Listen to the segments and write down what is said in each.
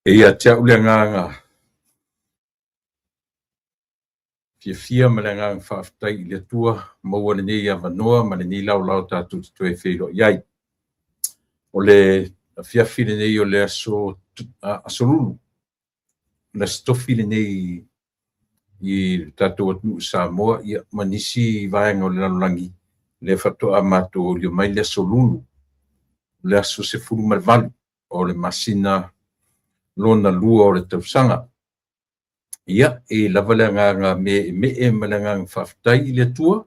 Ia te au le nganga. Fia ma le nganga whaafitai I le tua, maua le nei avanoa, ma le nei lau tātou te toe whiro iai. O le fiafi le nei o le aso lulu. Le stofi le nei I tātou atu Samoa, ia manisi vaenga o le lalulangi. Le whatoa mātou o le mai le aso lulu. Le aso se furu malvalu o le masina lona lua o le tausanga. Ia, lava le nganga me malanga whaftai I le tua,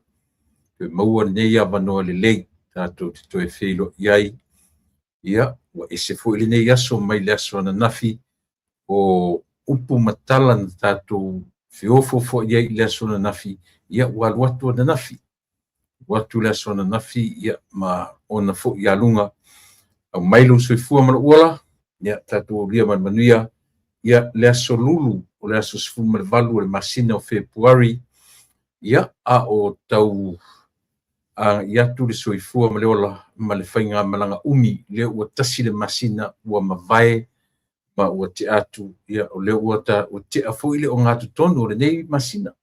ke maua nei avanoa le lei, tātou te toe whilo iai. Ia, wa se fo le nei aso mai le aso na nafi, o upu matala na tātou whiofo fo iai le aso na nafi, ia walu atu na nafi. Watu le aso na nafi, ia ma ona fo ia lunga, au mailo soifua mana uala, ia tātou ria manuia, ia le aso lulu, o le aso sifu malvalu o le masina o Februari, ia a o tau ia tu le soifua ma le ola ma le whainga malanga umi, le ua tasi le masina ua mawai, ma ua te atu, ia o le ua te afo ile o ngātu tonu o le nei masina.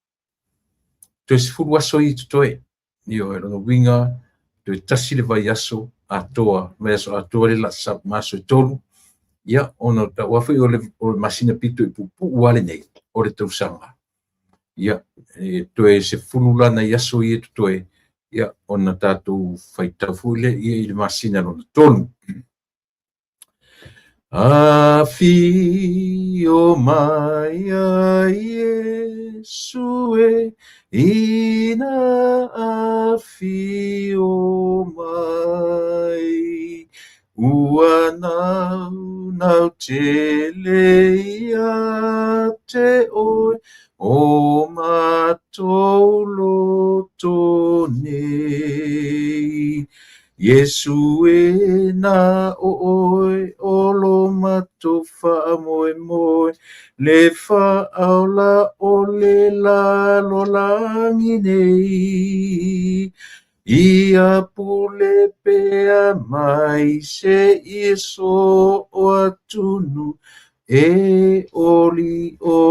Toe sifuru aso I tutoe, ni o ronga winga, toe tasi le vai aso atoa, me aso atoa le la sa maso tolu, ia ona ta wafi o le masina pito I pupu wale nei o le tausanga. Ia toe se fulula na yaso I toe ia ona tātou whaitawhule I le masina lona tonu. Afi o mai a Yesu ina afi o mai ua nau te leia te oi o mātou loto nei. Yesu na oi o lo mātou wha moe moe, le wha aula o le la lo langi nei. Ia pule pea mai se Yeso o atunu,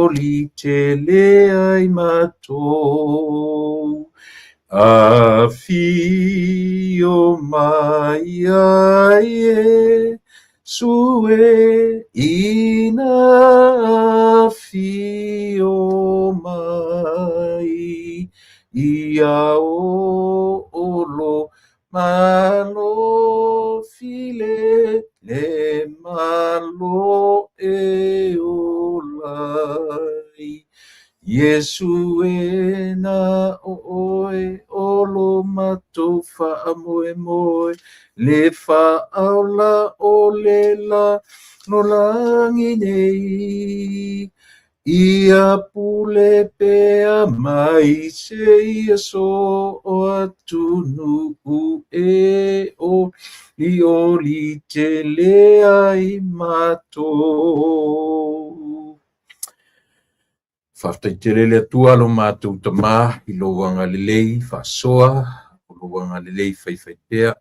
oli te leai mātou. Afi o mai a Yesu ina afi o mai ia o olo malo file le malo olai. Yesu na oi olo matou wha moe moe, le wha aula o le la no langi nei. Ia pule pea mai se Yeso o atunu o li te leai mātou. Whaftai te lele atua lo mātou tamā I lo wanga lelei whasoa, o lo wanga lelei whaiwhaitea,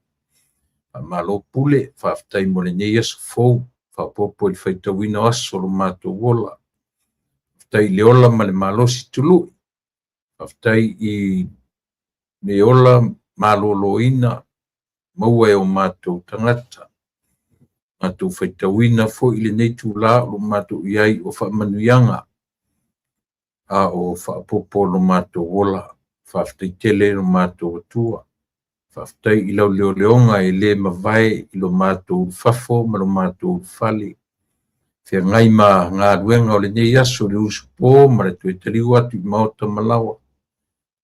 malo pule, whaftai mo le nei aso fou, whapopo I whaitawina aso lo mātou wola. Whaftai le ola ma le malosi tulu, whaftai I le ola maloloina, maua o mātou tangata. Mātou whaitawina fo I le nei tūla lo mātou iai o whamanuianga. A o whaapopo lo mātou wola, whaftai tele lo mātou atua, whaftai I lau leo leonga le mawai I lo mātou whafo ma lo mātou whale. Whia ngai ma ngā ruenga o le nei aso le usupo ma le tue taliu atu I maota malawa.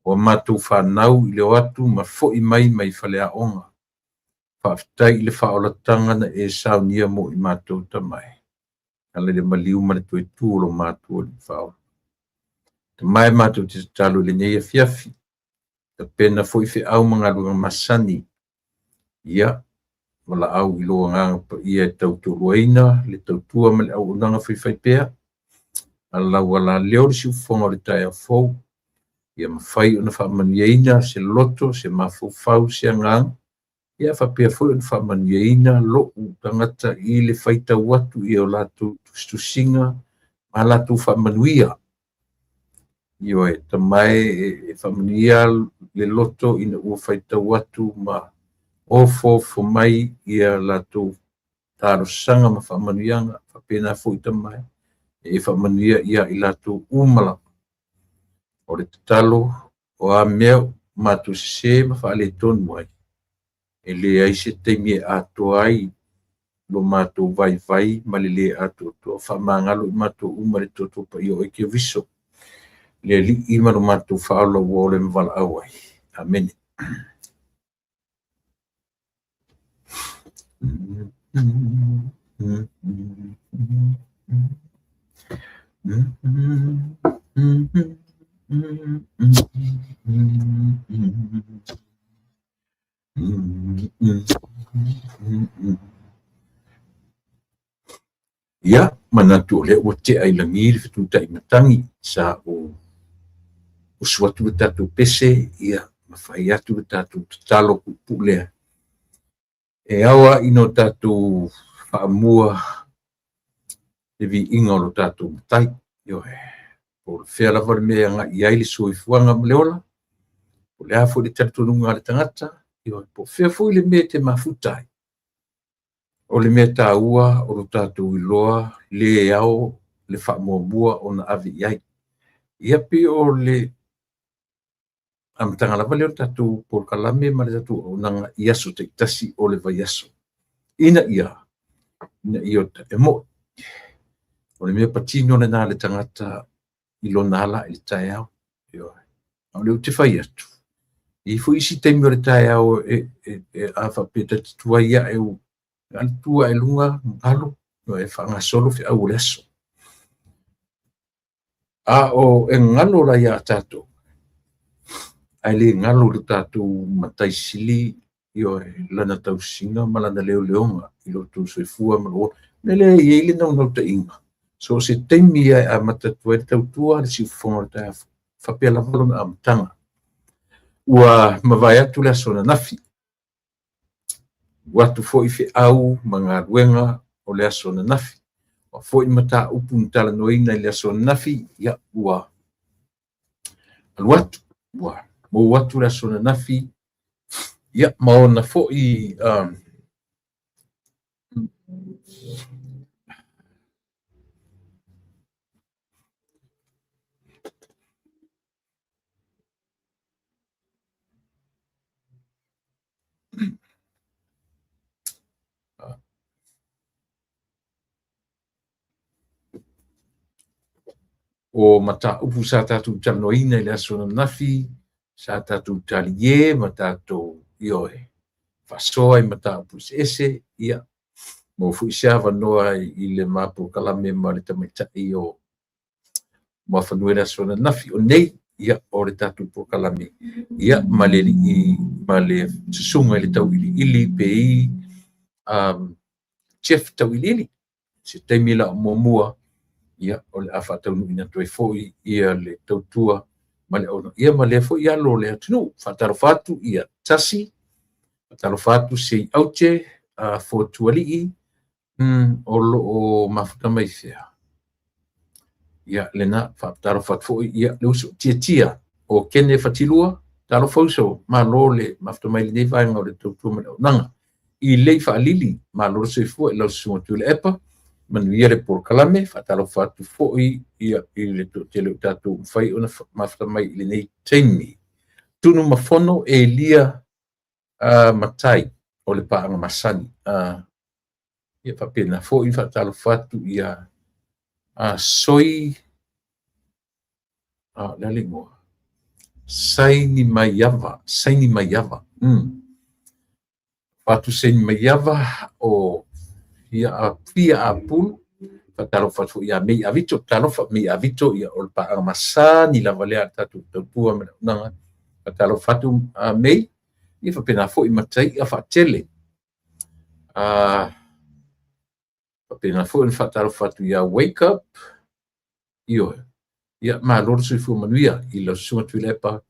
O mātou whanau I leo atu ma fo I mai whale a onga. Whaftai I le whaolatanga na saunia mo I mātou tamai. Ala le maliu ma le tue tū lo mātou li whaola. Mai mātou te talo le nei a fiafi. Ta pena foi fe au mga lunga masani. Ia, wala au I loa nganga pa ia tauturuaina, le tautua ma le au unanga whaiwhaipea. Ala wala leo le siufonga le tai a fau. Ia mawhai una whaamanieina se loto, se mafufau se angang. ia whapea foi on whamanueina lo tangata I le whaita watu I o lātou tusinga ma lātou whamanuia. Io e tamai e whamanuia le loto ina ua whaita watu ma ofo mai ia lātou tāro sanga ma whamanuianga whapea nā foi tamai e whamanuia ia I lātou umala. O le tatalo o a mea mātou se ma whaale tonu ai. E le ai se teimi e ato ai lo mātou vai ma le ato to whamangalo I mātou umare toto pa I o eke viso. Le li I ma lo mātou whaala o le mwala au ai. Amen. Ia, manatu le o te ai langi fitu tai matangi sa o suatu le tatu pese ia mawhai atu le tatu talo pulea. E awa ino tatu whaamua le vi inga o lo tatu matai. Yo he, o le whea lawa le mea nga I aile sui fuanga mleola. O le hafo le tatu nunga le tangata. Yo he, po whea fui le mea te mafutai. O le mea tā ua o lo tātou iloa le au le whaamua o na avi iai. Ia pi o le amtanga lava leo tātou por kalame ma le tātou o nanga iaso te tasi o le vaiaso. Ina ia o ta e mo. O le mea patino le nā le tangata ilo nala i le tae au. O le te whai atu. I fu isi teimi o le tae au e awha peta tua ia e u tua e lunga ngalo e whanga solo fi au leso. A o e ngalo la ia tātou. Ai le ngalo le tātou matai sili I o lana tau singa malana leo leonga I lo tu soifua malo. Nele I ele nau ta inga. So se teimi a matatua e tau tua le si ufonga le tae whapea lavalo na amtanga. Ua mawai atu le asona nafi. Watu fo I fe au mga ruenga o le asona nafi. Wa fo I mata upu ntala noina I le asona nafi ia ua. Aluatu, ua. Mo watu le asona nafi ia maona fo I o mata upu sa tatu tanoina I le asona nafi, sa tatu talie, matato ioe. Fasoa I mata upu ese, ia. Mo fu isiava noa I le mapo kalame ma le tamaitai o mawhanue le asona nafi. O nei, ia, o le tatu po kalame. Ia, ma le susunga I le tau ili pe I chef tau ili. Se teimila o momua, ia o le afa tau ina toi foi ia le tautua ma le ono ia ma le foi ia lo le atunu fataro fatu ia tasi fataro fatu sei auche a fotuali o lo o mafuta mai fea ia le na fataro fatu foi ia le uso tia o kene fatilua taro foso ma lo le mafuta mai le vai ngau le tautua ma le nanga I le fa lili ma lo se foi lo sumo tu le epa manuia le por kalame fatalo fatu foi ia I le tele tatu fai ona mafta mai le nei teimi tunu mafono e lia matai o le paanga masani ia papena foi fatalo fatu ia soi la lingua saini maiava fatu saini maiava o ia pia apul fatalo fatu ia mei avito talofa mei avito ia o pa masani la valea tatu tua nanga fatalo fatu mei ia fa pena foi matai a fatele fa pena foi fatalo fatu ia wake up io ia ma lor se fu manuia I lo sua tuilepa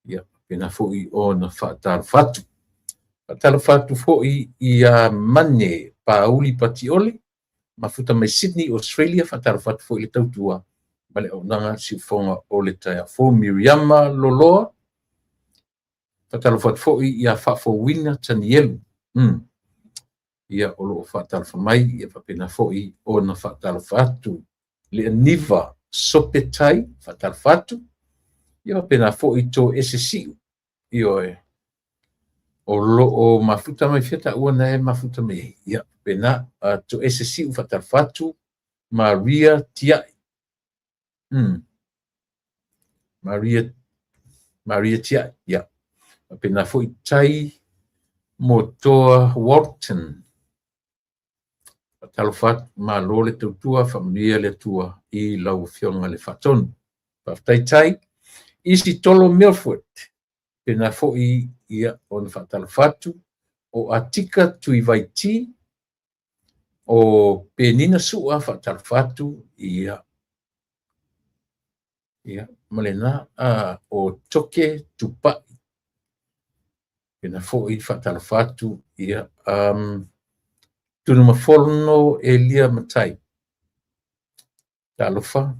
ia pena foi on fatalo fatu Fatalafatu fo'i ia mane pauli patiole mafuta mai Sydney, Australia, fatalafatu fo'i le tautua ma le aunaga siufoga o le taeafo Miriama Loloa, fatalafatu fo'i ia fa'afouina tanielu ia o lo'o fa'atalafa mai ia faapena fo'i ona fa'atalafa atu le aniva Sopetai fa'atalafa atu ia faapena fo'i to ese si'u ioe o lo'o mafuta mai fia ta'ua na e mafuta mai ia pena to ese si'u fa'atalafa atu Maria Tia'i Maria Tia'i ia faapena fo'i tai motoa Walton talofat malo le tautua familia le tua I lau fionga le fatonu. Paftai isi tolo Milford pena fo'i ia on fatalofatu o atika tui vaiti o penina su'a fatalofatu ia malena o toke tupa'i pena fo'i fatalofatu ia tunu mafolono Elia Matai talofa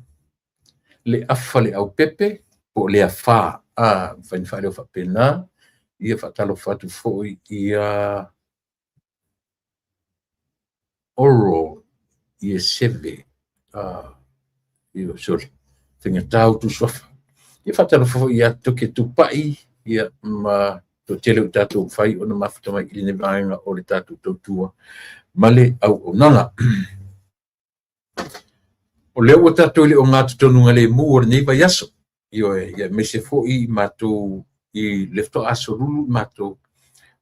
le afa le au pepe o le afa fainfa le fa pena ia fatalofatu fo'i ia oro ia seve ia sorry tenga tau tu sofa ia fatalofa fo'i ia toke tupa'i ia ma to tele o tātou whai o na mafuta mai I ne vaenga o le tātou tautua male au nanga. O leo o tātou le o ngā tutonunga le mu o nei vai aso. Ia me se fo'i mātou I lefto aso rulu mātou.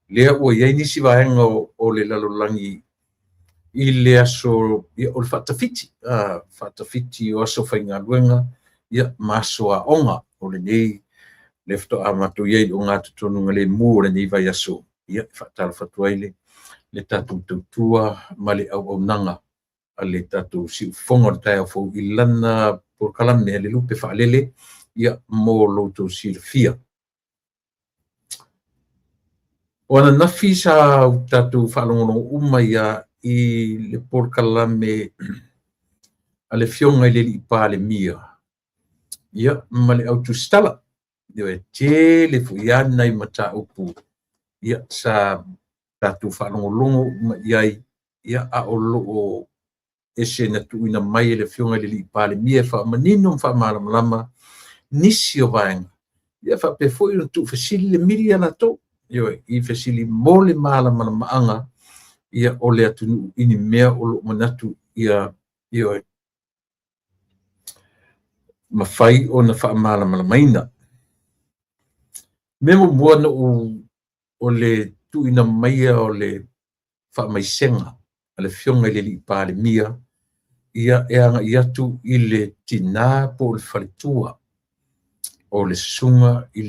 Lea o iai nisi vaenga o le lalolangi I le aso o le whatawhiti. Whatawhiti o aso whainga luenga. Ia maso a onga o le nei lefto a mātou iai o ngā tutonunga le mu o le nei vai aso. Ia whatala whatuaile. Le tātou tautua ma le au nanga a le tātou siufonga o le taeafo I lana porkalame le lupe whaalele ia mō loutou silafia. O ana nafi sa tātou whaalongono uma ia I le porkalame a le fionga I le li pā le mia. Ia ma le autu stala. Ia te le fuiana I mata upu. Ia sa tātou whanongolongo ma iai ia a o loo ese na tuina mai le fionga le li pāle mia wha manino wha malamalama nisi o vaenga. Ia wha pe foi no tu fasili le miri ana tō. I fasili mo le malamalama anga ia o le atunu ini mea o loo manatu ia mawhai o na wha malamalamaina. Memo mua no o le tuina maia o le whamaisenga a le fionga I le li pāle mia ia anga I atu I le tina po le whaletua o le sunga I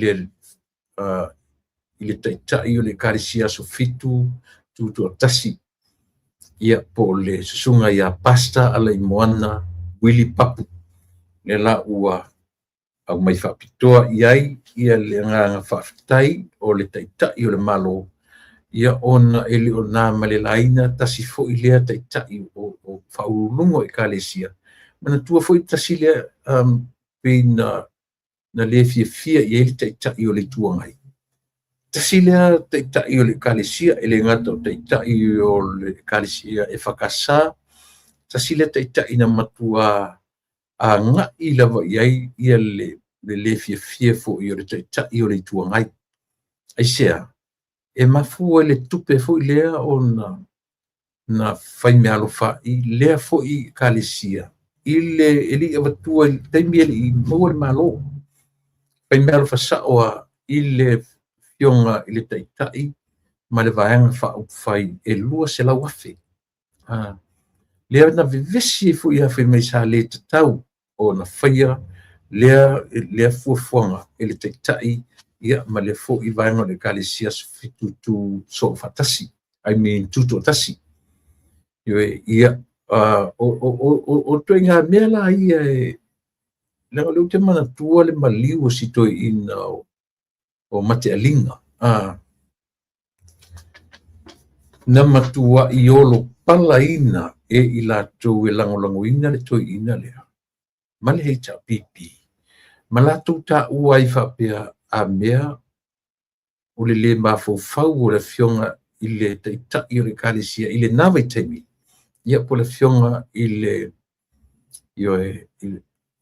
le taitai o le karisia so fitu tutu o tasi ia po le sunga ia pasta ala I moana Willy Papu le la ua au mai whapitoa iai ia le nganga whaftai o le taitai o le malo ia ona ele o nā malelaina tasi fo'i lea taitai o whaurungo I kalesia. Mana tua fo'i tasi lea pei na le fia I ele taitai o le tua ngai. Tasi lea taitai o le kalesia, ele ngata o taitai o le kalesia e whakasa, tasi lea taitai na matua a ngā I lava iai ia le fia fo'i o le taitai o le tua ngai. Aisea. E mafua le tupe fo'i lea o na whai mea alofa I lea fo'i kalesia. I le eli avatua I taimi I maua le malo. Whai mea alofa saoa I le fionga I le taitai ma le vaenga whai e lua se lau afe. Lea na vivesi fo'i hawhi mai sa le tatau o na whaia lea fuafuanga I le taitai ia ma le fo'i vaenga le kalesia fitu tu so fatasi. I mean tutu tasi. Ia o toi ngā mea la ia leo leo te mana tua le maliu si toi ina o mate alinga. na matua i olo palaina e i lātou e langolangoina le toiina lea. Ma le hei ta pipi. Ma lātou ta ua i whapea a mea o le mawhauwhau o le fionga i le taita i o le kālesia i le nawe taimi. Ia po le fionga i le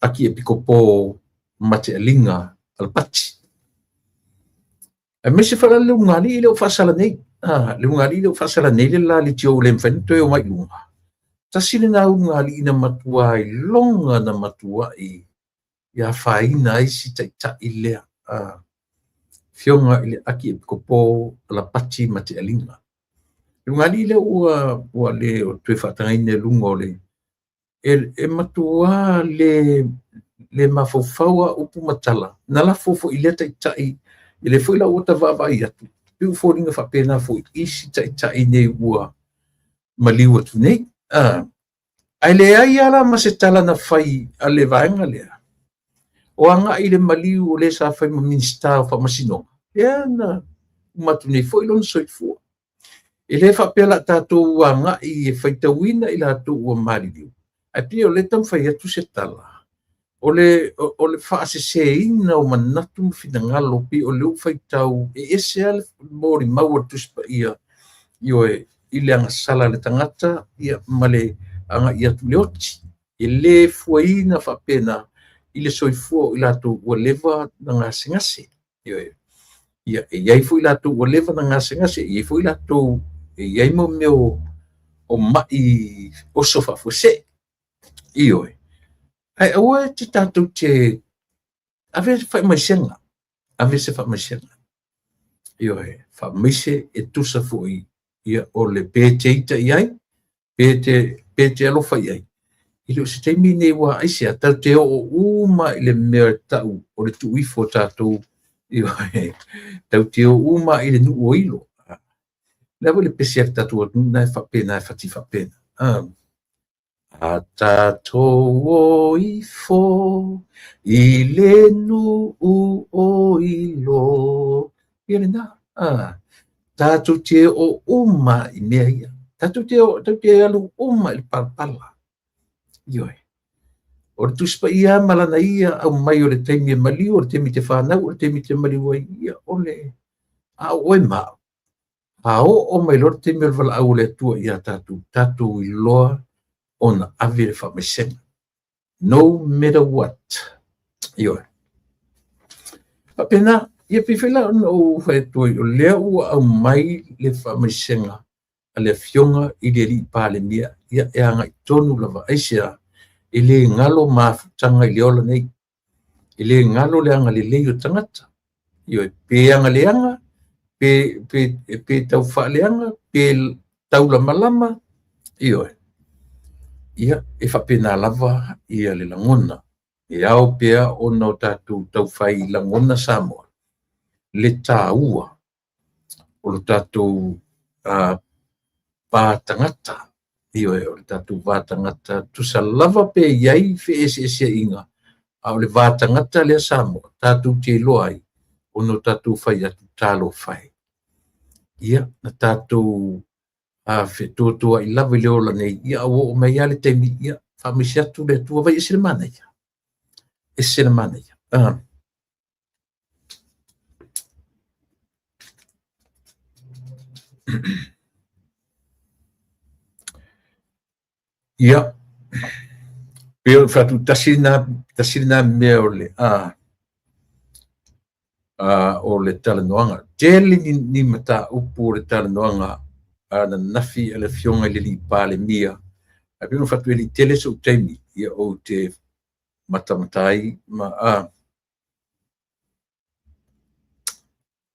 aki e pikopo mate alinga alpati. E me se whala le ungali i le o whasala nei. Le ungali i le o whasala nei le la li tio le mwhentoe o mai lunga. Tasile na ungali ina matua i longa na matua i ia whaina i si taita i lea. Fionga i le aki e pikopo alpati mate alinga. Le ungali i le ua le o tue whatangaine lunga o le e matua le mawhauwhaua upu matala. Na la fofo i le taitai i le fuila o ta vavai atu. Piu fōringa whapena fo i isi taitai nei ua maliu atu nei. Ai le ai ala ma se tala na whai a le vaenga lea. O anga i le maliu o le sa whai ma minsta o whamasino. Ea na umatu nei fo ilon soifua. I le whapela tātou anga i e whaitawina i la atu ua mariliu. Ai pia o le tam whai atu se tala. O le whaasesēina o manatu mwhinangalo pi o le uwhaitau e ese ale mori maua tuspa ia i le anga sala le tangata ia male anga ia tu leoti. E le fuaina whapena i le soifua i lato ua lewa na ngase ngase. Ia e iai fu i lato ua lewa na ngase ngase, iai fu i lato e iai mo meo o mai o sofa fuse. Ioi. Ai aua te tātou te ave whai maisenga. Ave se whai maisenga. Ioi. Whai maise e tusa fui ia o le pēteita iai. Pēte alofa iai. Ilo se teimi nei wa aisea tau te o uma i le mea tau o le tuifo tātou. Ioi. Tau te o uma i le nu o ilo. Lewa le pesi ak tātou atu nai whapena e whati whapena. A tātou o ifo, i le nu o ilo. Ia le nā. Tātou te o uma i mea ia. Tātou te alu uma i le palapala. Ioi. O le tuspa ia malana ia au mai o le teimi e maliu, o le teimi te whanau, o le teimi te maliu ia o le a oe mao. A o mai lor teimi o le wala au le atua ia tātou. Tātou i loa ona ave le whamesena. No matter what. Ioi. Apena, ia pifela o whaetoi o lea ua au mai le whamesena a le fionga i le li pāle mia ia e anga i tonu lava aisea i le ngalo mafutanga i le ola nei. I le ngalo le anga le leio tangata. Ioi, pe anga le anga, pe tau wha le anga, pe tau lama lama. Ioi. Ia e whapena lava ia le langona. E au pea o nau tātou tau whai langona Samoa. Le tā ua o le tātou pātangata. Io e o le tātou pātangata. Tusa lava pe iai fe ese inga. A o le pātangata le Samoa. Tātou te loai o nau tātou whai atu tālo whai. Ia na tātou whetūtua i lawe leo la nei, ia o mei ale teimi, ia whamisi atu le tua vai esere mana ia. Esere mana ia. Ia, peo whatu tasirina mea o le, o le talanoanga. Tele ni mata upu o le talanoanga, na nafi ala fionga le li pale mia a pino fatu li tele so temi ia o te matamatai ma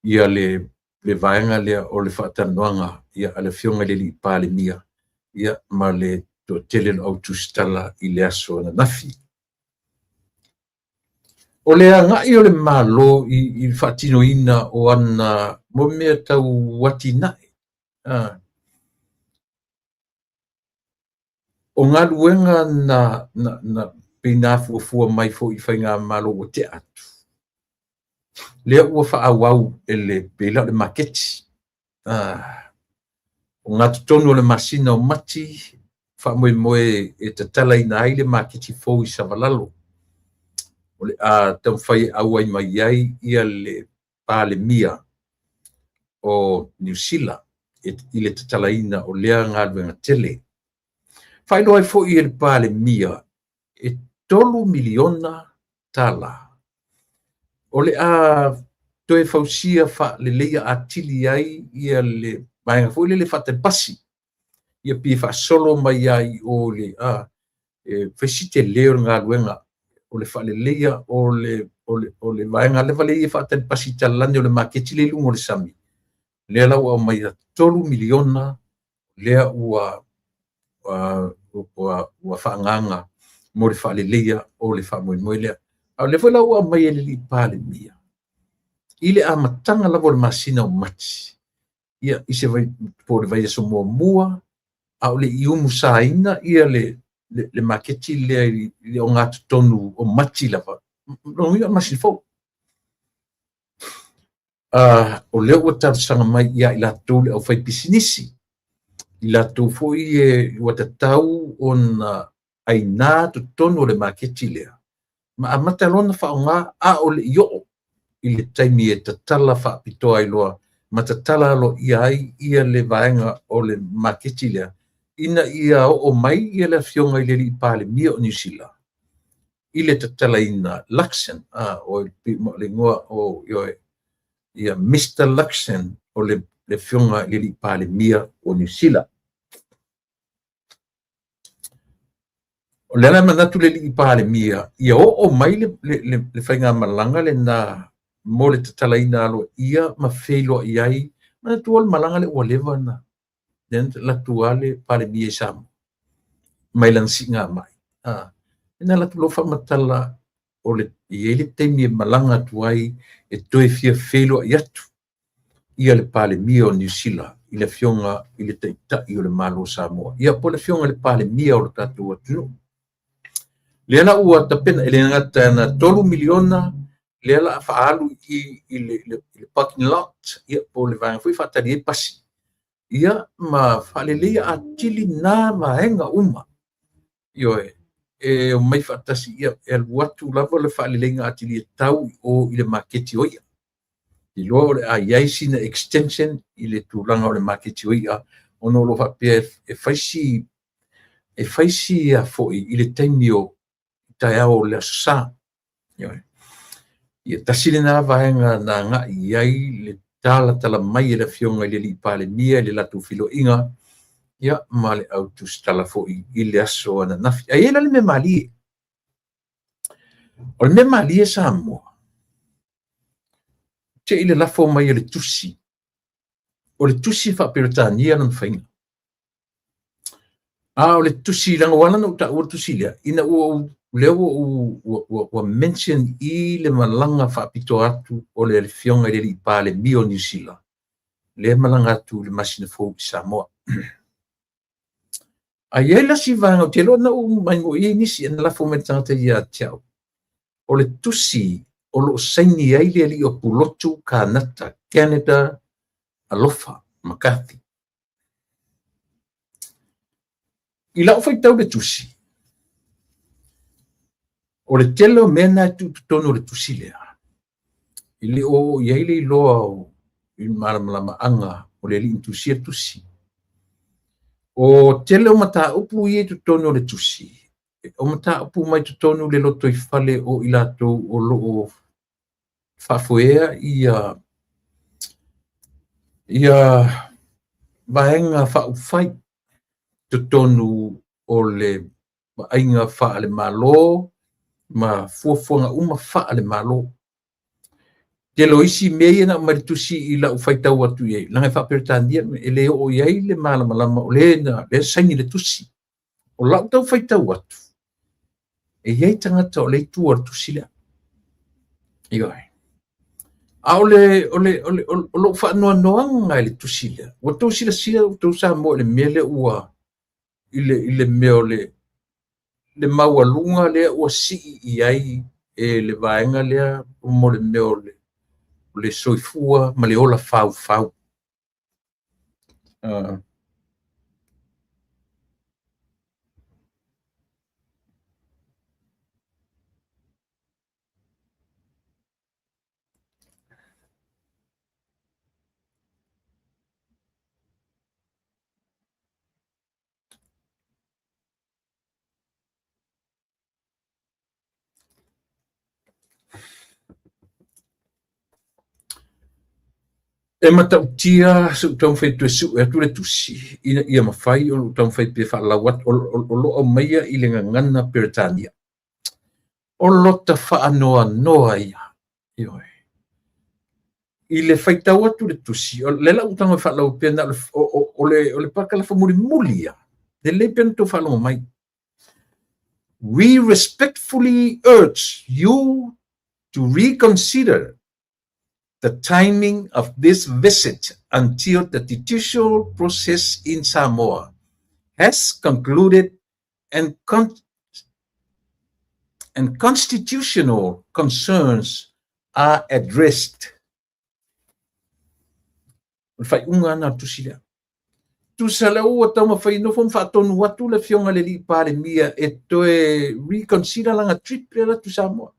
ia le vaenga le o le fatanoanga ia ala fionga le li pale mia ia ma le to tele o tu stala i le aso na nafi o le anga i o le malo i fatino ina o ana mo mea tau watina o ngā luenga na pina fuafua mai fo i whainga malo o te atu. Lea ua whaawau e le pela le maketi. o ngā tonu o le masina o mati, whamoe e te tala ina ai le maketi fōu I Savalalo. O le a tau whai au ai mai ai ia le pāle mia o New Zealand, I le te tala ina o lea ngā luenga tele. Whailo ai fo I le pāle mia e 3 miliona tala. O le a toe fausia fa le leia atili ai ia le maenga fo le fa te pasi. Ia pi fa solo mai ai o le fesite leo ngā luenga o le fa le leia o le maenga le vale ia fa te pasi talani o le maketi le lungo le sami. Lea lau au mai 3 miliona lea ua whaanganga mo le whaaleleia o le whaamoemoe lea. Au le whala ua mai e li pāle mia. I le amatanga lavo le masina o mati. Ia I se vai po le vai so mua au le iumu saina ia le maketi lea I o ngā tonu o mati lava. No ia masi fau. O leo ua tausanga mai ia I lātou le au whai pisinisi. I lātou foi ua tatau o na aina to tonu le maketi lea. Ma amata lona whaonga a o le io I le taimi e tatala whaapitoa I loa. Ma tatala lo ia le vaenga o le maketi lea. Ina ia o mai ia le fionga I le li pāle mia o New Zealand. I le tatala ina Luxon, o le ngoa o ia Mr. Luxon o le fionga I le li pāle mia o New Zealand. O le ala manatu le li pāle mia, ia o mai le whainga malanga le na mo le tatala ina alo ia ma whelo I ai, manatu al malanga le ua lewa na. Den la tuale pāle mia samu. Mai lang singa mai. Ina la tulo whamatala o le le teimi malanga tuai e toe fia whelo I atu. Ia le pāle mia o New Zealand, I le fionga I le teitai o le malo Samoa. Ia po le fionga le pāle mia o le tatu atu. Le ala ua tapena ele ngata na 3 miliona le ala faalu I le parking lot ia po le vanga foi fatali e pasi ia ma falele atili na maenga uma io o mai fatasi ia watu lava le falele atili tau o I le maketi oia I lo a iai sina extension I le tulanga o le maketi oia ono lo fa pe e faisi a foi I le taimio taiao le sa ia tasile na vaenga na nga iai le tala mai le fionga le li pale mia le latu filo inga ia male auto stala foi I le aso na nafi ai le me mali o le me mali Samoa te ile la fo mai le tusi o le tusi fa peritania na fainga o le tusi langa wana no ta o tusi le ina o leo ua mention I le malanga whaapito atu o le fionga le li pāle mio New Zealand. Le malanga atu le masina fōu I Samoa. A iei la si vanga o te loa na o maingo I nisi ena la fōu me tangata ia tiao. O le tusi o lo saini ai le li o pulotu Kanata, Canada, Alofa, McCarthy. I lau fai tau le tusi. O le telo mena tu tono le tusilea. Ili o iai le loa o I malama anga o le li intusia tusi. O telo mata upu I tu tono le tusi. O mata upu mai tu tono le loto I fale o I lato o lo o fafoea ia vaenga fa ufai tu tono o le ainga fa le malo ma fuafuanga uma faa le malo. Te lo isi mea na maritusi I la ufai tau atu iei. Langa wha peritania e le o iei le malama o le saini le tusi. O lau tau fai tau atu. E iei tangata o le tua tusi lea. Ioi. A o lo wha noanga le tusi lea. O tau sila sila o tau sa mo le mele ua I le mea o le maua lunga lea ua si iai e le vaenga lea mo le mea o le soifua ma le ola fau. E matautia su tau fai tu su e tu le tusi ina ia mafai o tau fai pe fa la wat o lo maia i le ngana Peritania o lota fa noa noa ia io i le fai tau atu le tusi o le la utanga fa la pena o le paka la fa muri mulia de le pena tu fa lo mai. We respectfully urge you to reconsider the timing of this visit until the judicial process in Samoa has concluded and constitutional concerns are addressed. Fai unga na tusila. Tusala ua tama fai no fom fatonu watu le fionga le li pare mia e toe reconsider langa trip la tu Samoa.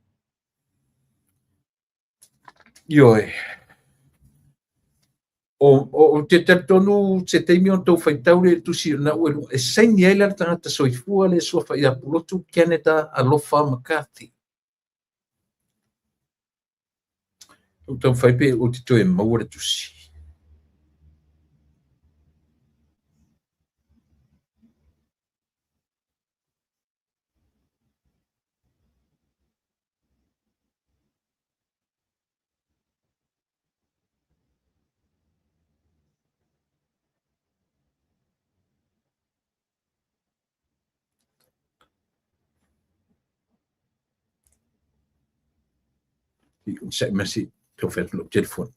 Ioe. O te tonu se teimi on tau fai taure tusi na ue e saini ai la tangata soifua le sua fai a pulotu Canada alofa McCarthy. O tau fai pe o te toe maua le tusi. Sai masih tau fai lo telefon.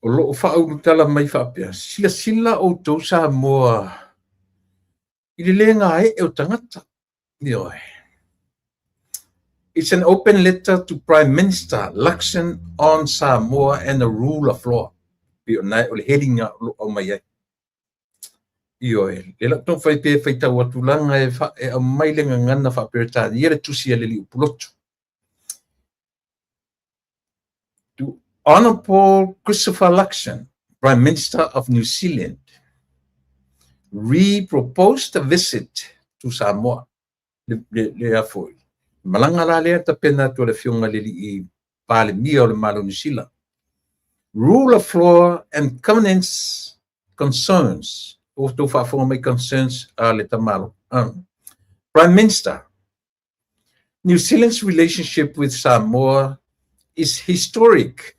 O loo whaau tala mai whapea. Sila o tau Samoa. I le lenga e o tangata. Ioe. It's an open letter to Prime Minister Luxon on Samoa and the rule of law. Pio nai o le headinga o mai ai. Ioe. Le la tau whai pe whai tau atulanga e a mai lenga ngana whaperetani. Ia le tusi a le li upulotu. Honorable Christopher Luxon, Prime Minister of New Zealand, re-proposed a visit to Samoa. Le afoi. Malanga la lea ta pena to le fionga le I pale mia o le malo New Zealand. Rule of law and covenants concerns. O to whaafonga mai concerns le tamalo. Prime Minister, New Zealand's relationship with Samoa is historic,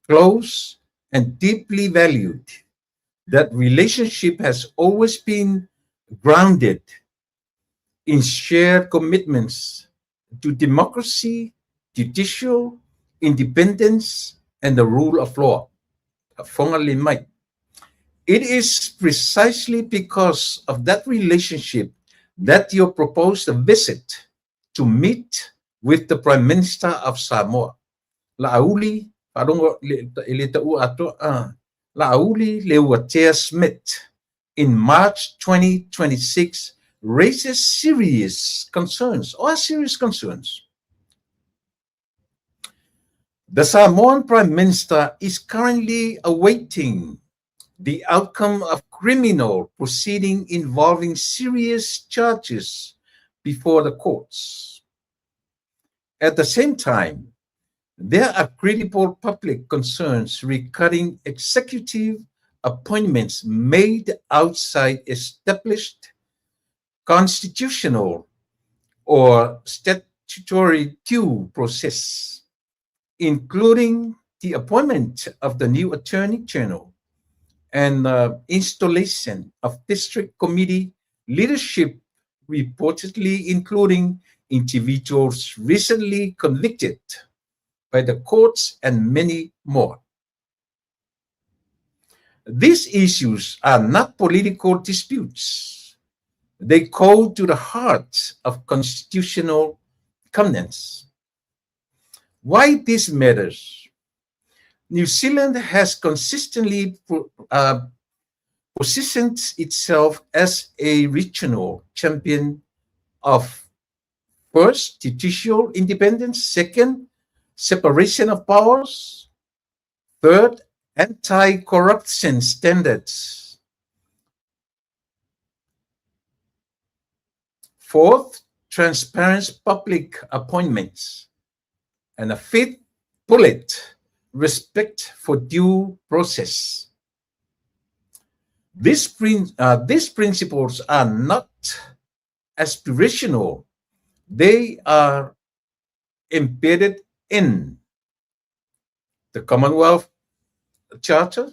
close, and deeply valued. That relationship has always been grounded in shared commitments to democracy, judicial independence, and the rule of law. It is precisely because of that relationship that you proposed a visit to meet with the Prime Minister of Samoa. La'auli La'auli Leuatea Smith in March 2026 raises serious concerns. The Samoan Prime Minister is currently awaiting the outcome of criminal proceeding involving serious charges before the courts. At the same time, there are credible public concerns regarding executive appointments made outside established constitutional or statutory due process, including the appointment of the new Attorney General and installation of district committee leadership, reportedly including individuals recently convicted by the courts and many more. These issues are not political disputes. They go to the heart of constitutional covenants. Why this matters? New Zealand has consistently positioned itself as a regional champion of, first, judicial independence, second, separation of powers, third, anti-corruption standards, fourth, transparent public appointments, and a fifth bullet, respect for due process. These principles are not aspirational. They are embedded in the Commonwealth Charter,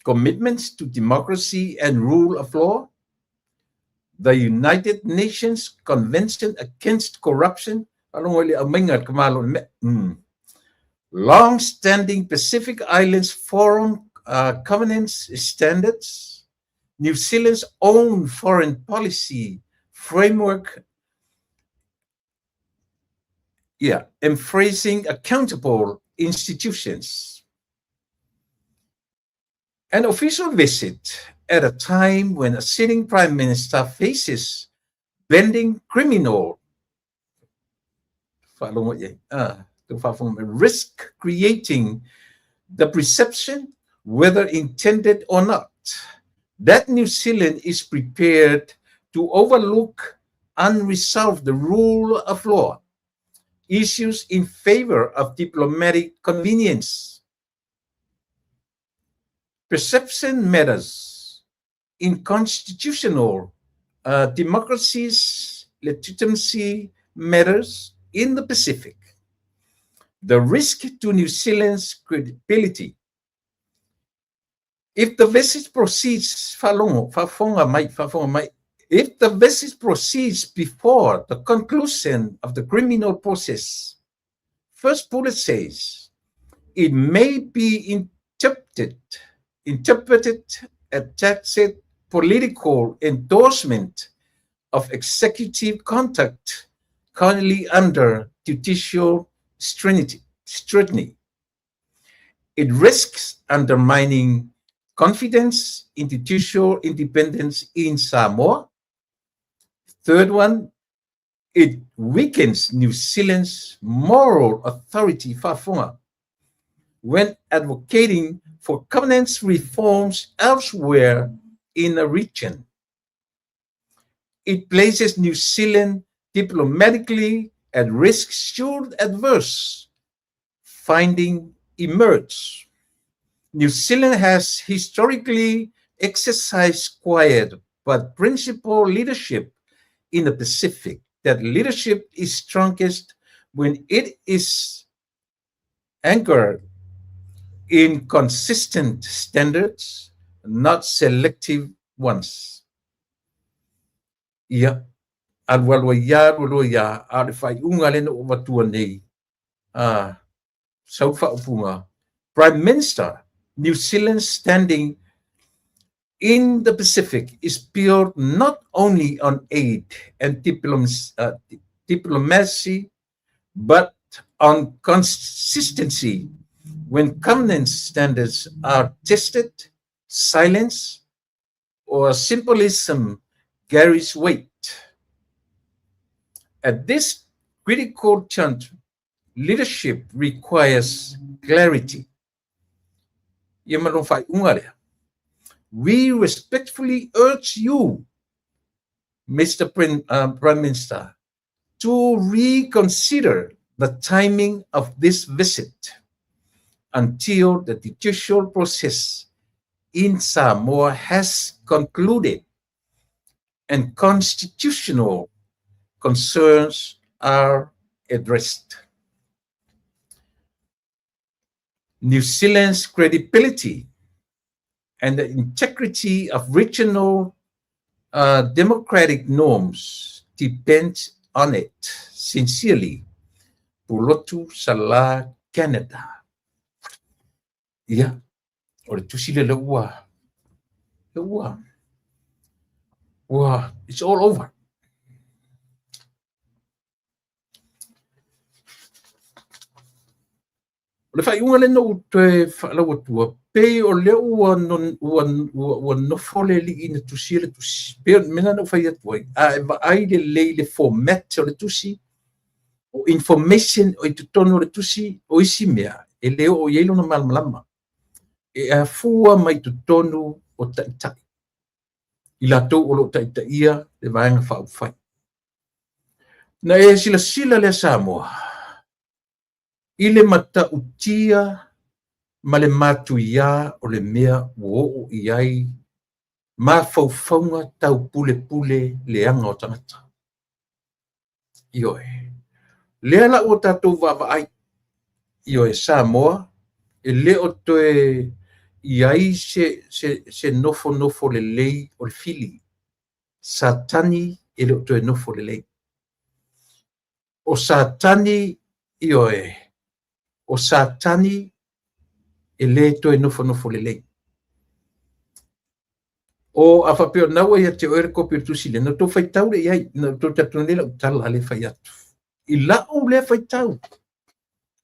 commitments to democracy and rule of law, the United Nations Convention Against Corruption, long-standing Pacific Islands Forum covenants standards, New Zealand's own foreign policy framework, embracing accountable institutions. An official visit at a time when a sitting prime minister faces bending criminal risk, creating the perception, whether intended or not, that New Zealand is prepared to overlook unresolved the rule of law issues in favor of diplomatic convenience. Perception matters in constitutional democracies. Legitimacy matters in the Pacific. The risk to New Zealand's credibility. If the visit proceeds, if the visit proceeds before the conclusion of the criminal process, first bullet says it may be interpreted as tacit political endorsement of executive conduct currently under judicial scrutiny. It risks undermining confidence in judicial independence in Samoa. Third one, it weakens New Zealand's moral authority when advocating for covenants reforms elsewhere in the region. It places New Zealand diplomatically at risk should adverse finding emerge. New Zealand has historically exercised quiet but principled leadership in the Pacific. That leadership is strongest when it is anchored in consistent standards, not selective ones. Ia, alwalwa ya arifai ungalen watua nei. Saufa upunga. Prime Minister, New Zealand's standing in the Pacific is built not only on aid and diplomacy, but on consistency. When covenant standards are tested, silence or symbolism carries weight. At this critical juncture, Leadership requires clarity. We respectfully urge you, Mr. Prime Minister, to reconsider the timing of this visit until the judicial process in Samoa has concluded and constitutional concerns are addressed. New Zealand's credibility and the integrity of regional democratic norms depend on it. Sincerely, Pulotu Sala, Canada. Yeah, or to see the war. Wow, it's all over. Le fai unga le no te whalawa tua, pe o leo ua nofole li ina tusi le tusi. Pe mena no fai atuai, a eva ai le leile format o le tusi, o information o i tutono le tusi, o isi mea, e leo o yeilo na malamalama. E a fua mai tutono o taitai. I la tau o lo taitaia le vaenga whau fai. Na e sila le Samoa. I le mata utia ma le matu ia o le mea uo i ai ma faufaunga tau pule le anga o tangata. Ioe. Lea la o tatou vava ai. Ioe Samoa e le o toe i ai se nofo le lei o le fili. Satani e le o toe nofo le lei. O satani ioe. O satani e le toe nofo le lei. O a whapeo naua ia te oere kopi tusi le, no tō whaitau le iai, no tō tatunela utala le whai atu. I lau lea whaitau.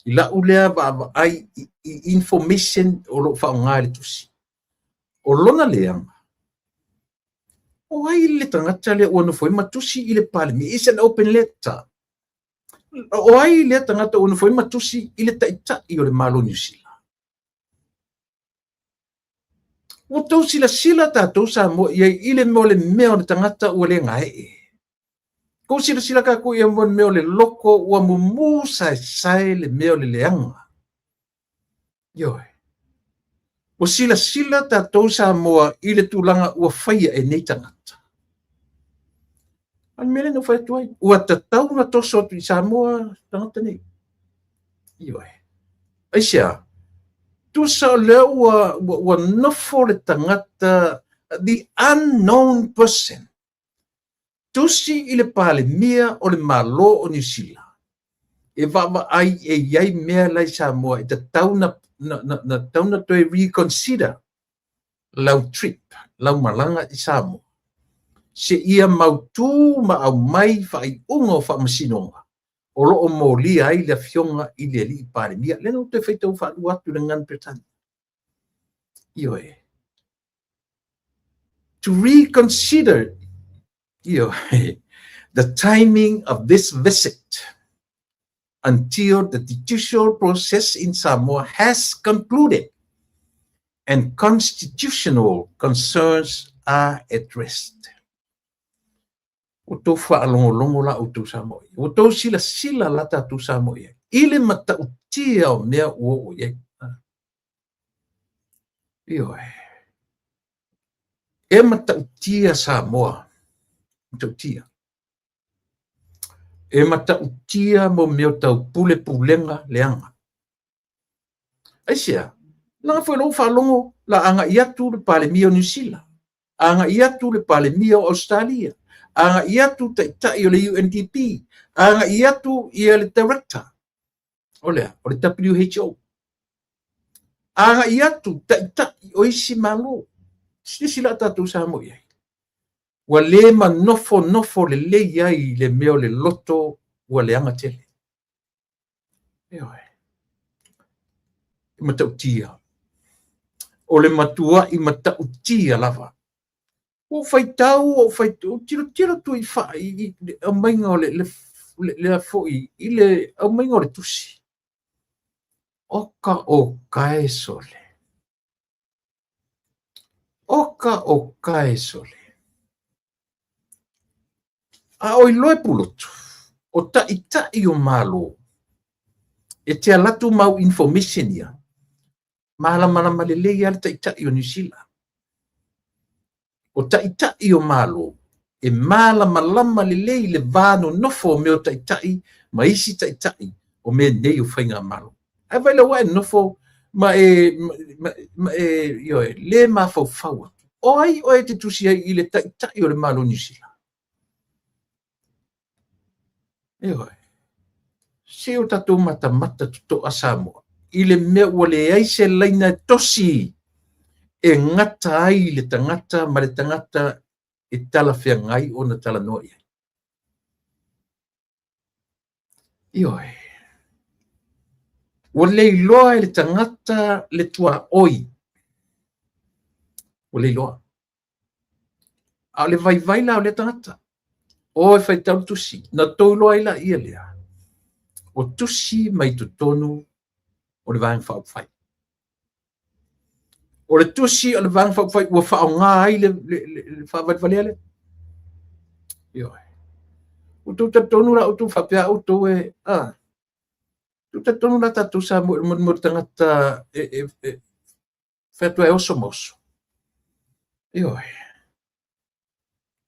I lau lea ai information o lo whaonga le tusi. O lona leanga. O ai le tangata le ua nofoi matusi i le palemi. It's an open letter. O ai le tangata ua nofoi matusi i le taita i o le malo New Zealand. O tau sila tātou Samoa iai ile mo le mea o le tangata ua le ngae e. Kou sila ka ko ia mo le mea o le loko ua mumu sae le mea o le leanga. Ioe. O sila tātou Samoa ile tūlanga ua whaia e nei tangata. An mele no whai tuai. Ua tatau na toso tu i Samoa tangata nei. Ioe. Aisia. Tusa leo ua nofo le tangata, the unknown person. Tusi i le pale mea o le malo o New Zealand. E vava ai e iai mea lai Samoa, e ta tauna toi reconsider lau trip, lau malanga i Samoa. Se ia mautu ma au mai whai unga o whamasinonga. O lo o mōli ai le fionga i le li pare mia. Le no te whaitau whalu atu le ngan Britannia. Ioe. To reconsider the timing of this visit until the judicial process in Samoa has concluded and constitutional concerns are addressed. O tō whaalongolongo la o tō Samoa. O tō sila la tātou Samoa. Ile mata utia o mea o iei. Ioe. E mata utia Samoa. Mata utia. E mata utia mo mea tau pulenga leanga. Aisia. Langa foi lo whaalongo la anga iatu le pale mia o New Zealand. Anga iatu le pale mia o Australia. Anga iatu tai o le UNDP, anga iatu ia le director, o le WHO. Anga iatu tai o isi malo, sila tātou Samoa iai. Wa le ma nofo le le iai le meo le loto wa le anga tele. Eoe. Matautia. O le matua i matautia lava. O faitau, tiro tu i fai, o mainga o le foi, i le, o mainga o le tusi. oka e sole. Oka e sole. A oi loe pulotu. O tai o malo. E te alatu mau information ia. Malama lele ia le tai o New Zealand. O tai o malo. E malama lele le vano nofo me o tai ma isi tai o me nei o whainga malo. Ai vai le wae nofo ma e le ma fau. O te tusi ai i le tai o le malo New Zealand. Se o tatou mata to Samoa. I le mea ua le ai se laina tosi e ngata ai le tangata ma le tangata e tala whiangai o na tala noa ia. Ua le iloa e le tangata le tua oi. Ua le iloa. A le vai la o le tangata. O e whai tau tusi. Na tau loa ila ia lea. O tusi mai tu tonu o le vang whai. O le tusi o le vang whai ua whao ngā ai le whawatwalea le. O tu ta tonu la o tu whapea o tu e tu ta tonu la tatu sa mo tangata whatua e oso moso.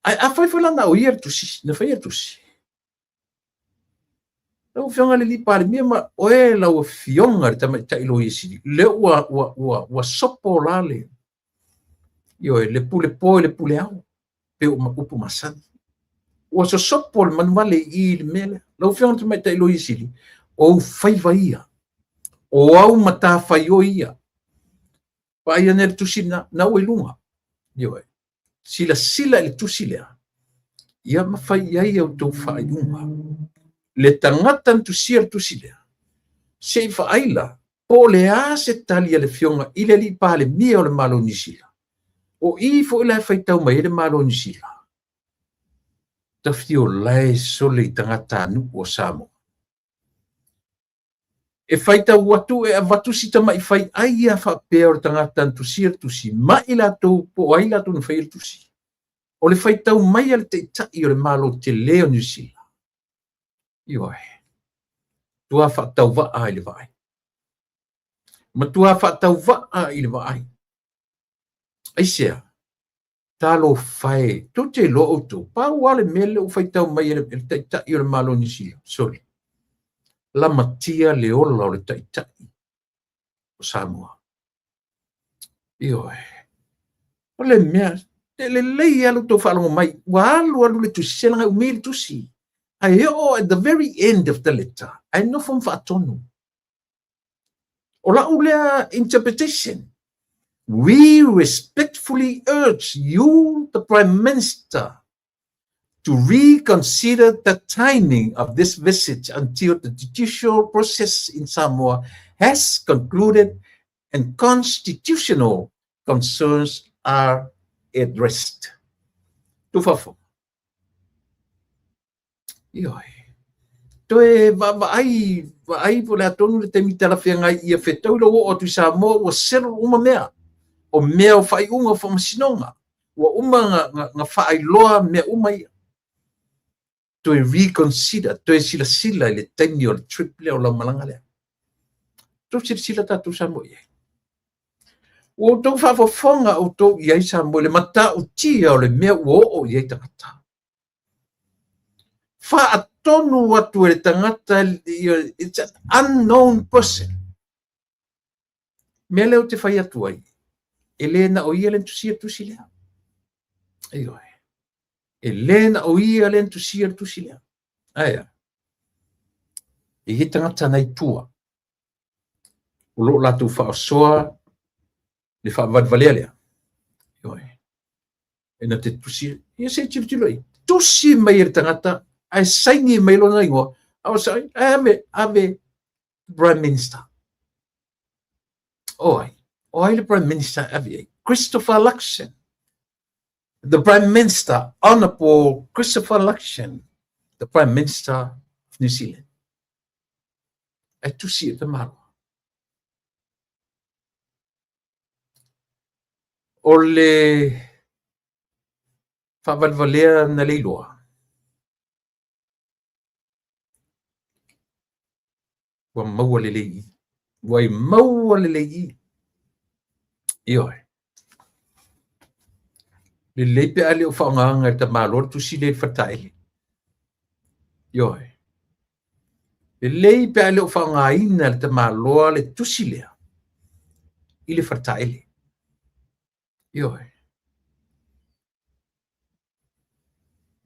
Ai a whai whalanga o ia tusi, na whai tusi. Lau whionga le li pare mia ma oe lau whionga le ta ilo isi. Le ua sopo lale. Le pule po le pule au. Pe o upu masani. Ua so sopo le manuale i le mele. Lau whionga ta ilo isi. O whai ia. O au mata whai o ia. Pa ia nere tusi na ue lunga. Sila le tusi lea. Ia ma whai ai au tau whai lunga. Le tangata tusia tusi lea. Se whaaila, po le a se talia le fionga i le li pa le mia o le malo nisila. O i fo ila whaitau mai le malo nisila. Tawhio lai sole i tangata anu o Samoa. E whaitau watu e a watu sita mai whai aia whapea o le tangata tusia tusi. Ma ila tau po aila tau na whaia tusi. O le whaitau mai ale te tai o le malo te leo nisila. Tua whaatau waa i le vai. Ma tua whaatau waa i le vai. Aisea, talo whae, to te lo auto, pa wale mele o whaitau mai e le taitai o le malo nisila. Sorry. La matia le ola o le taitai o Samoa. O le mea, le lei alu to whalongo mai, wa alu le tusi, se langa umele tusi. At the very end of the letter, I know from Fatonu. Ola ulea interpretation. We respectfully urge you, the Prime Minister, to reconsider the timing of this visit until the judicial process in Samoa has concluded and constitutional concerns are addressed. Tufafo. Toe vai po le atonu le temi tala whiangai ia whetau lo o tu Samoa wa sero uma mea. O mea o whai unga whamasinonga. Wa uma nga whai loa mea uma ia. Toe reconsider, toe sila le temi o le triple o la malanga lea. Toe sila tatu Samoa ia. O tau whafafonga o tau iai Samoa le mata o tia o le mea o iai tangata. Whaatonu watu e tangata, it's an unknown person. Mea leo te whai atu ai. Elena o ia len tusia tusi lea. Elena o ia len tusia tusi lea. Aia. E he tangata nei tua. O lo latu whaasoa le whaavadvalea lea. E na te tusia. Ia se tiro ai. Tusi mai e tangata. Ai saingi mai lona ingoa. Au sai, ave Prime Minister. Oi le Prime Minister ave Christopher Luxon. The Prime Minister, Honorable Christopher Luxon, the Prime Minister of New Zealand. Ai tusi e te maro. o le whavalvalea na leiloa. Wa maua le lei. Wai maua le lei. Ioi. Le leipe ale o whaonganga e ta mālora tu si le whataele. Ioi. Le leipe ale o whaongaina le ta mālora le tusi lea. I le whataele. Ioi.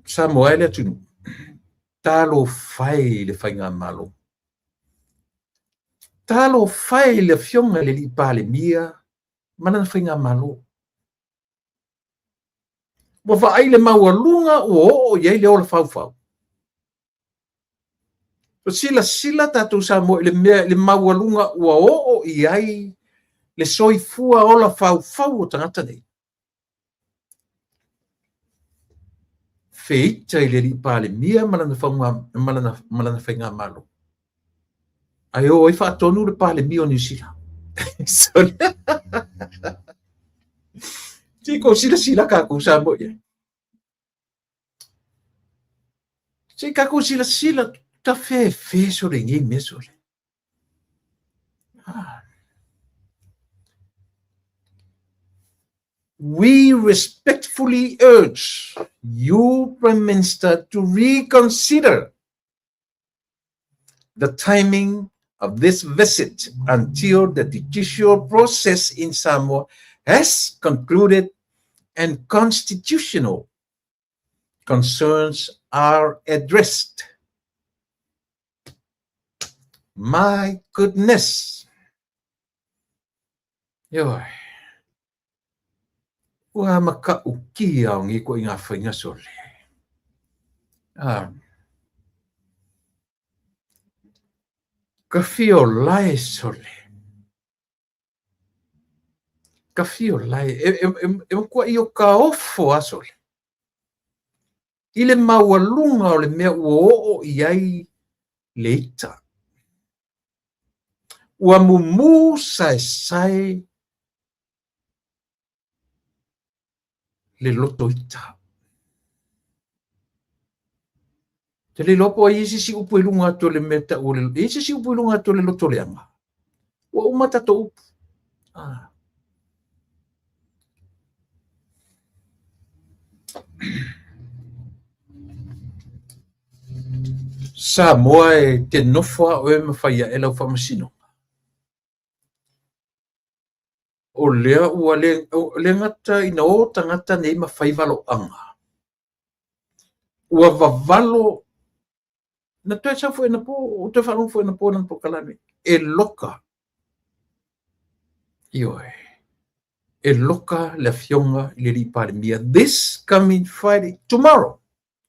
Samoa le atunu. Talo fai le whainga malo. Talo fai le fionga le li pale mia. Mana na whainga malo. Wa vai le maua lunga o iei le ola fau. Sila tatu Samoa le maua lunga o iei le soifua ola fau o tangata nei. Feita i le li pale mia mana na whainga malo. Ai o i whaatonu le pale mia o New Zealand. Tiko sila kaku Samoa ia. Si kaku sila ta fe so le ngi me so le. We respectfully urge you, Prime Minister, to reconsider the timing of this visit until the judicial process in Samoa has concluded and constitutional concerns are addressed. My goodness. Yo. Wa maka uki au ngi ko inga whainga sole. Ka fio lai sole. Ka fio lai. E kwa i o ka ofo a sole. Ile maua lunga o le mea o iai leita. Ua mumu sai le loto ita. Te le lopo a isi si upu ilunga ato le meta o le isi si upu ilunga ato le loto le anga. Ua umata to upu. Samoa e te nofoa o e mawhaia e lau whamasino. O lea ua le ngata ina o tangata nei mawhaiwalo anga. Ua vavalo na toe sa fo na po o te whanong fo na po nan po kalame. E loka. Ioi. E loka le fionga le li pare mia. This coming Friday. Tomorrow.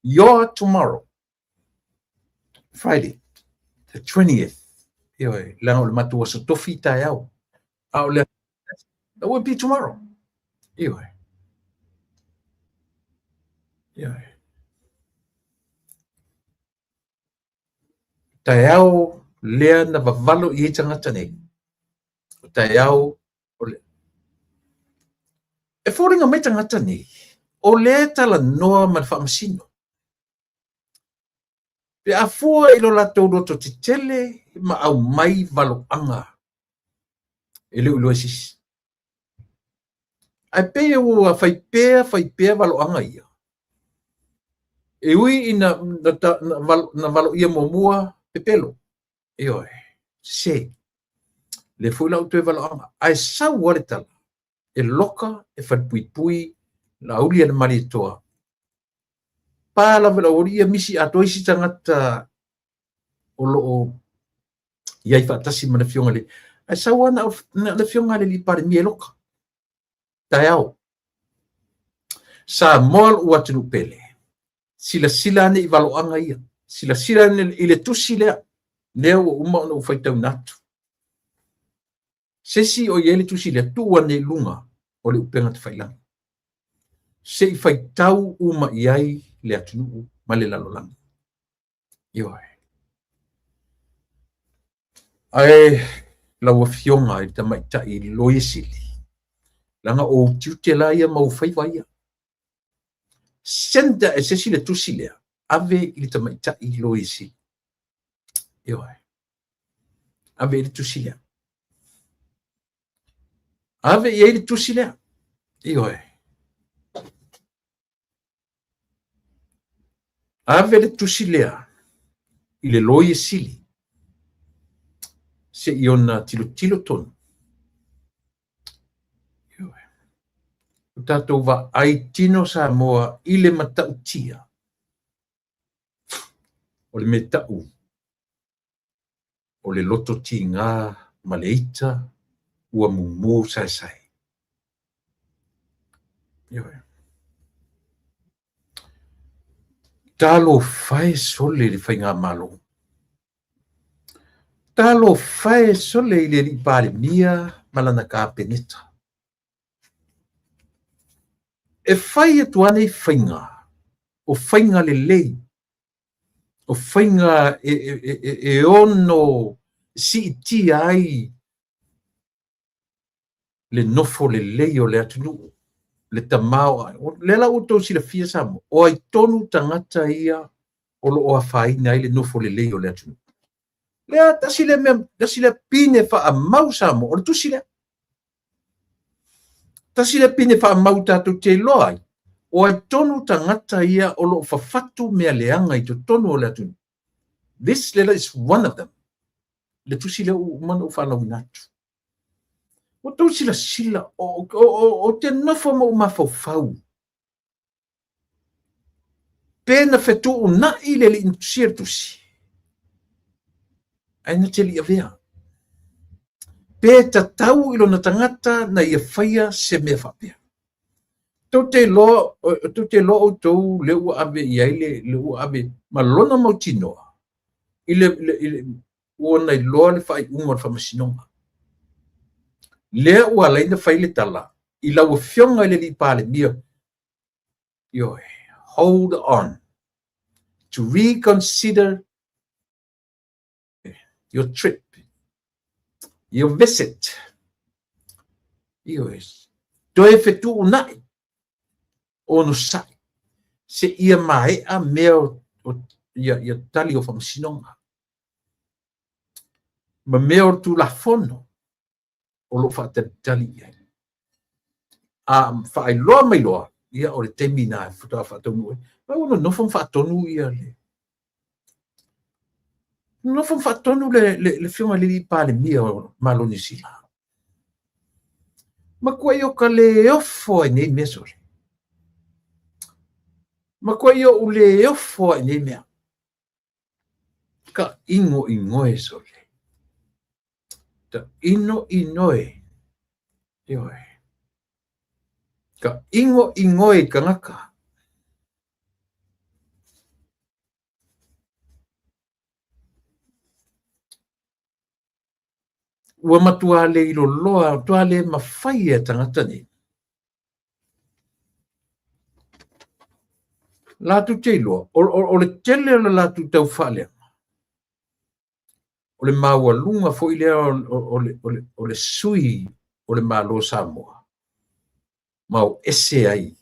Your tomorrow. Friday. The 20th. Ioi. Lango le matua sa tofi tai au. Au le. That would be tomorrow. Ioi. Ioi. Tai au lea na vavalo i tangata nei. Tai au o le. E fōringa mai tangata nei. O le tala noa ma whamasino. Pe a fua ilo la tauroto te tele ma au mai valo anga. E leo ilo esis. Ai pe ua whaipea valo anga ia. E ui ina na valo ia momua pepelo. Ioi. Se. Le fula utoe valo anga. Ai sa wale tala. E loka e whatpui la ulia na mari toa. Pala vela oria misi ato isi tangata o loo iai whaatasi mana fionga le. Ai sa wana le fionga le li pare mi e loka. Tai au. Sa moal ua tinu pele. Sila ne i valo anga ia. Sila ne i le tusi lea. Lea ua uma ona ufaitau natu. Sesi o iele tusi lea tua ne lunga o le upenga te whailang. Se i whaitau uma iai le atunu ma le lalolang. Ioi. Ai lau fionga i tamaita i loe sili. langa o tiute la ia mau fai vai senda e sesi le tusi lea ave i le tamaita i lo isi ave i le tusi lea ave i le tusi lea ave le tusi lea i le loi e sili se i ona tilo tonu tatou va ai tino sa moa i le matautia o le metau o le loto tingā ma le ita ua mumu saesai talo fae sole le faigā malo talo fae sole i le lipalemia ma lana kapeneta e fai atu ana i fainga o fainga lelei o fainga e ono si iti ai le nofo lelei o le atunu le tamao le la uto si le fia samo o ai tonu tangata ia o lo o afaina ai le nofo lelei o le atunu le tasi le pine fa a mau samo o le tusi le tasi le pine fa a mau tatu te loai o ai tonu tangata ia o lo fafatu mea leanga i to tonu o le atunu. This letter is one of them. Le tusi le umana ufana unatu. O tusi la sila o te nofo mo mafau. Pena fetu una ile li intusir tusi. Aina te li avea. Pe tatau ilo na tangata na ia faia se mea fapea. Tau te lo o tau le ua ave iaile le ua ave malona mau tinoa. Ile uona i loa le fai unga le whamasinonga. Lea ua leina fai le tala. I lau fionga le li pale mia. Hold on. To reconsider your trip. Your visit. Toe fetu unai. Ono sai. Se ia mai a mea ia tali o whamasinonga. Ma mea tu la fono. O lo whaatali iai. Whaai loa mai loa. Ia o le temina futa whaatonu. Ma ono nofon whaatonu ia le. Nofon whaatonu le whionga li pale mia o maloni sila. Ma kua i oka le ofo e nei mesore. Ma kua i o le ofo e nei mea. Ka ingo ingoe sole. Ta ino inoe. Ka ingo ingoe kangaka. Ua matua le ilo loa, tua le mawhai e tangata ni. Latu te iloa, o le tele o le latu tau whale. O le maua lunga fo ilea o le sui o le malo Samoa. Mau ese ai.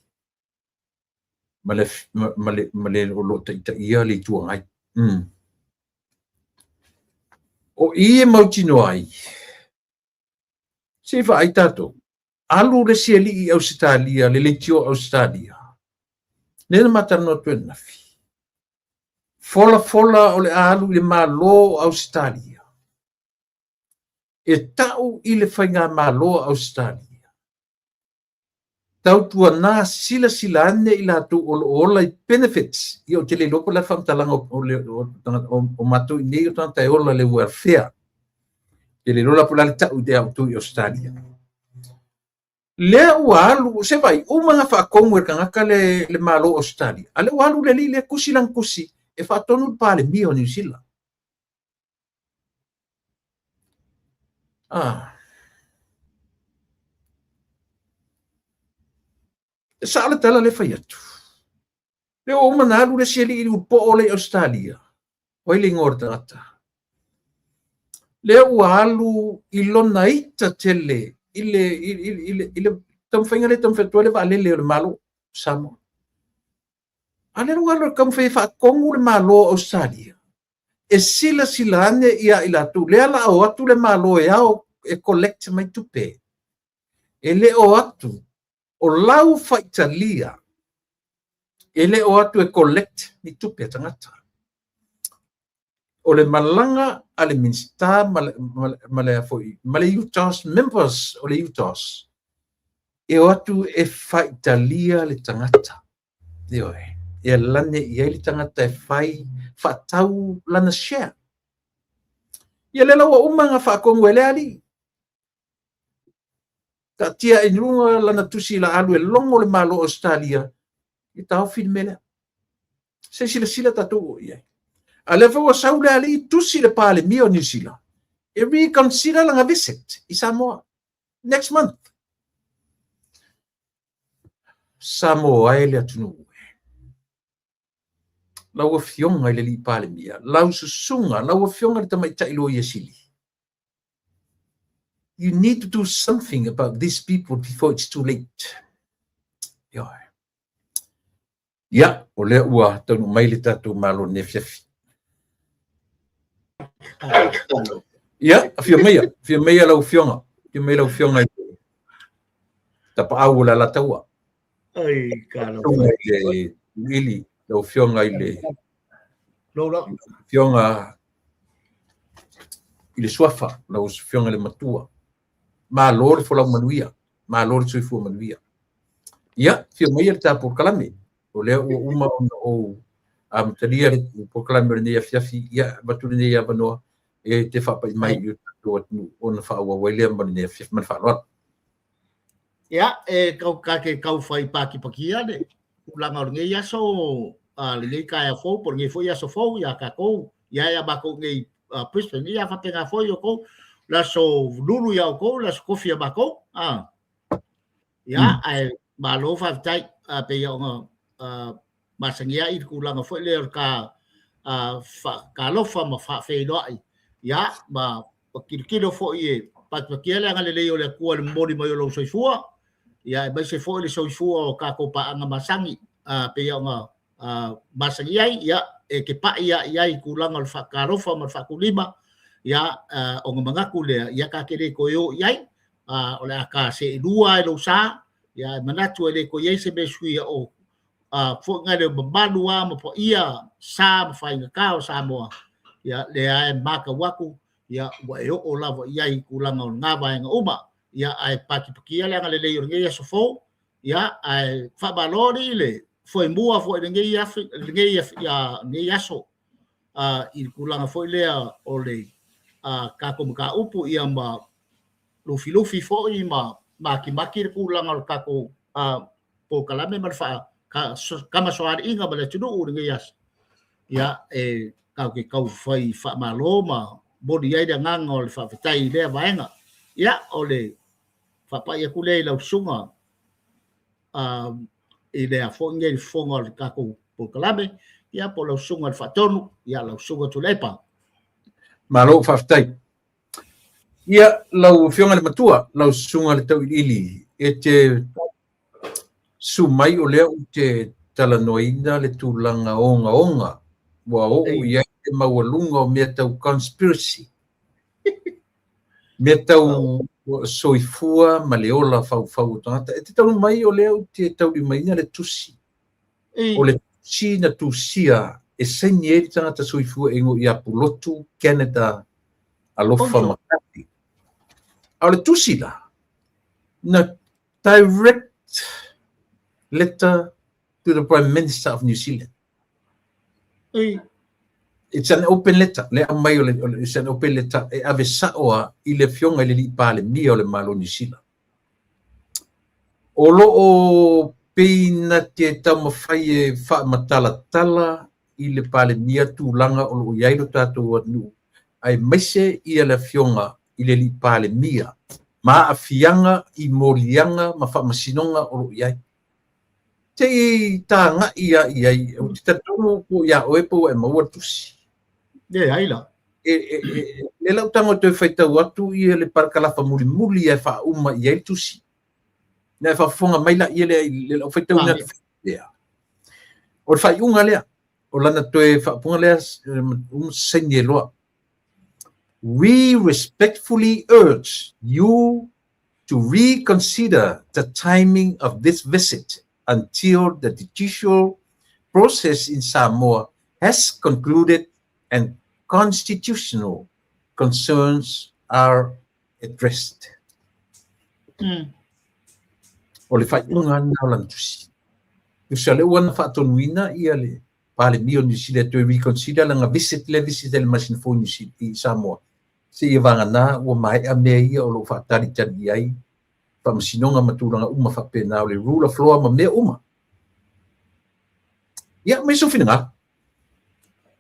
Ma le o lo taita ia le tua ngai. O ie mautino ai. Se fa ai tato. Alu le sieli i Australia, le leitio Australia. Nena matano tuena fi. Fola o le alu le malo Australia. E tau i le whainga malo Australia. Tau tua nā sila ane i latu o lai benefits. I o te le lopo la whamtalanga o matu i nei o tanta e ola le welfare. Te le lola pula le tau de autu i Australia. Lea ua alu, se vai, o mga whaakongu e kangaka le malo Australia. Ale ua alu le li le kusi lang kusi. E whaatonu pale mi o New Zealand. E sala tala le whai atu. Le o manalu le sieli i upo o le Australia. Oi le ngorta ata. Le ua alu i lona ita tele. I le tam whainga le tam whetua le wale le malo Samoa. Ale rualo kam whai whaakongu le malo Australia. E sila ane ia ila tu. Le ala o atu le malo e au e collect mai tupe. E le o atu o lau whaitalia. E le o atu e collect ni tupe tangata. O le malanga ale minsta male foi. Male Utah's members o le Utah's. E o atu e whaitalia le tangata. Ioe. E lane ia le tangata e whai whatau lana share. Ia le lawa umanga whaakongu e le ali. Ka tia e nunga lana tusi la alu e longo le malo Australia. I tau fin mele. Se sila tatu ia. A le wa saule ali tusi le pale mio New Zealand. E reconsider langa visit i Samoa. Next month. Samoa e le atunu. Lau fionga le li pale mia. Lau susunga. Lau fionga le tamai tailo i sili. You need to do something about these people before it's too late. Ya, o le ua tonu mai le tatu malo ne fiafi. Ya, fio meia lau fionga. Fio meia lau fionga i tapa au la la taua. Ai, karo. Ili, lau fionga i le Lola. Fionga i le suafa, lau fionga le matua. Ma lor fo lau manuia. Ma lor sui fu manuia. Ya, fio meia le tapu kalame. O lea ua uma o talia le proclame ne fiafi ia batu ne ia banoa e te whapa mai i tatu atu o na whaua wailea mani ne fiafi man whaaloa. Ia, e kau kake kau whai paki pakia ne. Ulanga o ngei aso le ngei kaya fau, por ngei foi aso fau, ia ka kou, ia bako ngei Brisbane, ia whapenga foi o kou, la so lulu ia o kou, la so kofi a bako. Ia, ai malo whaftai pe ia o masangia i kulanga foi leo ka lofa ma whawhenoi. Ia, ma kirikiro foi e patpakia le angale leo le kua le mori mai o lau soifua. Ia, mai se foi le soifua o ka kopa anga masangi pe ia o masangia ia e ke pa ia i kulanga le whakarofa ma whakulima. Ia, o ngamangaku le ia ka kere koeo iai. O le aka se lua e lau sa. Ia, manatu e le koe se mesui o fo ngale mamanua ma po ia sa ma fainga kao Samoa ia le ai maka waku ia wa e o lava ia i kulanga o ngava nga uma ia ai paki pakia le ngale le ngai so fo ia ai fa balori le foi mua foi ngai ia ngai aso i kulanga foi le o le ka ko ka upu ia ma lufi fo i ma maki kulanga ka ko po kalame malfa kama soari inga bala tudu ngai as ya kau fai fa maloma bodi ai da ngangol fa fitai le vaenga ya ole fa pa ya kule la sunga ile a fonge fongol ka ko po kalabe ya po la sunga fa tonu ya la sunga tu lepa malo fa fitai ya lau fionga le matua lau sunga le tau ili e sumai o lea u te talanoina le tūlanga onga. Wa o ia te maualunga o mea tau conspiracy. Mea tau soifua ma le ola fau tangata. E te tau mai o lea u te tau li maina le tusi. O le tusi na tusia e saini e tangata soifua ingo i Apulotu, Canada, alofa makati. A le tusi la. Na direct letter to the Prime Minister of New Zealand. It's an open letter. It's an open letter. E ave saoa i le fionga i le li pale mia o le malo New Zealand. O lo o peina te tamawhai e wha matala i le pale mia tūlanga o lo iairo tātou anu. Ai maise i le fionga i le li pale mia. Ma a fianga i morianga ma wha masinonga o lo iai. Te tā ngā ia o te tatono po ia oepo e maua tusi. Aila. Le lau tango te whaitau atu i le parakalafa muli e wha uma i ai tusi. na fa fonga mai la ia le o fai tau na ya o fai unga le o lana toe fa punga le senye loa. We respectfully urge you to reconsider the timing of this visit until the judicial process in Samoa has concluded and constitutional concerns are addressed. O le fai unga na lan tusi. Tusi ale wana fa tonuina ia le pale mio ni sile to reconsider langa visit le masin fo ni sile Samoa. Se ia vanga na o mai a me ia o lo fa tari tari ai pa masinonga maturanga uma fa pena o le rule of law ma me uma. Ia me so fina.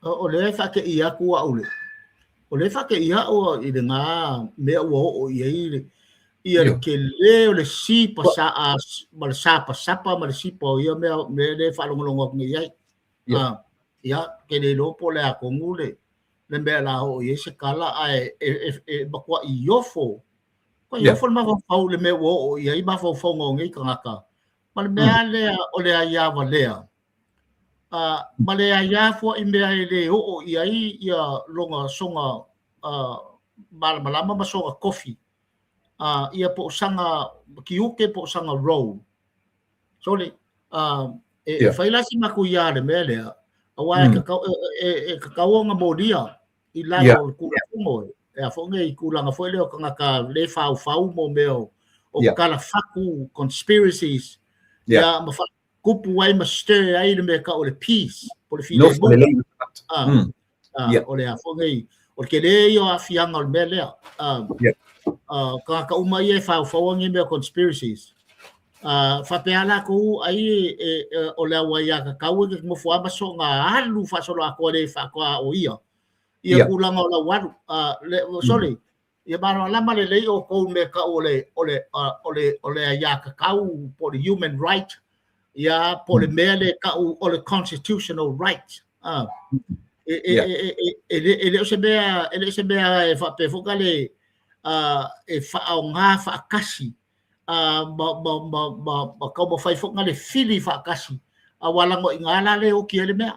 O le fa ke ia ku au le. O le fa ke ia o i nga me o ia ia ke le o le si pasa as mal sapa mal si po ia me le fa longo ngi ai. Ia ke le lo po le a kongule. Le me la o ye se kala ai ba kwa iofo ko iofo ma fa le me o ye ba fo ngi kanga ma le me o le ya va le ma le ya fo i me le o ia longa songa malama ma songa coffee ia po sanga kiuke po sanga roll so le fa ila si makuya le me le awa ka kaonga modia i lalo ku mo e fo ngai ku langa fo le ka le fa mo meo o kala faku conspiracies ma fa kupu ai ma stir ai me ka o le peace por fine o le fo ngai o ke le yo afianga o mele ka umai e fa ngi me conspiracies fa peala ko ai o le wa ya ka ka ke mo fo ba so nga alu fa so la ko le fa ko o ia kulanga o la waru sorry ia ba la male le o ko me ka o le ya ka ka por human right ia por le mele ka o le constitutional right ele se be fa pe fo kale e fa o nga fa kasi ba ka mo fai fo ngale fili fa kasi awala ngo ingala le o ki le me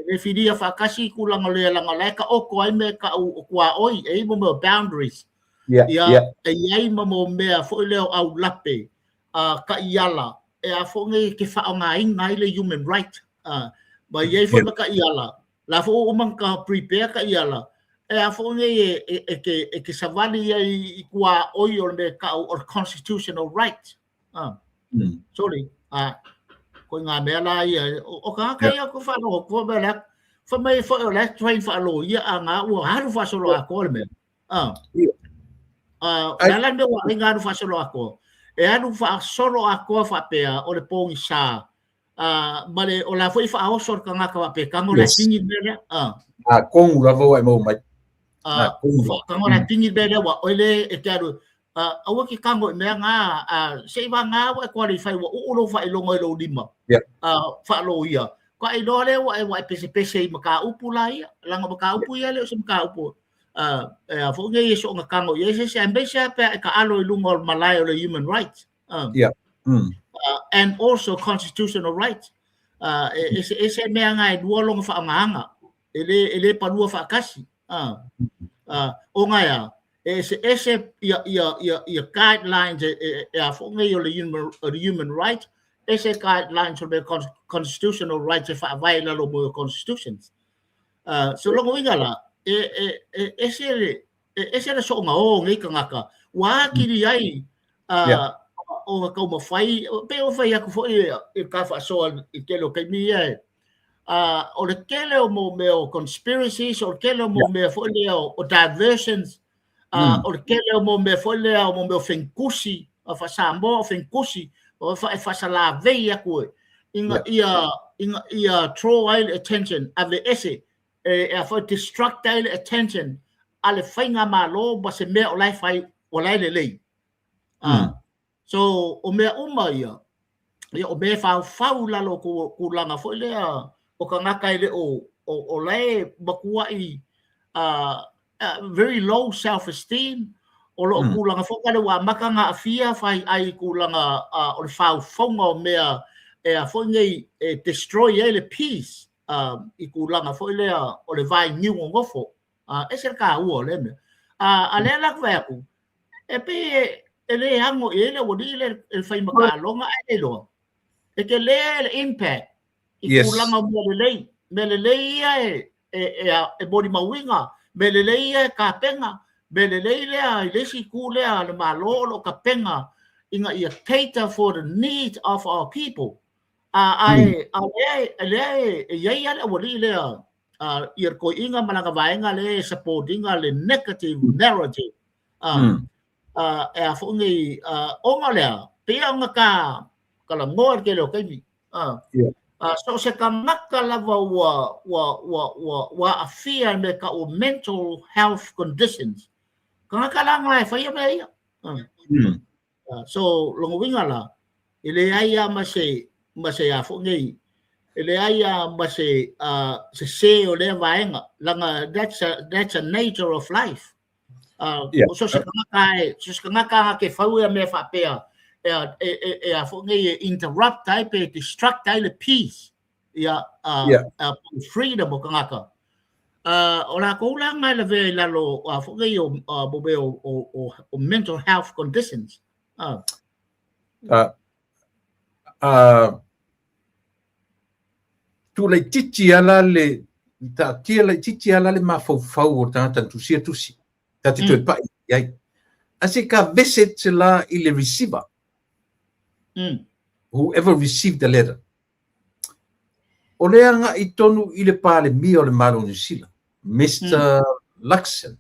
e fili fa kasi kulang le langa ka o ko ai me ka o kwa oi e mo boundaries ai mo me fo le au lape ka iala e a fo nge ke fa nga inga le human right ba ye fo ka iala la fo o man ka prepare ka iala e a fo nge ke savali i kwa oi o me ka o constitutional right sorry ko nga me la o ka ia ko fa no ko be la fa mai fo la train fa lo ia nga o ha fa so lo ko me la me wa nga fa so lo ko e anu fa solo ko fa pe o le pong sa male o la foi fa o sor ka nga ka pe ka mo la tingi be kong la vo ai mo mai ka mo la tingi be wa o le e taru awa ki kango me nga se va nga wa qualify wa o lo fa lo ngoi lo lima fa lo ia ko ai do le wa pese maka upula ia langa maka upu ia le se maka upu fo nge yeso nga kango yese se ambesa pe ka alo lungo malai o le human rights and also constitutional rights ese me nga e duo longa fa nga ele pa lua fa kasi o nga ya ese ia guidelines fo nge o le human rights ese guidelines o le constitutional rights fa vaila lo mo constitutions so longo ingala ese so nga o ngai kangaka wa kiri ai o ka mo fai pe o fai aku fo e ka fa so e ke lo ke mi o le kele o mo me o conspiracies o kele o mo me fo le o diversions o le kele o mo me fo le o mo me fenkusi o fa sambo fenkusi o fa sa la ve aku inga ia throw attention ave ese for distract attention ale fainga malo ba se me o lai fai o lai le so o me ia o me fa la lo ku langa fo le o ka ngaka ile o lai ba ku ai very low self esteem o lo kulanga fo kale wa maka nga afia fai ai kulanga o fau fonga mea e a fo ngai destroy ele peace I kulanga fo ile o le vai new ngofo e ser ka u le me a le la ku e pe ele hango ele o dile el fai maka longa e lo e ke le impact I kulanga me le ia e body mawinga me le ia ka penga me le lea le si kulea le malolo ka penga inga ia cater for the needs of our people ai le ia le wali le ia ko inga malanga vaenga le supportinga le negative narrative e a fongi onga le pia nga ka kala ngor ke lo kai so se kamaka lava wa afia me ka o mental health conditions kalanga e fai me so longo winga la ile aya mase a fo ngai ile aya mase se o le vaenga langa that's a nature of life so se kamaka ke fau me fa pea a fo ngai interrupt type distract type peace freedom o kamaka ora ko la mai le ve la lo fo ngai o mental health conditions tu le titi ala le ta tia le titi ala le mafau o tata tu sia tu si tati tu pa ai asi ka visit la I le receiver whoever received the letter o le anga I tonu I le pale mi o le malo ni sila Mr. Luxon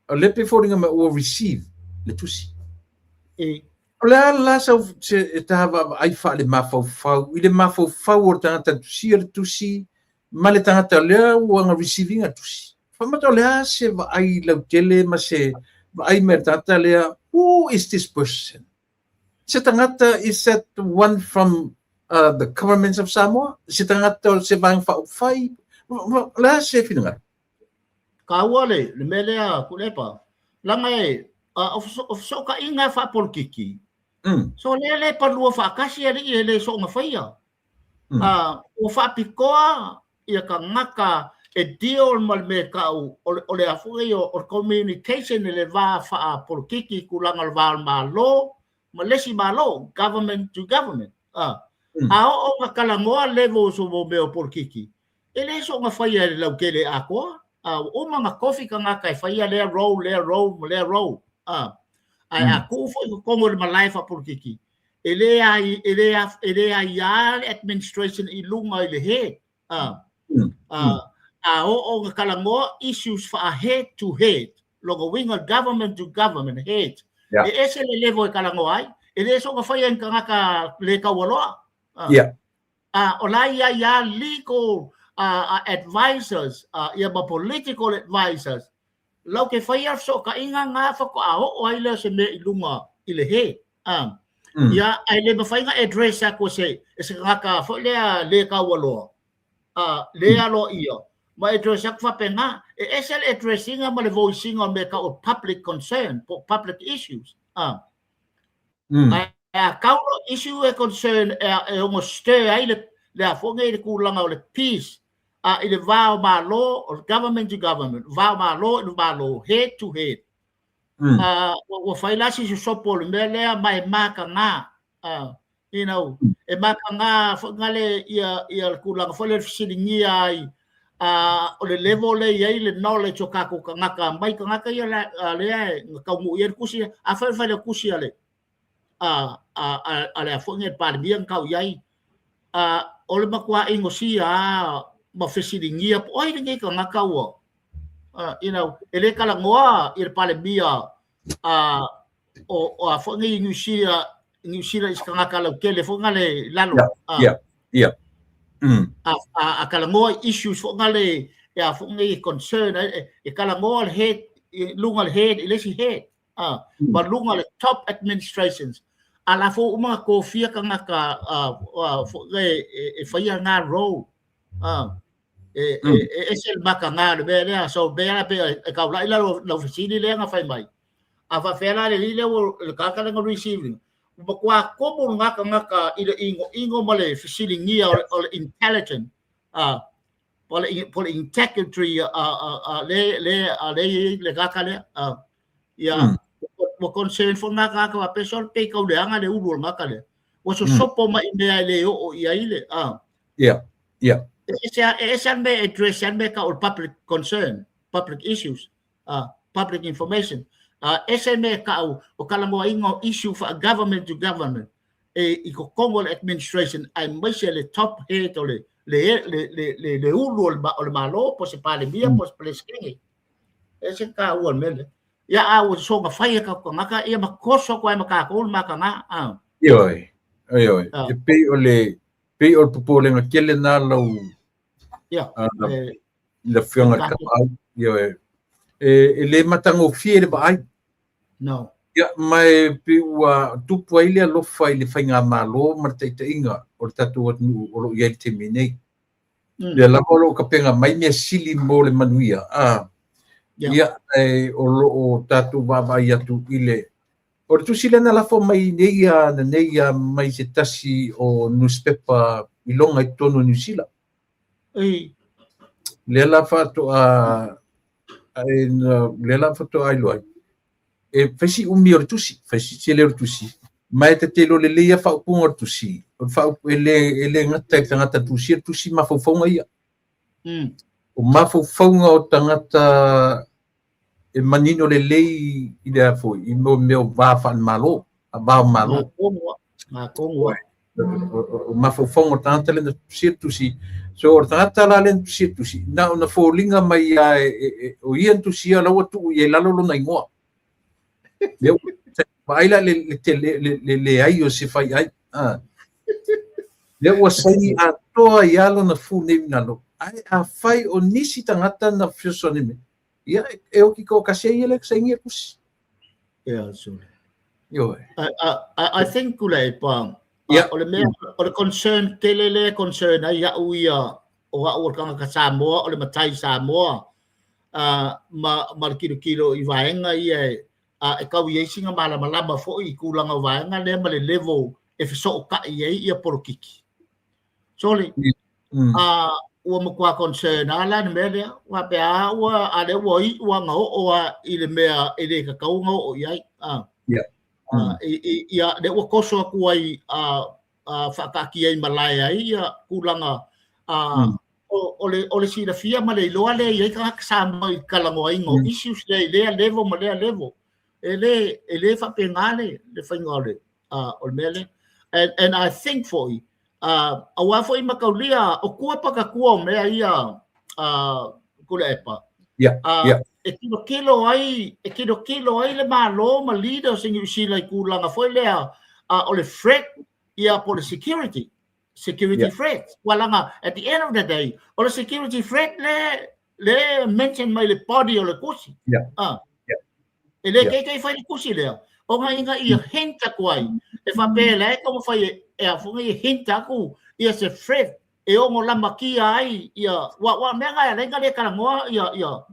o le pe foringa ma o receive le tusi o le ala sa se tava ai fa le mafau I le mafau o tata tusi le tusi ma le tangata le o anga receiving a tusi fa mata le se va ai la tele ma se va ai mer tata le who is this person se tangata is that one from the governments of Samoa se tangata se bang fa fai la se finanga ka wale le melea kulepa langa of so ka inga fa polkiki so le pa lu fa kasi le so nga faia o fa pikoa ia ka ngaka e deal mal me ka o le afuio o communication le va fa polkiki kulanga va malo malesi malo government to government o kalangoa level so mo me polkiki ele so nga faia le kele ako o mga coffee ka nga kai faia le roll ai aku fo ko mo ma life polkiki ele ai administration I lunga le head o kalangoa issues for a head to head logo winga government to government head ese le level kalangoa ai ele so nga faia ka le ka waloa o la ya legal advisors ia political advisors lo ke faia so ka inga nga fa ko o ai le se me ilunga ile he ya ai le ba fainga address ko se nga ka fo le ka walo le alo io ma address fa penga ese addressing ma le voicing on me ka o public concern public issues kaulo issue e concern e o ste ai le fo ngai ku langa o le peace I le va ma law or government to government va ma law head to head o fai la si so pol me le mai maka nga you know e maka nga fo ngale ia ku langa fo le silingi ai o le level le ia le knowledge o ka ku nga mai ka nga ia le ka mu ia ku si a fa le ku si ale ale fo ngai pa bien ka iai o le makua ingosia ma fesilingia oi ngai ka nga ka wo you know ele kala ngoa ir pale bia o a fo ngai New Zealand is ka nga kala kele fo ngale lalo a kala ngoa issues fo ngale ya fo ngai concern e kala ngoa head lungal head ilesi head but lungal top administrations ala fo uma ko fia ka nga ka fo ngai e faia nga role sel makanga le be so be la pe ka la la oficina le nga fai mai a fa fela le le ka ka nga receiving ba kwa ko mo nga ka ile ingo male facility ngia or intelligent pole integrity le ka ka le ya mo concern for nga ka pe so pe ka le nga le u nga ka le o so sopo mai le o ia ile yeah It's address or public concern, public issues, public information. SME o kala mo ingo issue for government to government. Iko Congo administration ay may siya le top head o le ulo o le malo po se pale mia po se pleskingi. Ese ka uan mele. Ya awo so nga faya ka ngaka iya makoso ko ay makakul maka nga. Yoi. Pe o popole nga kele na lo le fianga ka yo le matango fiere ba ai no ya mai pe wa tu poile lo fai le fainga malo marta inga o tatu o lo ye termine le la lo ka penga mai me sili mo le manuia ya o tatu baba ya tu ile o tu sila na la fo mai neia mai se tasi o newspaper ilonga i tonu New Zealand lela fato lela fato ai loi fesi umi or tusi fesi tele or tusi mai te telo le ia fa pung or tusi fa ele ngata tusi ma fo fonga ia o ma fo fonga o tangata e manino le lei ida fo i mo meu va fa malo ba malo ma kongo o ma fo fonga tangata le tusi so o tangata la len tusi na ona fo linga mai o ia tusi ala o tu ia lalo lo na ingoa eu baila le ai o se fai ai le o sai a toa ia lo na fu ne na lo ai a fai o nisi tangata na fiso ni me ia o ki ko ka sei ele sai ngia kus so yo I think kulai pa o le concern telele concern ai ya uia o kanga ka Samoa o le matai Samoa ma kilo i vaenga ia e kau ia singa malama fo i kulanga vaenga le ma le level e so ka ia porokiki so le o mo kwa concern ala ne mele wa pe wa ale wo i wa ngo o i le mea e le ka kau ngo o ia ia de o koso ku ai fa ka ki ai malaya ia kulanga o le si la fia ma le lo ale ia ka sa mai kala ngo ingo issues le level ma le level ele fa pengale le fa ngole o mele and I think for a wa foi makaulia o kua paka kua me ia kula epa e kilo ai le malo ma leader sing you see like kulanga foi le o le threat ia for the security threat walanga at the end of the day o le security threat le mention my le body o le kusi ele ke fai kusi le o nga inga ia henta kwai e fa pele como fai e a funga ia henta ku ia se threat e o mo lama ki ai ia wa menga le nga le kala ngoa ia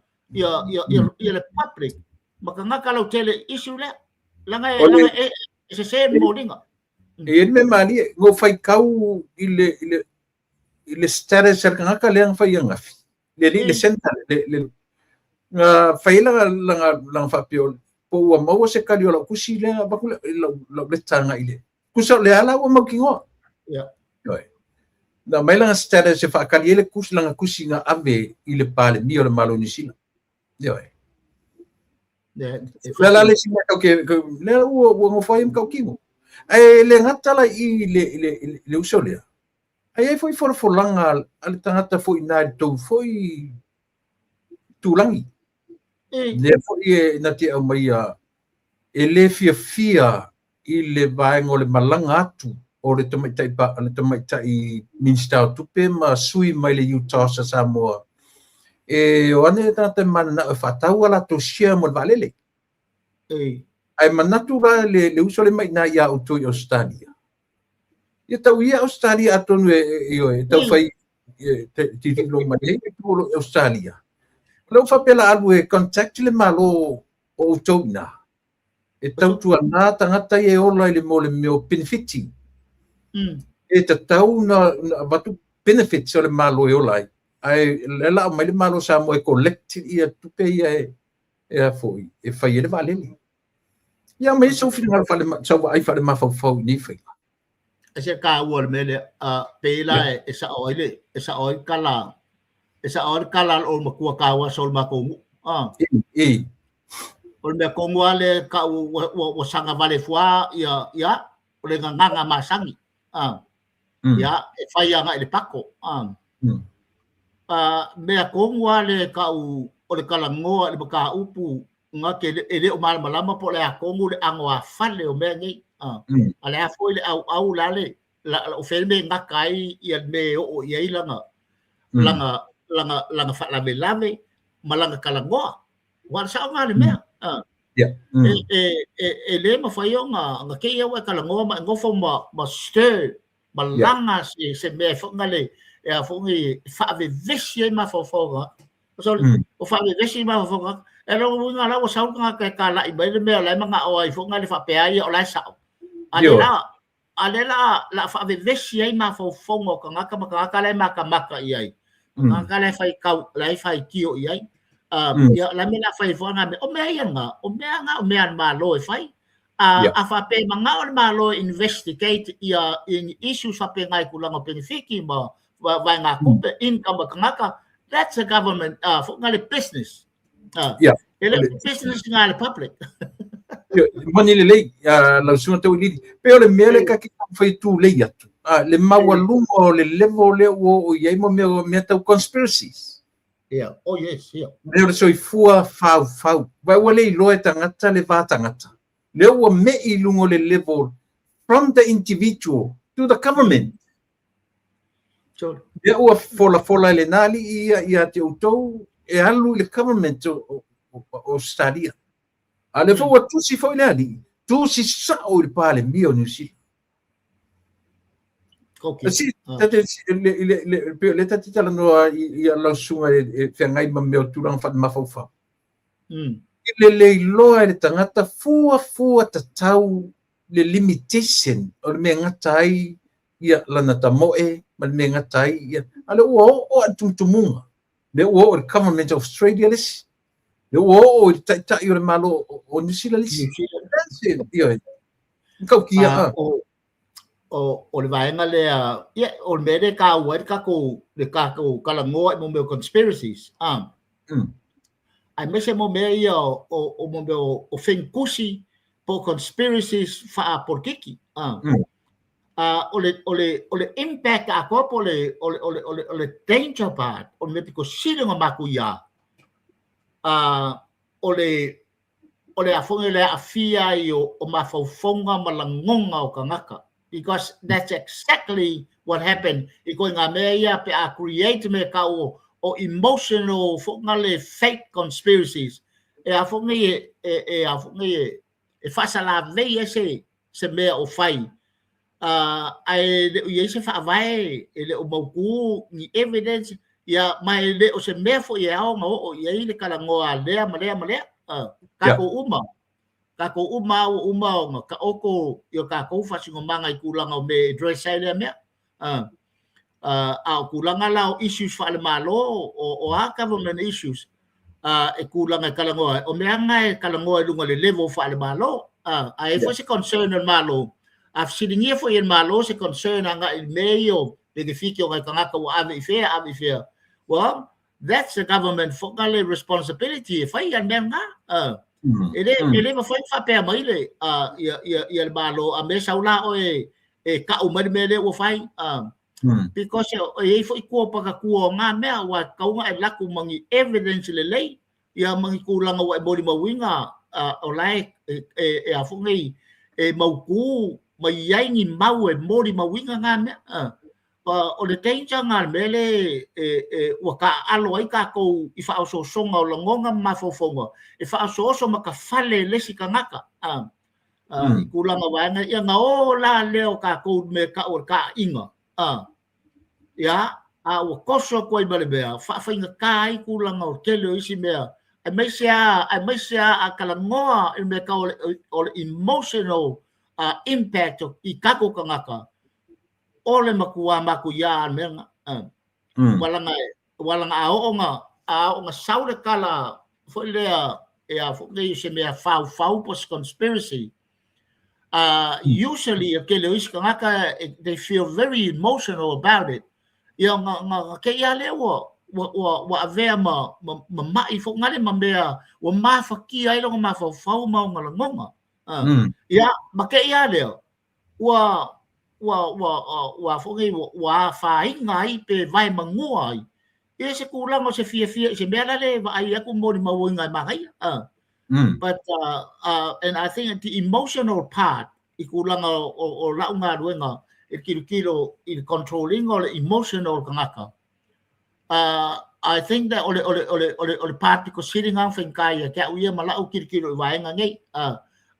le public maka nga kala tele issue le langa se molinga e me mali ngo fai kau ile status nga kala yang fai yang afi le center le fai langa fa pio po wa mo se kali o kusi le ba ku le tanga ile kusa le ala o mo kingo na mai langa status se fa kali le kus langa kusi nga ave ile pale mi o le malo ni sila la le sima ke le o mo fai mo kingo ai le ngata la i le usolia ai foi for langa al tangata foi na to foi tulangi le foi na te o mai ele fia i le vaenga o le malanga atu o le tamaitai Minstau tupe ma sui mai le Utah sa Samoa o ane tata mana o fatau ala to share mo valele ai manatu ra le uso le mai na ia o to Australia ia tau ia Australia atonu e tau fai ti lo mai tu lo Australia lo fa pela alu e contact le malo o tona e tau tu ana tangata e ola le mo le meo benefiti e te tau na watu benefits o le malo e ola ai le la mai le malo sa mo e collect ia tupe ia e foi e fai le vale ia mai so final fa le so ai fa le mafau ni fai ese ka wor mele pela esa oi kala o makua kawa sol makongu o me kongu ale ka o sanga vale fua ia o le nganga masangi ia e fai anga le pako me kongu ale ka o le kala ngoa le ka upu nga ke ele o malama po le kongu le angoa fale o me ngi ale a foi le au lale o felme nga kai ia me o ia langa fa la lave malanga kala ngoa wa sa nga le me le ma fa yo nga ke ia wa kala ngoa ma ngofo ma stir malanga se me fo ngale e a fo ngi fa ve vesie ma fo so o fa ve vesie ma fo e lo nga la o sa nga ka kala i le me la nga o ai fo ngale fa pe ai o la sa ale la fa ve vesie ma fo ngo ka nga ka le maka ai nga le fai kau le fai kio ai ya la me la fai fo nga o me an ma lo e fai a fa pe manga o ma lo investigate ia in issues fa pe ngai kulanga benefiki ma va nga kupe income ka that's a government for nga le business ele business nga le public mani le la suna tau lidi pe ole mele ka ki fai tu le atu le mawalungo le level le o ia mo me tau conspiracies oh yes le so fua fau vai wale lo tangata le va tangata le o me ilungo le level from the individual to the government le o fola le nali ia te utou e alu le government o stadia ale fo tu si foi le ali tu si sa o le pale mio ni si si le tati tala no ia la sunga e fengai ma meo tulang fa ma fa le loa le tangata fua tatau le limitation o le me ngatai ia lana tamoe ma le me ngatai ia ale o atumtumunga le o government of Australia le o ta i le malo o New Zealand ia kau kia o le vaenga le o le mele ka wai ka ko kala ngoa mo me conspiracies ai mese mo me ia o mo me o fenkusi po conspiracies fa por kiki o le impact a ko po le danger part o me piko silinga makuya o le afonga le afia o mafofonga malangonga o kangaka because that's exactly what happened going ameia pe a create me ka o emotional fongale fake conspiracies e afonga e fasa la veia se me o fai ai ye se fa vai ele o mau ni evidence ya mai le o se me fo ye o ye le kala ngoa le male ka ko uma ka oko yo ka ko fa singo manga I kulanga me dress ile me kulanga la issues fa le malo o government issues e kulanga kala ngoa o me anga kala ngoa lunga le level fa le malo ai fo se concern le malo af silingie fo ye malo se concern anga il meio de fico ga kanga ko ave fair well that's the government for gale responsibility fa ya menga ele va fa pe mai le ia le malo a me saula o e ka o mele o fai because e foi ko pa ka ko nga me wa ka nga e la ku mangi evidence le lei ia mangi kulanga wa body mawinga o lai e a fungi e mau ku mai ai ni mau e body mawinga nga me o le danger nga mele wa ka alo ai ka ko I fa so songa o longa ma fofonga e fa so ma ka fale le sikangaka I kulanga wanga ia nga o la leo ka ko me ka o ka inga ya o koso ko I male bea fa inga kai ku langa o tele isi mea ai mai sia a kalangoa I me ka o emotional impact I kako kangaka ole makua maku ya menga walanga a onga saure kala fo lea fo le se mea fau pos conspiracy usually akele isi kangaka they feel very emotional about it ia nga ke ia le wa avea ma mai fo ngale ma mea wa mafakia I longa mafau ma ngala ngonga ia ma ke ia le wa fo ngai wa fai ngai pe vai mangua ia se kulang o se fia se mea le va ai aku mo ni mau ngai ma ngai but and I think the emotional part I kulang o launga ruenga kilo in controlling or emotional kangaka. I think that ole part because sitting on kaya ka uya malau kilo waenga ngai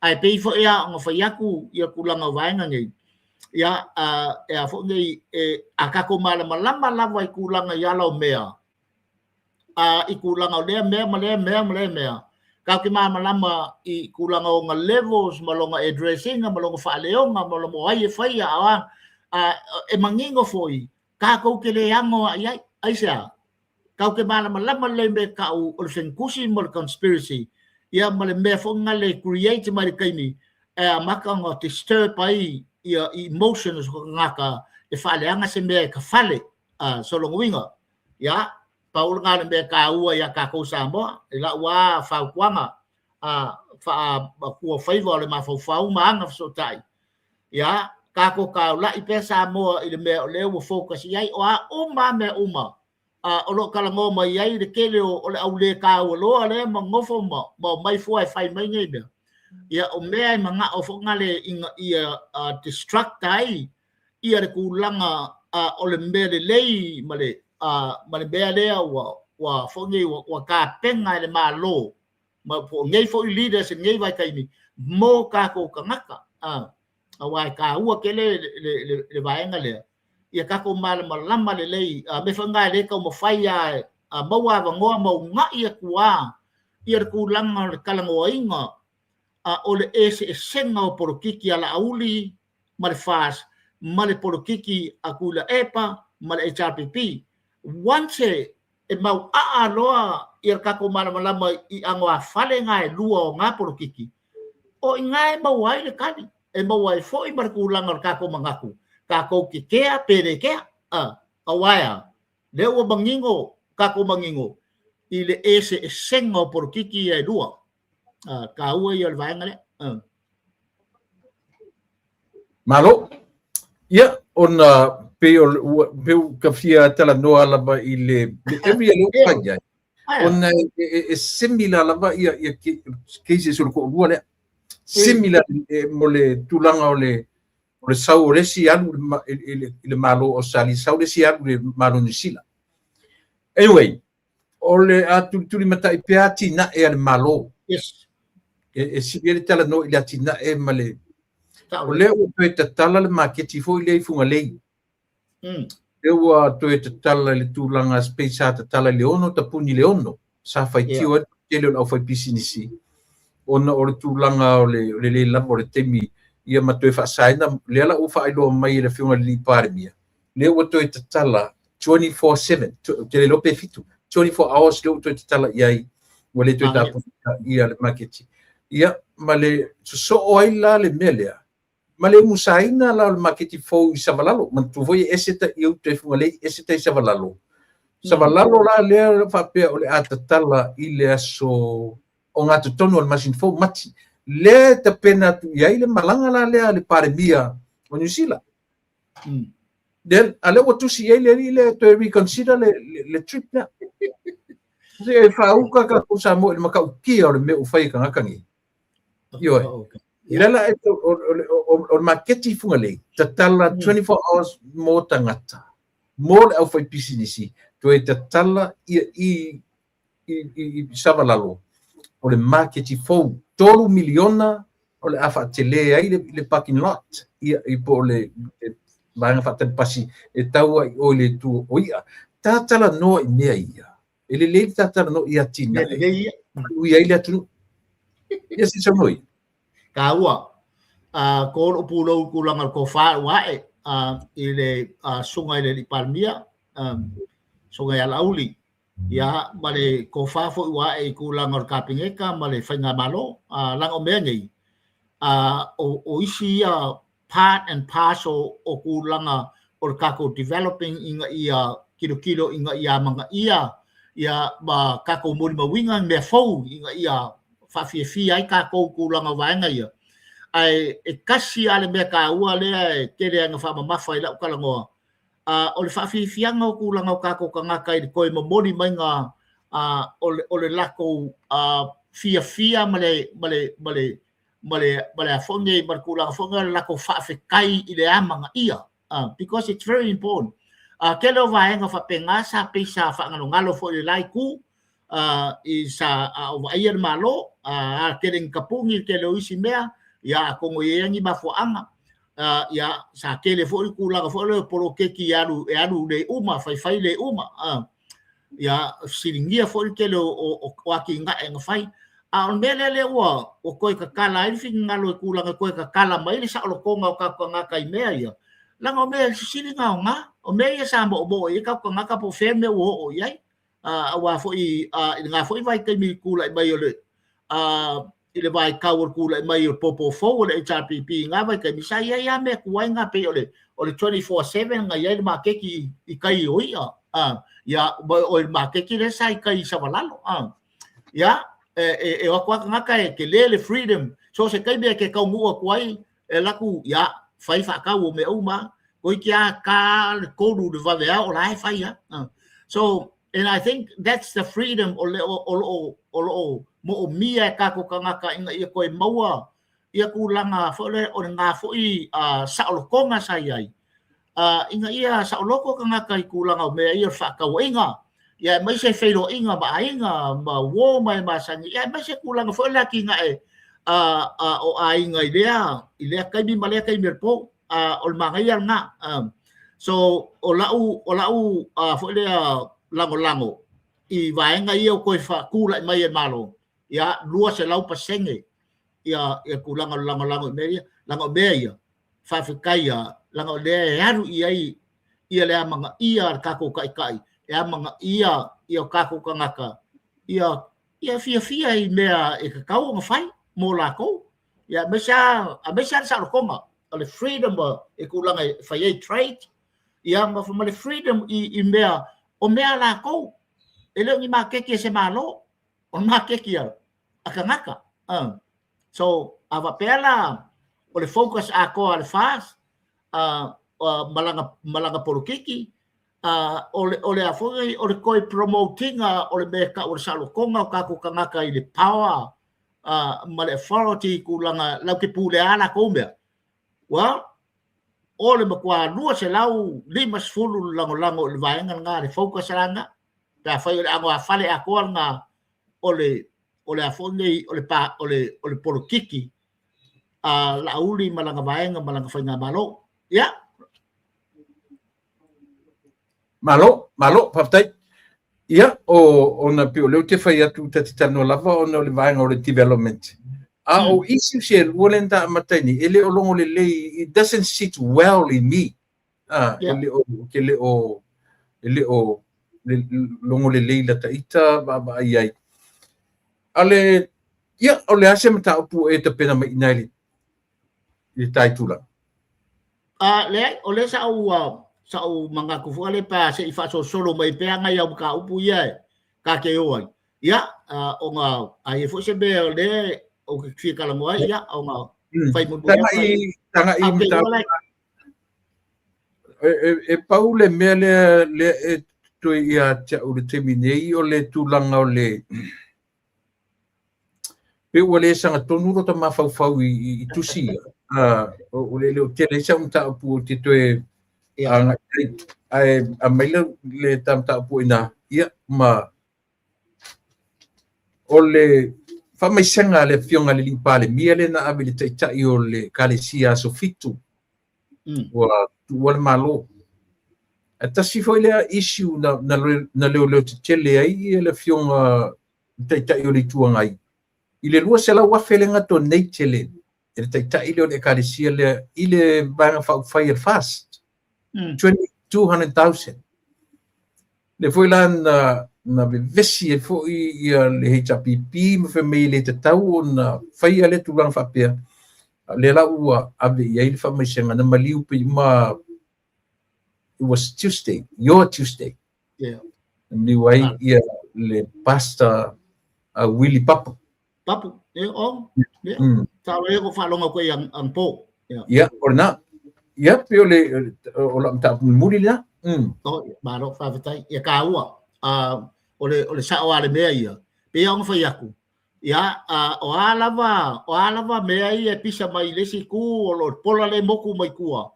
I pay for ya ngo fa yaku ya kulang waenga ngai ya ya fo ngai akako malama lava kulang ya lo mea I kulang le mea ka ki malama I kulang o levels malonga addressing malonga fa leonga malonga ai fa ya e mangingo foi ka ko ke le ango ai sia ka ke malama le me ka o sen kusi mo conspiracy ia male me fo ngale create mai kaini maka ngo disturb ai ia emotions ko ngaka e fale anga se me ka fale so lo winga ya paul ngale me ka ua ya ka ko sambo ila wa fa kwanga fa ko favor le ma fa ma anga so tai ya kako ka la I pesa mo I me le wo focus yai o ma me uma o lo kala ngo mai yai de kele o le au le ka o lo le ma ngofo mo mai fo ai fai mai ngai be ya o me ai manga o fo ngale ia distract ai ia de kulanga o le me le lei male male be le wa fo ngai wa ka penga le ma lo ma fo ngai fo leaders ngai vai kai ni mo ka ko kangaka awai ka ua ke le vaenga le ia ka ko malama le lei me fanga le ka mo fai ya maua va ngoa mo nga ia kua ia ku langa kalango inga o le ese senga o porokiki ala auli male fas male porokiki akula epa male HRPP once e mau loa ia ka ko malama I angwa fale nga lua nga porokiki o ngai mau ai le kali e mau ai foi mar kulanga ka ko mangaku ka ko ki kea pere kea awaya le o bangingo ka ko mangingo I le ese sengo por kiki e dua ka ua I vai ngale malo ia ona pe ka fia tala noa lava I le area lo kaya ona e similar lava ia cases sur ko bua le similar mo le tulanga o le sau resi alu le malo o sali sau resi alu le malo ni sila anyway ole atu tuli mata I peati na e le malo yes e sibele tala no ile atina e male ole o pe tala le market fo ile funga lei e wa to tala le tulanga space ata tala le ono tapuni le ono sa fai tio ele o fai pisinisi ona o le tulanga o le lava o le temi ia matoe faasaina le ala ufa ailoa mai le fiuga le lipalemia le ua toe tatala 24/7 te le lope fitu 24 hours le ua toe tatala iai ua le toe taputa ia le maketi ia ma le sosoo ai la le mea lea ma le musaina la o le maketi fou I savalalo ma tuvoi ese taʻiau toe fugalei ese tai savalalo la lea faapea o le a tatala I le aso o ngā tutonu o le masin fou mati le te pena tu iai le malanga la lea le paremia o New Zealand then ale o tusi iai le to reconsider le trip na se fauka ka kusa mo le makaukia o le me ufai ka ngakangi yo lela o maketi funga le tatala 24 hours mo tangata mo le au fai pisinisi to e tatala I savalalo o le market fou 3 miliona o le afa tele ai le parking lot I po le Vanga fatan pasi e tau ai o le tu o ia tatala no i mea ia ele le tatala no ia tina ia ui ai le atu ia si so noi ka ua ko o pulo kulanga ko fa wae ile sunga ile di Palmia sunga ya lauli ya male ko fa fo wae kulanga kapingeka male fainga malo lang o mea ngai o isi part and parcel o kulanga o kako developing inga ia kilo inga ia manga ia ba kako mori mawinga me fou inga ia fa fi ai kako kulanga waenga ia ai e kasi ale me ka ua le te le nga fa mafa ila kalangoa o le fa fi fianga o kulanga kako kanga kai ko mo mori mai nga o le lako fia male fonge markula fonga la ko fa fe kai ile amanga ia because it's very important kelo va nga fa penga sa pesa fa ngalo fo le lai ku isa o ayer malo kelen kapungi kelo isi mea ya ko ngoyengi ba fo anga ya sa kele fo ku la fo le poro ke ki alu le uma fa le uma ya silingia fo kelo o aki nga nga fai al melele wa o koe ka kala i fin ngalo ku langa koe ka kala mai le sa lo konga o ka nga kai mea ia langa o mea sili nga o mea sa mo i ka nga ka po feme o yai wa fo i nga fo i vai kai mi ku lai mai le i le vai ka o ku lai mai o popo fo le HRPP nga vai kai mi sa ia me ku ai nga pe o le 24/7 nga ia ma ke ki i kai o ia ya o ma ke ki le sai kai sa valalo ya e o kwa nga kai ke le freedom so se kai be ke ka mu o kwai e laku ya fai fa ka o me uma ko kia ka ko du de va ya o lai fai ya so and I think that's the freedom o mo mia ka ko nga ka inga i ko maua ia ku langa fo le o nga fo i sa o ko nga sai ai inga ia sa o loko ka nga kai ku langa me ia fa ka winga ya mai se feiro inga ba inga ma wo mai ma sangi ya mai se kulang fo la kinga o inga ile kai bi male kai merpo o mangai nga so o lau fo le lango i vai nga io ko fa ku la mai malo ya lua se lau pasenge ya kulang lango me lango be fa fa kai lango le haru ia le manga ia ka ko kai ya manga ia kako kangaka ia fia i mea e ka kau nga fai mo la ko ya mesa sa ko ma le freedom e kulanga fai trade ia ma fa le freedom i mea o mea la ko ele ngi ma ke se malo o ma ke kia akangaka so ava pela o le focus a ko al fast malanga polokiki ole afonga ole koi promoting ole beka ole salo konga ka ko kanga i le power male authority kulanga lau ke pule ala kombe wa ole makwa lua se lau lima sfulu lango le vaenga nga le focus langa ta fai agua fale a ko nga ole afonga ole polokiki la uli malanga vaenga malanga fainga malo ya malo papai ia o na pio le te fai atu tatitano lava o le vaenga o le development o isi se wolenta matani ele o longo le it doesn't sit well in me ele o longo le la taita ba ai ale ia o le ase mata upu e te pena mai nai le taitula le o le sa o manga ku fole pa se fa solo mai pe nga ya ka upu ia ka ke o ia o nga ai fo se be le o ke fi kala mo ia o nga fai mo tanga i mita e paule mele le to ia cha o le terminei o le tulanga o le pe wale sanga tonu ro ta mafau i tusi o le tele sa mta pu te to a maila le tamta pu ina ia ma o le fa mai senga le fionga le limpale miele na abili tai o le kalesia so fitu wa malo ata si foi le issue na leo tele ai le fionga tai o le tuangai ile lua se la wa felenga to nei tele ele tai ile le kalisia le ile banga fire fast 200,000 le foi lá na vesi foi le HPP me fe me le tau na fai ale tu lang fa pe le la ua ave ia ile fa me senga na maliu pe ma it was Tuesday, your Tuesday. Yeah. Mliwai ia le pastor Willie Papu. Papu, Tahu ko falonga ko yang po. Ya, orna. Ya, pero le olam tak muli na. Oh, baru fa vitai ya kaua. Ole sa o ale mea ia. Pe ang fa yaku. Ya, o alava mea ia pisa mai lesi ku o pola le moku mai kua.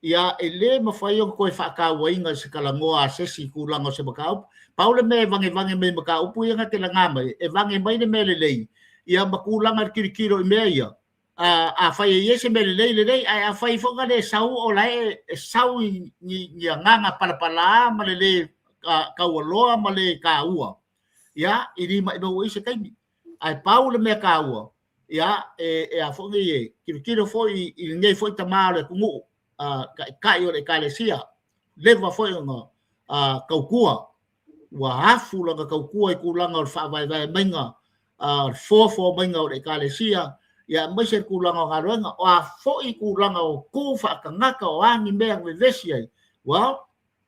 Ya ele mafai ko fa ka wainga se kalangoa se si kulanga se bakau paule me vange me bakau pu nga te langa mai e vange mai ne mele lei ya bakulanga kirikiro me ya a fai yese mele lei a fai fonga le sau o lai sau ni nganga pala male ka waloa male ka ua ya ini mai no ise kai ai paule me ka ua ya a fonga ye kirikiro foi i ngai foi tamale kungu kai o le kalesia leva foi nga kaukua wa hafu la kaukua I kulanga o fa vai menga fo menga o le kalesia ya mai se kulanga garonga o foi kulanga o ku fa kangaka o ani me ve vesia wa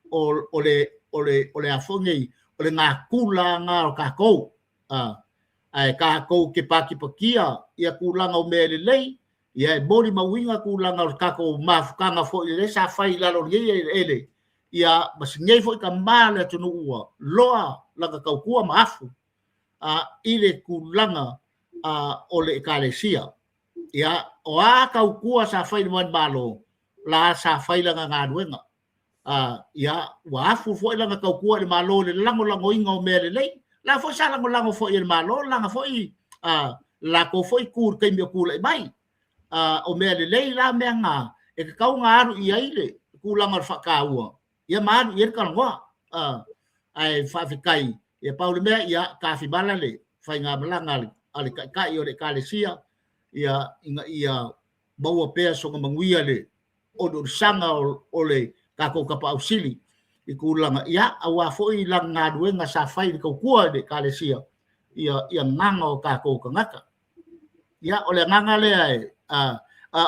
o le afongi o le nga kulanga o ka ko ai ka ko ke pakia ia kulanga o me lei ia boli mawinga kulanga o kako mafukanga fo ile sa fai la lo ele ia masingei fo ka mala tunu ua loa la ka kua mafu ile kulanga o le kalesia ia o ka kua sa fai man balo la sa fai la nga duenga ia wafu fo la ka kua le malo le lango inga o mele le la fo sa lango fo ile malo langa fo la ko fo kur ke mi kula mai o mea le leila mea ngā e ka kau ngā aru I aile kulanga o whakaua ia maru I kalangoa ai whawhikai ia paule mea ia ka whibala le whai ngā malanga ale kai o le kalesia ia maua pea songa manguia le o sanga o le kako kapa ausili I kulanga ia awa foi lang ngā duenga sa whai le kaukua le kalesia ia nganga o kako kangaka ia o le nganga le ai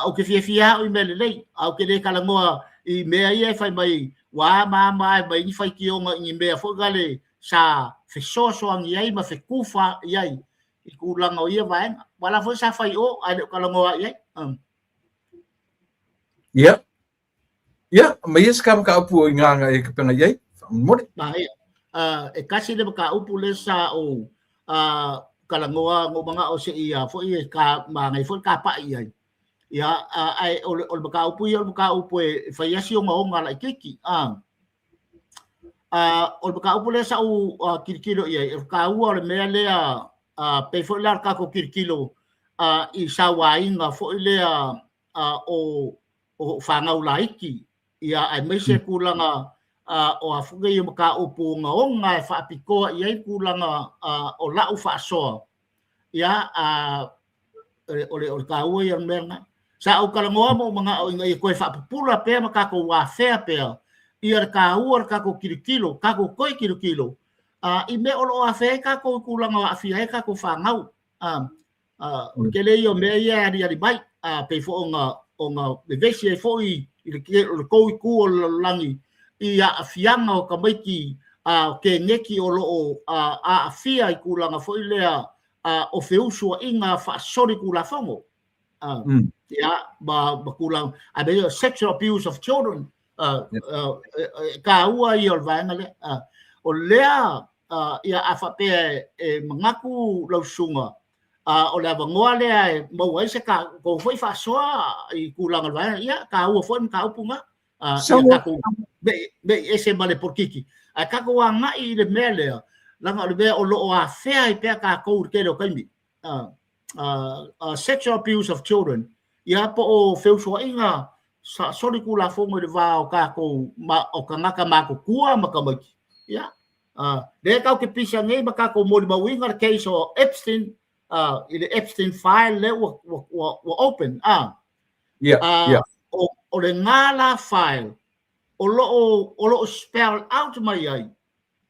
o ke fia o mele lei au ke le kalangoa I mea ia fai mai wa mai I fai ki onga I mea fo gale sa fe soso ang iai ma fe kufa iai I kulanga o ia vai wala fo sa fai o ai kalangoa iai ya mai skam ka upu nganga e ka penga iai mo e kasi le ka upu le sa o kalangoa ngo mga o se ia fo ia ka mangai fo ka pa iai ia ai o baka upu e fai asi o nga la kiki o baka upu le sa u kirikilo ia ka u o me le pe fo la ka ko kirikilo I sa wainga fo le o fanga u laiki ia ai me se kulanga o afuga I baka upu nga fa piko ia kulanga o la u fa so ia o ka u ia merna sa o kalangoa mo mga o ngai ko fa pula pe maka ko wa fea pe ia ka u ka ko kirikilo ka ko koi kirikilo I me o a fe ka ko kulanga a fia ka ko fa ngau ke le yo me ia ri bai pe fo nga vesi fo I ko ku o langi ia a fianga o ka maiki ke ngeki o lo a fia I kulanga fo ile o feuso inga fa sori kula fongo ya ba kulang abe sexual abuse of children ka ua I o vangale o lea ia afape mangaku lausunga o le vangoa le mo ai se ka ko foi fa soa I kulang va ia ka ua fon ka upunga ia ka ko be ese male por kiki a ka ko nga I le mele langa le o lo a fea I pe ka ko ke lo kaimi sexual abuse of children ia po o feu so inga sa sori kula fongo de va o ka ko ma o ka ngaka ma ko kua ma ka mai ya de ka ke pisa ngai ma ka ko mo ma winga case o Epstein in the Epstein file le were open o le ngala file o lo spell out mai ai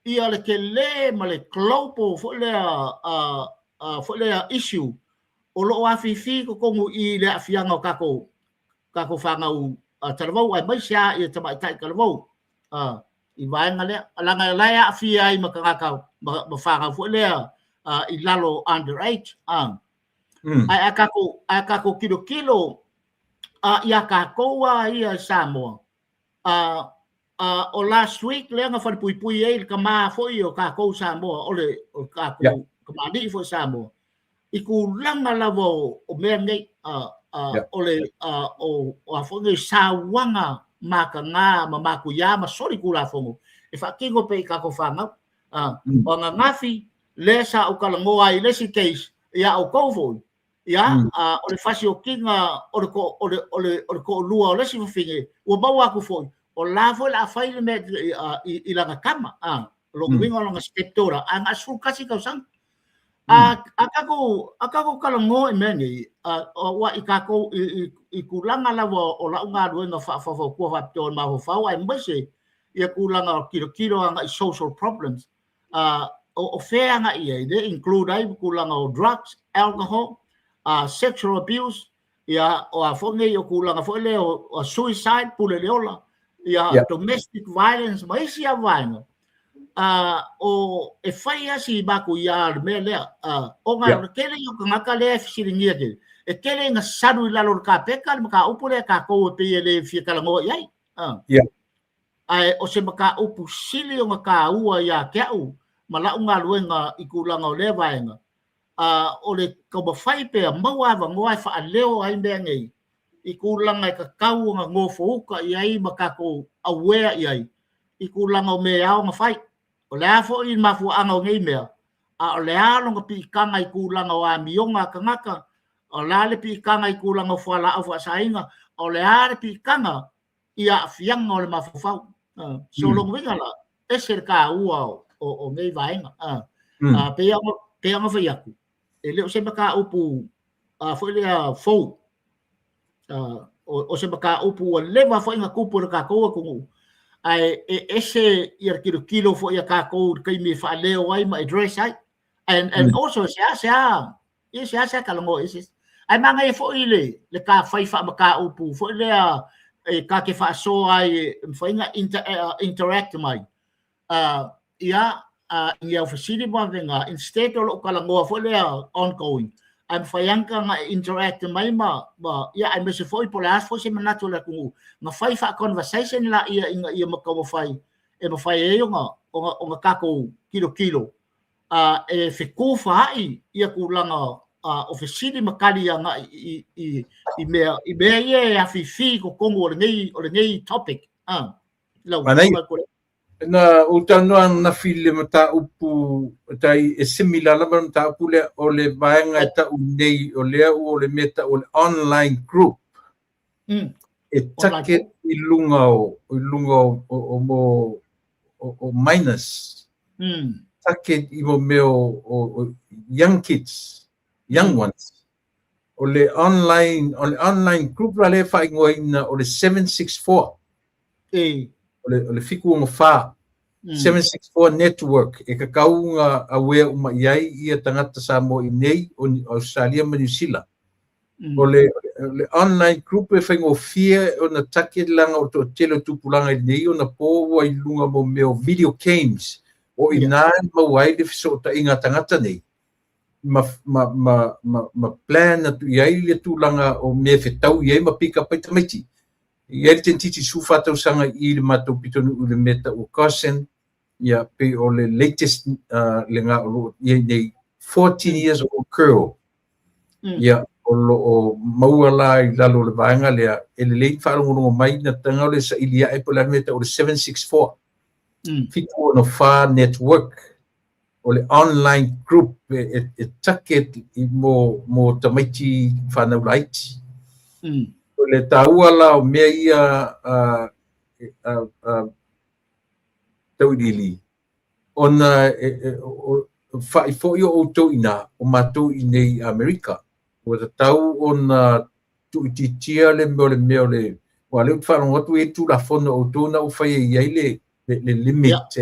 ia le ke le ma le klopo fo le issue o lo afifi ko kongu i le afianga ka ko fanga u tarvau ai mai sia i tama tai kalvau i vai ngale alanga la ya afi ai makaka ma fanga fo le i lalo underage ai akako kilo ia ka koa ia Samoa o last week le nga fa pui e ka ma fo i o ka ko Samoa o ka ko ka ma di fo Samoa i ku langa lavo o me ngai o afonga sawanga maka nga mamaku ya ma sori kula fongo e fa kingo pe ka ko fanga o nga ngafi le sa o kalango ai le si case ya o kovo ya o le fasi o kinga o ko lua o le si finge o bawa ku fo o lavo la faile me i langa kama lo wingo longa spectora anga su kasi ka sang akako kalango meni wa ikako ikulanga lavo o la unga duenga fa ko fa ton ma ho fa ai mbese ia kulanga kilo anga social problems o fea nga ia de include ai kulanga o drugs alcohol sexual abuse ia o afonge o kulanga fo le o suicide pule leola ia domestic violence mai sia vaina o e fai si baku ia me le o nga kele yo ngaka le fisiringia de e kele nga saru la lor ka peka ka upule ka ko pe le fi kala ngo yai ai o se maka upu sili o ka ua ya keu mala unga luenga ikulanga o le vaenga o le ko ba fai pe mawa va ngoi fa leo ai bengi ikulanga ka kau nga ngofo ka yai maka ko aware yai ikulanga o me ao nga fai o le afo i mafu anga ngai mea o le alo nga pi kanga i kulanga o amionga kangaka o le pi kanga i kulanga fo ala afu sainga o le are pi kanga ia fianga o le mafu fau so long wingala eserka ua o ngai vaenga pe anga fai aku e leo se maka upu fo le fo o se maka upu o leva fo inga kupu ka ko ko ai ese ir kilo fo ia ka ko kai me fa leo ai ma address ai and also sia kalango ese ai manga e fo ile le ka fai fa maka upu fo le ka ke fa so ai fa inga interact mai ia ia facility ba venga instead o kalango fo le ongoing I'm fayangka nga interact mai ma ia ai mese foi polas fo se manato la ku nga fai fa conversation la ia makawa fai e ma fai e nga o nga kako kilo e fe ku fai ia ku langa ofisini makali nga i me ia a fi ko kongo o nei topic na utanoan na file mata upu tai similar la mata upu le o le vaenga ta unei o le meta o le online group e take i lunga o minus take i mo meo o young kids young ones o le online group la le fai ngoina o le 764 o le fiku o fa 764 network e ka kaunga awe uma iai ia tangata Samoa i nei o Australia ma New Zealand o le online group e whaingo fia o na take langa o to telo tupulanga i nei o na po i lunga mo meo video games o i nāi ma wai le fiso ta inga tangata nei ma plan na tu iai le tūlanga o me whetau iai ma pika pai tamaiti ia te titi sufa tau sanga i le matou pitonu u le meta o cousin ia pe o le latest le nga o ia nei 14 years old girl ia o maua la i lalo le vaenga lea e le lei wharongo mai na tanga o le sa ilia e po le meta o le 764 fitu no fa network o le online group e take i mo tamaiti whanau laiti le taua la o mea ia tauilili. Ona whai fo i o tau ina o mātou i nei Amerika. O ta tau ona tu ititia le meo le wa le whanonga tu e tu la whona o tōna o whai e iai le limit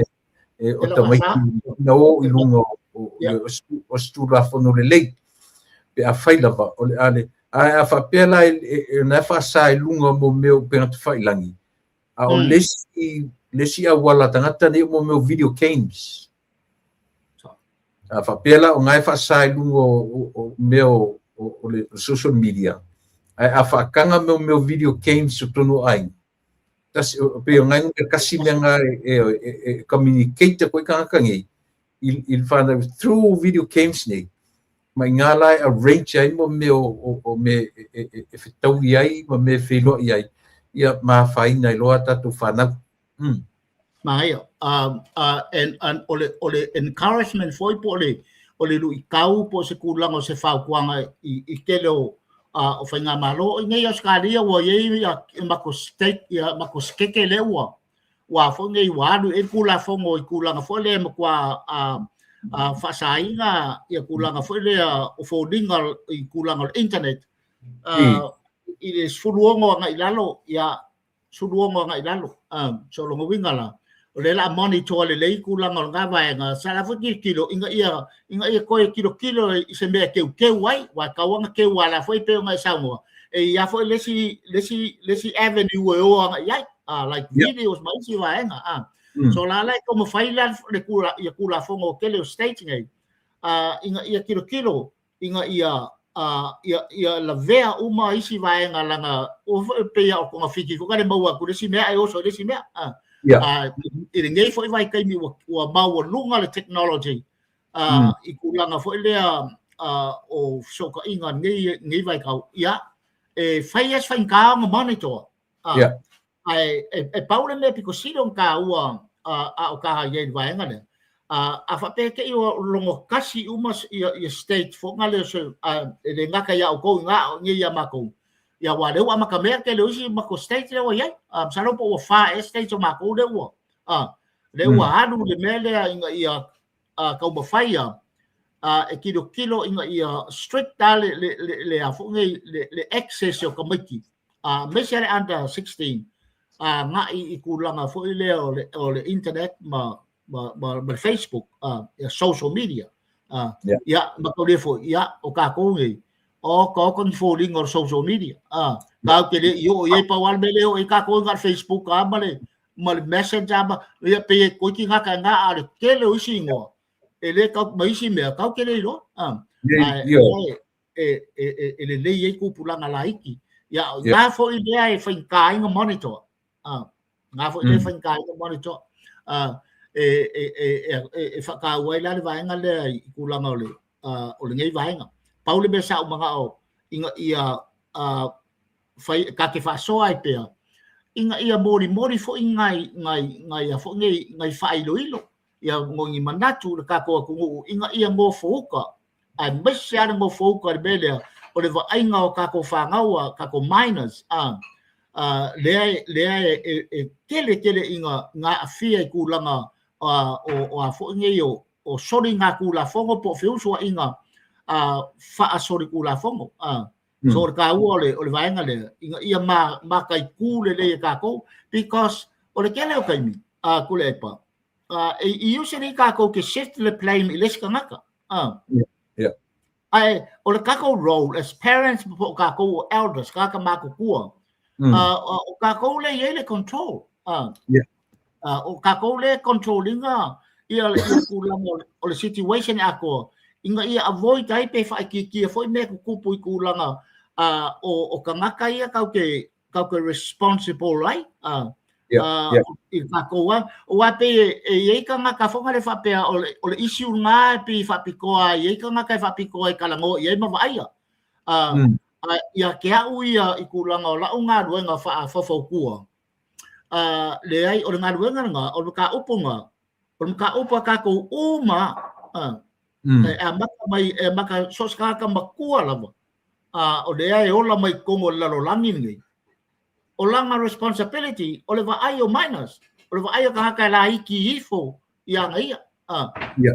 o ta mai na o i lunga o stu la whona le lei. Pe a whai lava o le ale. A whapea la e na whasa i lunga mo meo penga tu whai langi. A o lesi a wala tangata ne mo meo video games. A whapela o ngai whasai lungo o meo o le social media. A whakanga meo video games o tono ai. Tas pe o ngai ngai kasi mea ngai communicate koe kangakangi. Il whana through video games nei. Mai ngā lai arrange ai mo meo o me e whetau i ai, mo me whelo i ai. Ia maa whaina i loa tatu whanau. Mai and ole encouragement foi po ole lu ikau po se kulang o se fau kuanga I kelo o whainga malo i ngai askaria wa ye ya mako state ya mako skeke le wa fo ngai walu e kula fongo I kulanga fo le makwa fasainga ya kulanga fo le o foldinga I kulanga internet I le suluongo ngai lalo ya suluongo ngai lalo so longo wingala o le la monitor le lei kulanga nga vaenga sala fo kilo inga ia koe kilo I se mea ke wai wa kawanga ke wala foi pe ngai saunga e ia fo lesi avenue o nga ia like videos mai si vaenga so la lai como faila le kula fongo ke le stage ngai inga ia kilo inga ia la vea uma isi vaenga langa o pe ia o konga fiki ko kale maua ku lesi mea ai oso lesi mea I ngai foi vai kai mi wa mau lunga le technology I kulanga foi le o soka inga ngai vai kau ia e fai as fai ka mo monitor ai e paule me piko silon ka ua o ka ye vai ngane a fa pe ke o longo kasi umas ia state fo ngale so le ngaka ia o ko nga ngi ia mako ia wa le wa makamea ke le usi mako state le wa ia salo po fa state o mako le wa hadu le mele ia ka ba faia e kilo inga ia strict le afu ngai le access o committee measure under 16 nga I kulanga fo le o le internet ma Facebook social media ia mako le fo ia o ka ko ngai o ko kon folding or social media ka ke le yo ye pa wal mele o ka ko ngar Facebook male messenger ba ia pe ko ki nga ka nga ale ke le usingo ele ka mai si me ka ke le lo ele ye ku pulanga laiki ya nga fo idea e fin ka inga monitor nga fo le fin ka inga monitor fa ka wai la va nga le kulanga ole o le ngai va nga Paule be sa mga o inga ia fai ka ke fa so ai pe inga ia mori fo ngai fo ngai fai lo ilo ia ngongi manatu ka ko ku inga ia ngo foka ai mesha ngo foka bele o le va inga o ka ko fa ngawa ka ko miners le kele inga nga afia ku langa o fo ngai o sori nga ku la fongo po fiu so inga fa sori ku la fongo so ka ole vaenga le ia ma kai ku le ka ko because ole kele o kai mi ku le pa e usually ka ko ke shift le blame iles ka ngaka ai ole ka ko role as parents po ka ko elders ka ma ko ku o ka ko le ye control o ka ko le controlling ia le ku la ole situation ako inga ia avoid ai pe fa ki foi me ku pu ku langa o kangaka ia kau ke responsible right i ka ko wa pe e kangaka fonga le fa pe o le issue nga pe fa pikoa e kangaka fa pikoa e kalango e ma vai ia ke au ia i ku langa la unga ruenga fa ku le ai o nga ruenga nga o ka upunga o ka upa ka ko uma maka mai maka soska ka makua lava o le ai ola mai kongo lalo langi ngai o langa responsibility o le vai o minus o le vai o ka la iki ifo ia ngai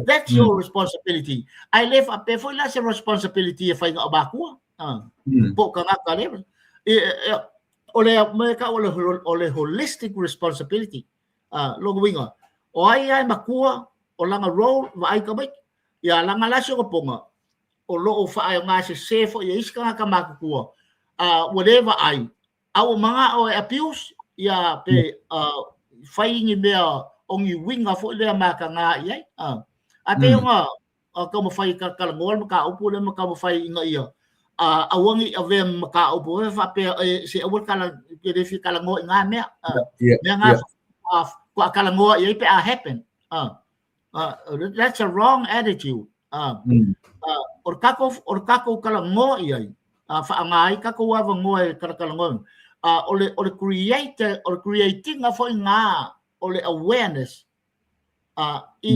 that's your responsibility I live up for la responsibility if I got back po ka ka le o le me ka o le holistic responsibility lo winga o ai makua o langa role vai ka mai ia langa la so ponga o lo fa ai nga se fo ia iska ka makua whatever ai au mga o abuse ia pe fighting mea ongi winga fo le maka nga ia ate nga ka mo fai ka ngol ka upu le ka mo fai nga ia awangi ave maka upu fa pe se awal kala ke defi kala ngo nga mea nga ko kala ngo ia pe happen that's a wrong attitude or kako kala ngo ia fa ngai kako wa ngo kala ngo or creating a foi nga or awareness i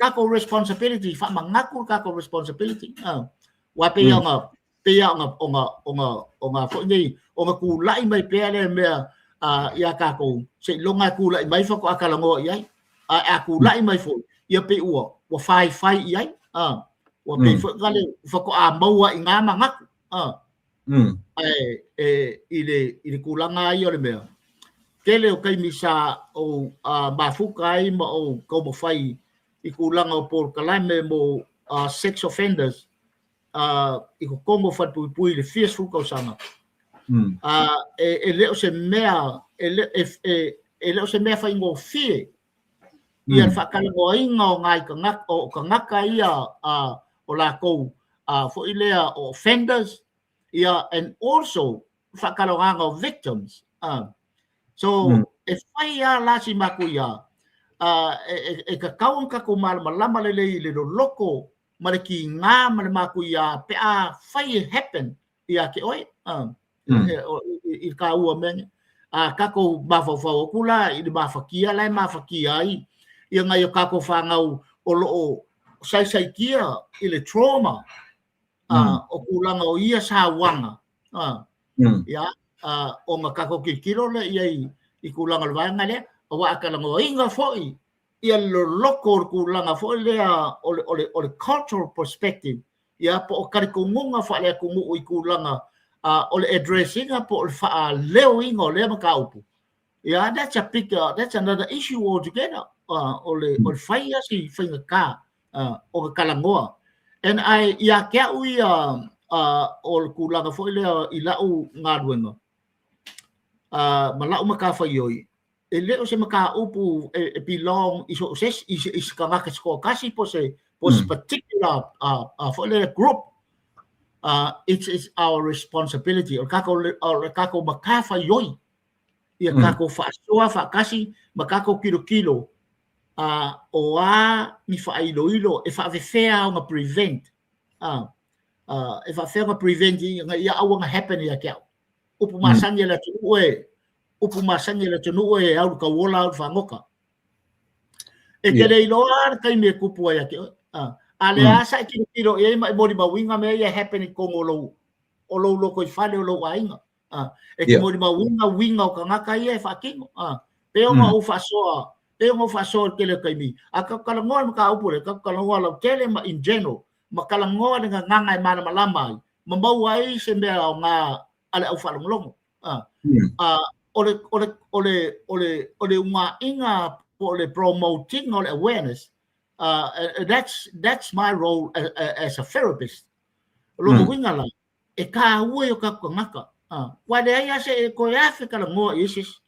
kako responsibility fa mangaku kako responsibility wa pe nga onga foi ni onga ku lai mai pe le me ya kako se longa ku lai mai fa ko akala ngo ia aku lai mai foi ia pe wa fai ia wa pe fo gale fa ko a maua nga mangaku ile kulanga ai ole mea kele o kai misa o mafuka ai ma o ko mo fai i kulanga o por kalame mo sex offenders i ko kongo fa pui le fearful ko sanga le o se mea le o se mea fa ngo fie ia fa kala ngo inga o ngai ka ngaka ia o la ko fo ilea offenders yeah, and also whakaloranga of victims. So if I lasi makuya, e ka kaun ka kumal malama lele le loko malaki nga malamakuya pe fai happen ia ke oi i ka ua men kako bafo kula i bafakia lai mafakia ai ia ngai kako fangau o lo sai kia i le trauma o kulanga o ia sa wanga ya o makako kilo le ia i kulanga le wanga le o wa akala ngo inga foi ia lo loko kulanga foi le o le cultural perspective ya po o kariko ngunga fa le ku i kulanga o le addressing po fa leo ingo le makaupu ya that's a big that's another issue altogether o le fire si finga ka o kalangoa and I ya ke ui o kulanga foi le i lau ngadwenga malau maka fa yoi ele o se maka upu belong iso ses is kanga ka sko kasi po se particular for the group it's our responsibility o kako maka fa yoi ia kako fa soa fa kasi makako kilo o ni fa ilo e fa fea nga prevent e fa fea nga prevent ia awanga happen ia kia upu masanya la tunue au ka wola au fa ngoka e kele iloar kai me kupu ia kia ale asa kilo ia mai mori ma winga me ia happen ko ngolo o lo ko fale o lo wainga e ke mori ma winga o ka ngaka ia fa kingo pe o ma u fa soa e mo fa so ke le kaimi aka kala ngol ka upure ka kala ngol tele ma in general ma kala ngol nga ngai mana malama ma mau ai se me nga ale au fa longo ole uma inga ole promoting ole awareness that's my role as a therapist lo winga la e ka uo ka ngaka wa de ya se ko ya fe kala ngol isis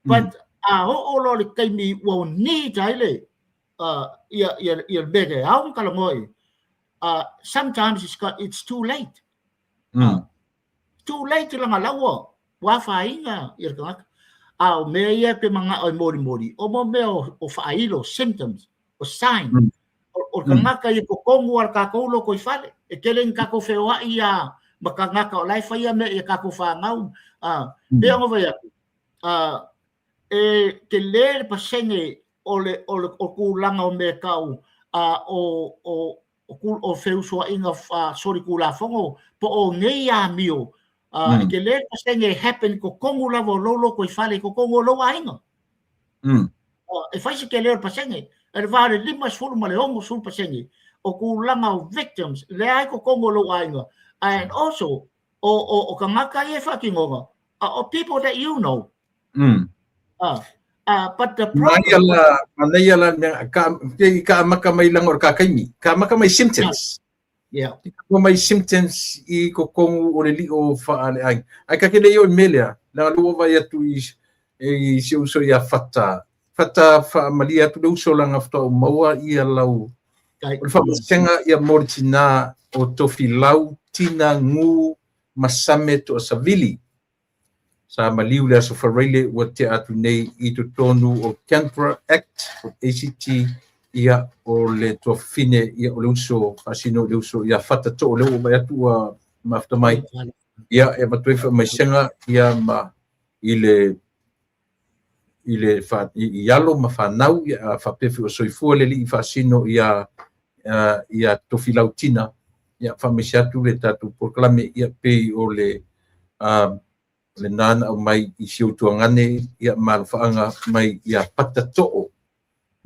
but o lo le kai mi wo ni taile ia bege au kala ngoi sometimes it's too late too late la lawa wa fainga ia ka au me ia pe manga o mori o mo me o failo symptoms o sign o kanga ia ko kongo ar ka ko lo ko fale e kelen ka ko fewa ia makanga ka lai fa ia me ia ka ko fa ngau be ngo va ke le pasenge o kulanga o merkau o feu so inga sorry kula fongo po o ngeia mio ke le pasenge happen ko kongo lava lolo ko fale ko kongo lo ainga e fai se ke le pasenge e vale lima sul male ongo sul pasenge o ku langa victims le ai ko kongo lo ainga and also o kamaka e fucking over or people that you know but the problem manayala ka makamay lang or kakaimi ka makamay symptoms ko may symptoms I ko kung ulili o faale ay kakile yo melia na luwa ya tu I si uso ya fata fa malia tu uso lang after mawa ia lau fa senga ya mortina o tofilau tina ngu masame to savili sa maliu le so farele o te atu nei I tu tonu o Canberra Act o ACT ia o le to fine ia o le uso asino le uso ia fata to le o mai atu mafta mai ia e matoi fa mai senga ia ma ile fa ialo ma fa nau ia fa pefi o soifua le li fa sino ia to filautina ia fa mesiatu le tatu proclame ia pe o le le nana o mai I siu tuangane ia malfaanga mai ia pata to'o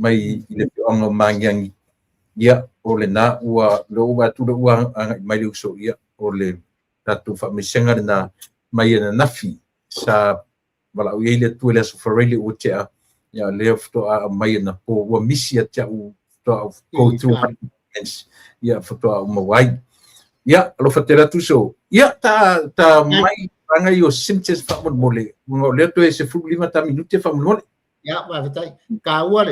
mai I le tuanga mangiangi ia o le na ua lo ua tu ua mai le uso ia o le tatu fa mesenga na mai na nafi sa wala o ile tu le so farele o te ia le fto a mai na po ua misi tia u to go through ia fto a mawai ia lo fatela tu so ia ta mai anga yo symptoms fa mole le to ese fu 5 minutos fa mole ya ba vitai ka ua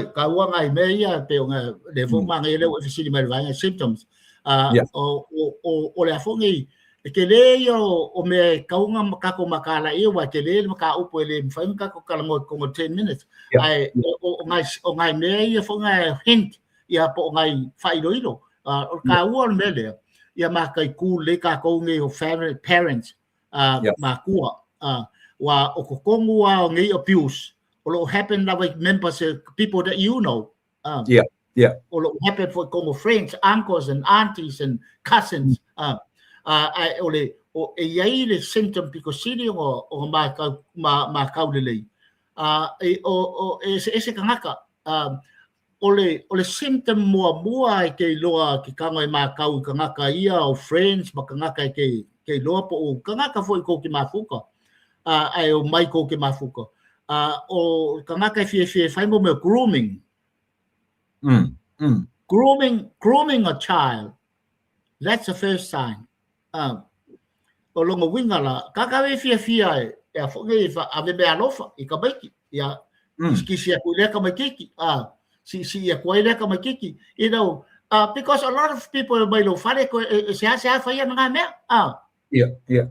ngai me ia pe nga le fu manga ile o fisi mai vai symptoms o le afongi ke le yo o me kaunga makako makala I wa ke le maka upo le mfainga ko kala mo 10 minutes ai o ngai me ia fonga hint ia po ngai failoilo o ka ua me le ia makai ku le ka ko ngai o parents makua wa o kokongu wa ngai abuse o lo happen like members people that you know o lo happen for Congo friends uncles and aunties and cousins ole o e le symptom because sili o ma kaulele o ese kangaka ole symptom mua ke loa ki kanga ma kau kangaka ia o friends ma kangaka ke loa po o kangaka foi ko ki mafuka ai o mai ko ki mafuka o kangaka fie fai mo grooming grooming a child that's the first sign o longo winga la kakawe fie e foge fa ave be alofa I ka beki ya skisi ya kule ka makiki si ya kwai ka makiki you know because a lot of people by lo fare ko se fa ya nga me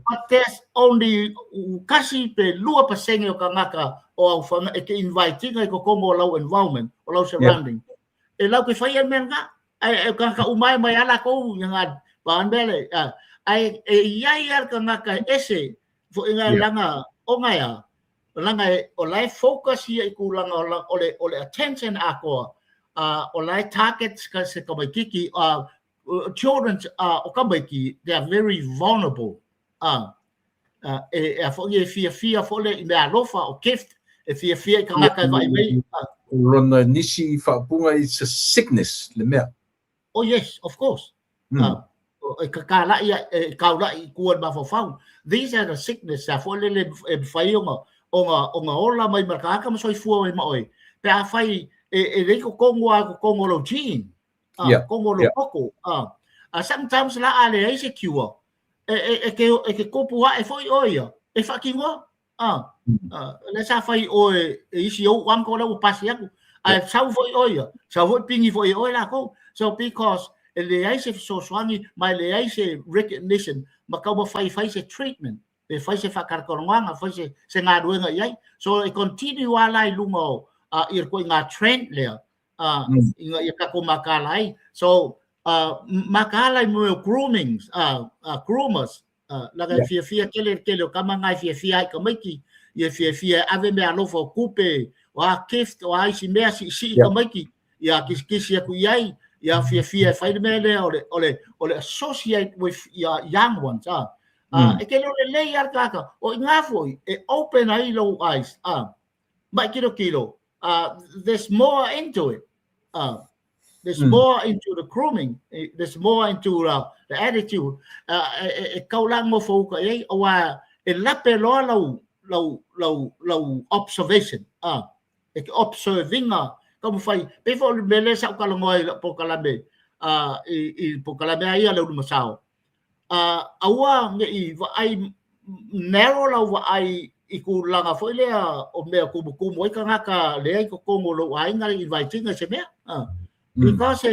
but there's only kasi pe lua pasenge o kangaka o fanga e ke inviting ko como low environment o low surrounding e lau ke fa ya me nga e kaka umai mai ala ko nga bandele ai ia kangaka ese fo inga langa o ngaya langa o lai focus ia ku langa ole attention ako o lai targets ka se kiki children o kabaki they are very vulnerable fo ye fia fo le me alofa o gift fia kangaka vai me lona nisi fa punga it's a sickness le mea oh yes of course kakala ia kaula I kuan ba fau these are the sickness for le faionga onga ola mai maraka ma soi fu mai mai pe a fai e ko kongo lo gene kongo lo poko sometimes la ale ai se kiwa ke kopua e foi oia e fakingo le sa fai o isi o wan ko lo pasi aku ai sau foi oia sau foi pingi foi oia ko so because le ai se so swangi mai le ai se recognition ma ka fai se treatment e fai se fakarkonga fai se nga duenga ai so e continue ala I lungo ir ko nga trend le inga ia ka ko makalai so makalai mo groomings groomers la fia kele kama ngai fia ka miki ia fia ave me alofo kupe wa gift wa si me si ka miki ia kisi ku ai ia fia fai mele ole associate with your young ones E ke lo le lei ar kaka o nga foi e open ai low eyes. Mai kilo. There's more into it. There's more into the grooming. There's more into the attitude. Kaulang mo fo ka e wa e lape lo lau observation. Observing como fai before mele sa ka ngoi po kalabe i po kalabe ai lo masao. Awa ngi va ai narrow la va ai iku langa foi le o me ku mo ka ngaka le ai ko mo lo ai ngai inviting se me because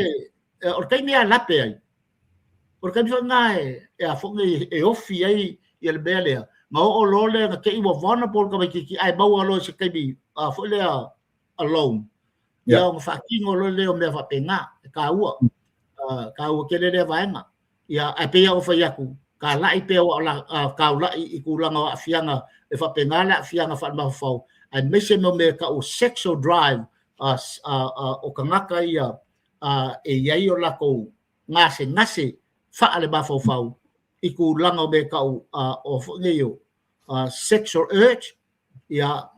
o kai me lape ai porque mi ngai e a fongi e ofi ai i le bele ma o lo le ka i wa vana por ka ki ai ba wa lo se kai bi foi le alone ya o fa ki ngo lo le o me fa penga ka ua ke le vaenga ia ai pe o fa yaku ka lai pe o la ka lai i ku langa afianga e fa pengala afianga fa ma fa ai mission no me ka o sexual drive o kangaka ia e ia o la ko ngase fa ale ba fa i ku langa me ka o ngeo sexual urge ia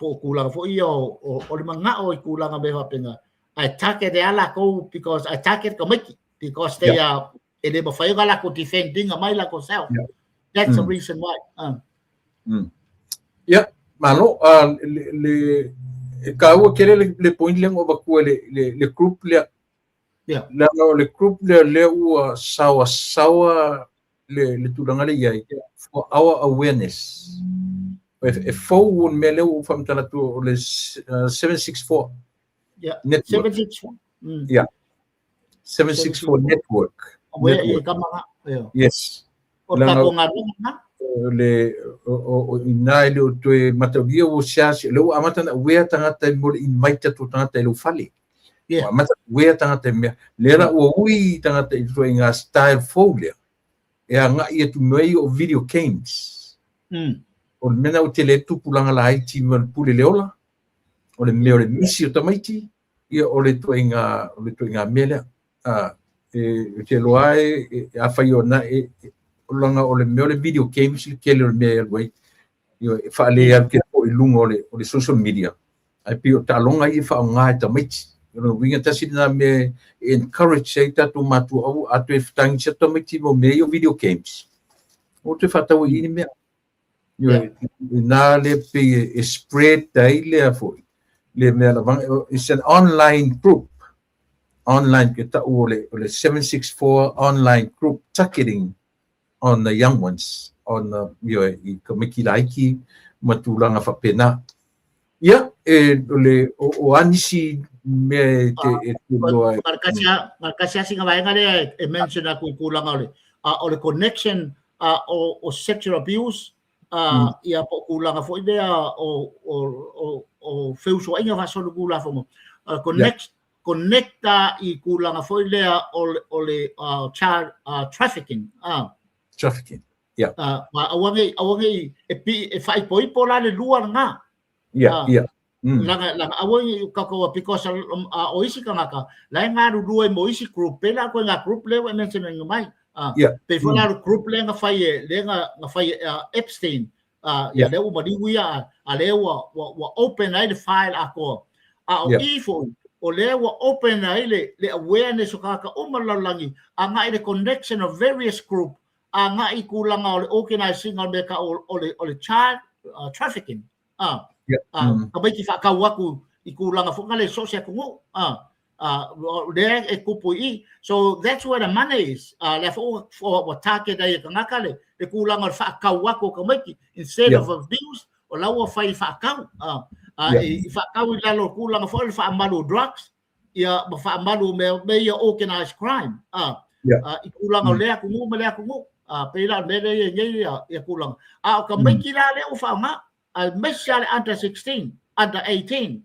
po ku langa fo ia o le manga o i ku langa me fa penga I target the ala ko because I target committee because they are they ba fai gala ko defending a mai la ko self. That's the reason why. Malo le kawo kele le point le o ba ko le group le le group le u sawa le tulanga le yai for our awareness. If phone mele u fam tala tu le 764 network. 764. 764 network. Yes. Le inai le to matavia o siasi le amata na wea tangata mo invite to tangata le fali. Amata wea tangata me le ra o ui tangata i nga style folia. E nga ia tu mai o video games. O mena o tele tu pulanga la haiti mo pule leola. O le me o le misi o tamaiti ia o le to nga mele. Te loai a fai ona langa o le video games ke le me wai yo fa le al ke o lungo o le social media ai pio ta longa i fa nga ta mit no winga ta sina me encourage sei ta tu matu au a tu tang se to mit mo me yo video games o te fa ta o ini me yo na le pe spread dai le foi le me la it's an online group online kita ole 764 online group targeting on the young ones on yo I komiki laiki matulanga fa pena ya le o anisi me te markasia singa vaenga le mention aku kulanga ole connection o sexual abuse ia po kulanga fo idea o feuso inga va solo kula fo connecta I kulanga fo idea ole child trafficking trafficking ma awangi e fai poi pola le luar nga langa awangi kako because o isi kanaka la nga ru mo isi group pela ko nga group le mention ngai pe fola group le nga fai Epstein ya le uma diwia ale wa open ai the file ako o ifo o le wa open ai le awareness o kaka o malalangi anga I the connection of various group nga I kulanga o le organizing o meka o le child trafficking kabai ki fa kawaku I kulanga fo ngale social kungu there e kupu I so that's where the money is le for what target ai ngaka le kulanga fa kawaku kamaki instead of abuse o lawa fa fa kau fa kau la lo kulanga fo fa malu drugs ia fa malu me organized crime I kulanga le kungu pela mele ye kulang ka mekila le u fa nga mesial under 16 under 18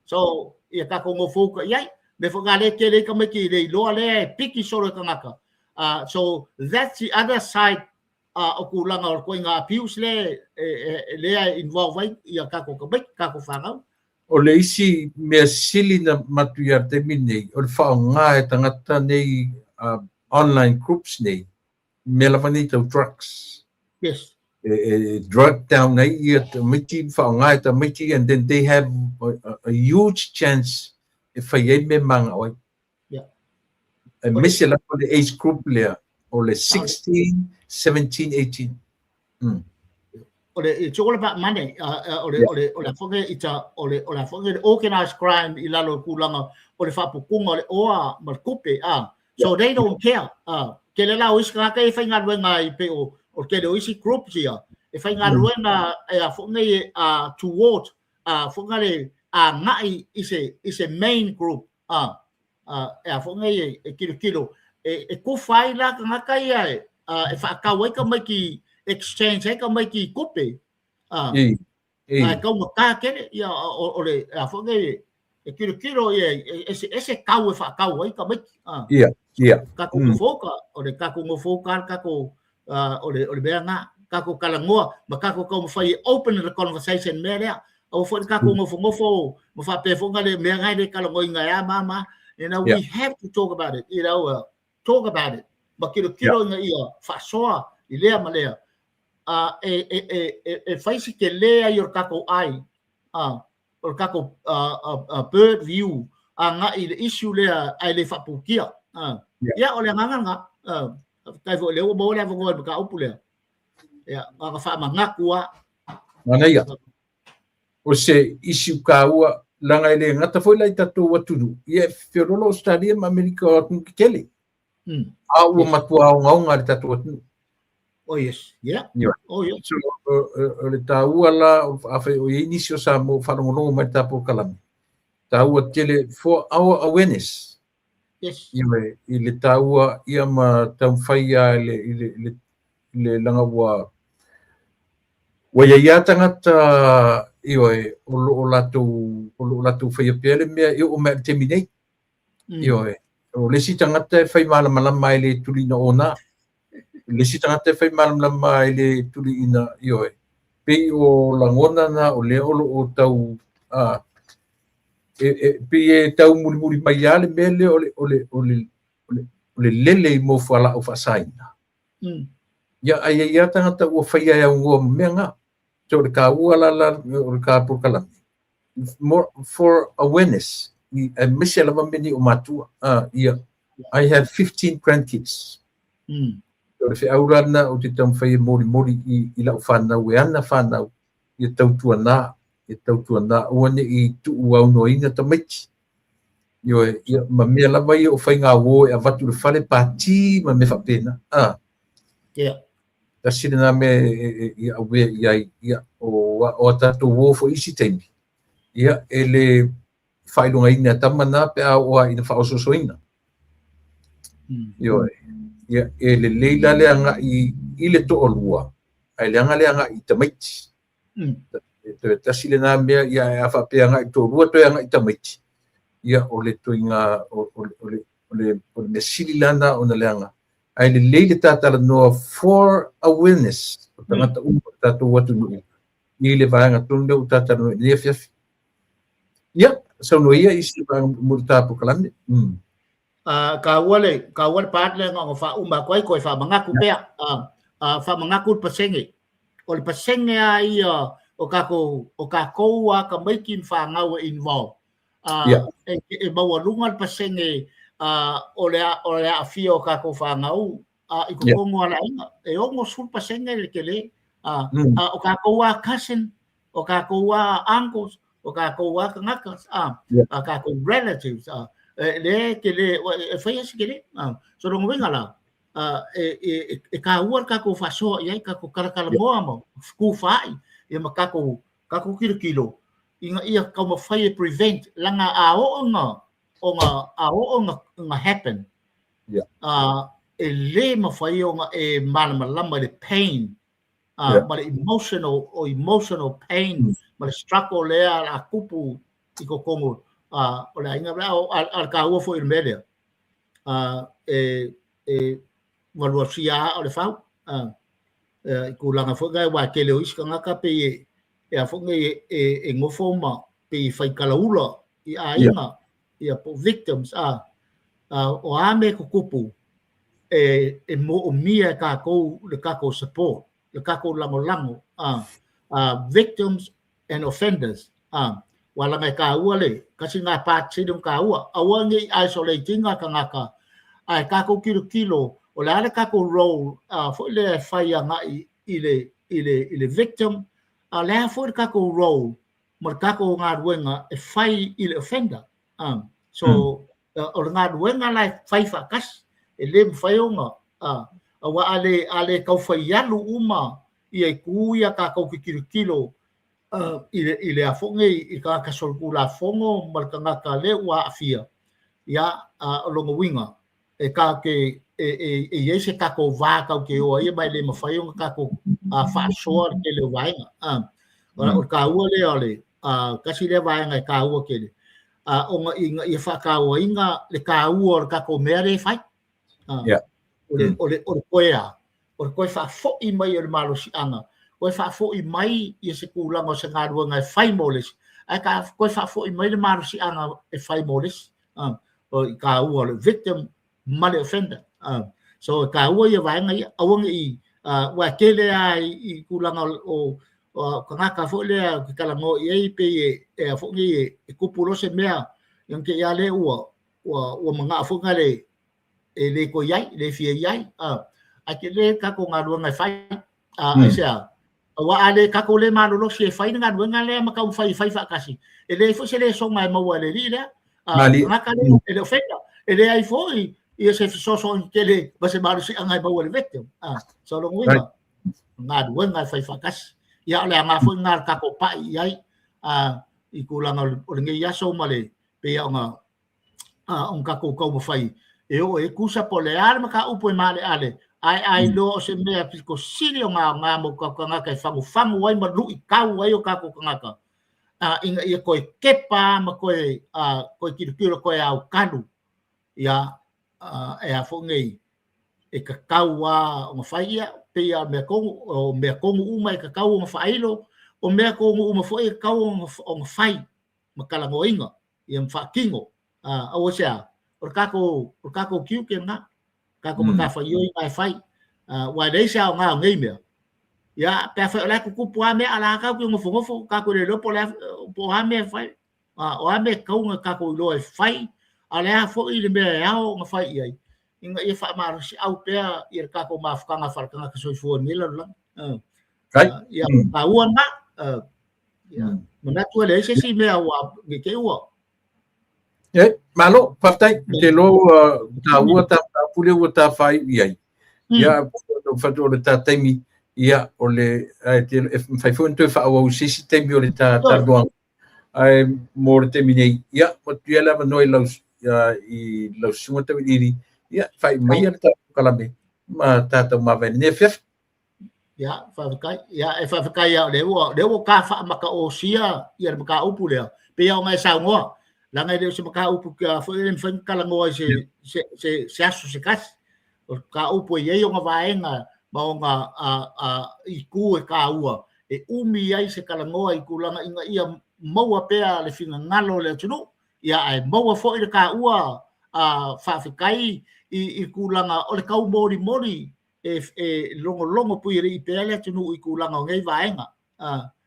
so ia ka ko ngofo ka yai me fo gale ke le ka meki le lo le piki solo ka ngaka so that's the other side o kulang or ko nga abuse le involve ia ka ko ka ko fa nga o le isi me sili na matuia te mine o fa nga tangata nei online groups nei melavani to drugs. Yes. Drug down miti whaongai ta miti, and then they have a huge chance if I me manga oi. Yeah. A misela for the age group lea or le 16, 17, 18. Ole chokola pa mane ole foge ita ole foge organized crime ilalo kulanga ole fapukunga ole oa malkupe so they don't care ke le la uiska ka e fainga luenga I pe o ke le uisi group here e fainga luenga e foge toward foga le ngai is a main group e foge e kilo e ku fai la ka kai e fa ka wai ka mai ki exchange ka mai ki kope ka mo ka ke ya ole a foge e kilo ese kau fa kau ai ka mai ka ko foka ole ka ko foka ka ko ole be nga ka ko kala ngoa ma ka ko mo fai open the conversation me le o fo ka ko mo fa pe fo ngale me nga de kala ngoi nga ya mama we have to talk about it talk about it ma kilo nga ia fa soa ilea malea fai si ke lea yor kako ai or kako bird view nga i issue lea ai le fapukia ya ole nga kai vo le o bo le vo ka upule ya nga fa mangakua mana ya o se issue ka ua langa ile ngata foi lai tatu watu ye ferolo stadium america o kele au matua nga tatu watu. Oh yes, yeah. Oh yes. So le taua la afe o inicio sa mo falongo mai tapo kalam. Taua tele for our awareness. Yes. Le taua ia ma tamfaia le langa wa ya tangata o latu fai pele me o me terminate. O le si tangata fai mala mai le tulina ona. Le si tangata fai malam le tuli ina pe o langona na o le o tau pe tau muri mai ale mele o le lele mo fala o fasaina ya ai tangata o fai ya ngo menga so le ka la o ka por kala more for awareness I michelle mambeni o matua I have 15 grandkids. Fe aurana o te tamwhai mori I lau whanau e ana whanau I tautuana oane I tuu au no inga tamaiti. Ma mea lawa I o whai ngā wō e a watu le whale pāti ma me whapena. Ta sire nā me I awe I o tatu wō fo isi teimi. E le whailunga ina tamana pe a oa ina whaososo ina. E le leila le anga I le to olua ai le anga le anga I tamaiti te tasile na mea ia e afa pe anga I to rua to anga I tamaiti ia o le to inga o le sili lana o na le anga ai le leile tatala noa for awareness o tangata tatu watu nui I le vaanga tunde o tatala nui nia fiafi ia sau no ia isi vaanga murta po kalame ka wale part le nga fa umba ko fa mangaku pe fa mangaku pasenge o le pasenge ai o kako wa ka making fa ngau involve e bawa lungal pasenge o le afio kako fa ngau I ko kongo ala e ongo sul pasenge le kele o kako wa cousin o kako wa uncles o kako wa ngakas kako relatives le ke le fai ese ke le so rongo venga la e ka ua ka ko faso ia ka ko kala moa mo ku fai e ma ka ko kilo inga ia ka mo fai prevent langa a o nga happen e le ma fai o nga e malama le pain but emotional pain but struggle le a kupu I ko kongo o le inga al ka ua fo I media walua sia o le fau ku langa fo ga wa ke le is ka ngaka pe e a fo nge e ngofo ma pe fai kalaula I a inga I a po victims o ame ko kupu mo o mia ka ko le ka ko support le ka ko lango victims and offenders wala ngai ka ua le kasi nga pa sidong ka ua awangi isolating nga ka ai ka ko kilo o le ala ka ko role fo le fai nga ile victim le fo ka ko role mo ka ko nga ruenga e fai ile offender so o nga ruenga lai fai fa kas ele fai nga wa ale ka fai yalu uma ia kuia ka ko kilo ile afonge i ka solkula fongo markanga ka le wa afia ya longo winga e ka ke e se ka ko va ka ke o ia mai le mafai ka ko fa short ke le vainga o ka o le kasi le vainga ka o ke le o inga i fa ka o inga le ka o ka ko mere fai o koe fa fo i mai o malo si anga koe fa fo i mai i se kulango se ngadua ngai fai moles ai ka koe fa fo i mai le malo si anga e fai moles o ka o le victim male offender so ka o ia vai ngai awang i wa kele ai i kulango o ka ka fo le ka lango i pe e fo ngi e kupulo se mea yang ke ya le o manga fo ngale e le ko yai le fie yai akele ka ko ngadua ngai fai sia wa ale ka ko le malo lo se fai ngadua ngale ma ka fai fa kasi ele fo se le so mai mo le ri le ngaka le ele ofenda ele ai foi e se so kele ba se malo si angai ba le victim so lo winga ngadua ngai fai fa kasi ya le nga fo ngar ka ko pa yai i kulang o ngi ya so male pe nga on ka ko mo fai e o e kusa polear ma ka upo male ale ai lo se me apiko silio nga mo ka nga kai fangu wai ma lu i kau ai o ka ko nga inga ia ko kepa ma ko kilo ko au kanu ya e a fo ngai e ka kaua o fai ia pe ia me ko uma e ka kau o fai lo o me ko uma fo e kau o fai ma kala mo inga ia fa kingo o sea por kako kiu ke nga kako ma fa yo i fai wa dei sa nga ngai me ya pe fa la ku pu ame ala ka ku mo fo kako le lo po ame fai o ame ka nga kako lo fai ala fo i le me ya o nga fai ai inga e fa ma si au pe i kako ma fa nga fa ka so fo ni la ya pa uan ma ya mana tu le se si me wa ke wa malo fatai te lo ta ua ta pule ua ta fai ia ia no fato le ta temi ia o le te fai fo nto fa o sisi temi o le ta doang ai mo te mini ia o tu ela no i lo sunga te iri ia fai mai ta kalame ma ta ma vene fef ya fa kai ya e fa kai ya le wo ka fa ma ka o sia ia ma ka upu le pe ia mai sa ngo la ngai de se ka upu ka fo en fan kala ngo se asu se kas o ka upu ye yo nga vaenga ma nga i ku e ka ua e umi ai se kala ngo i kulanga inga ia maua pe le finga ngalo le tunu ia ai maua fo i ka ua fa kai i kulanga o le kau mori e longo pui ri pe le tunu i kulanga ngai vaenga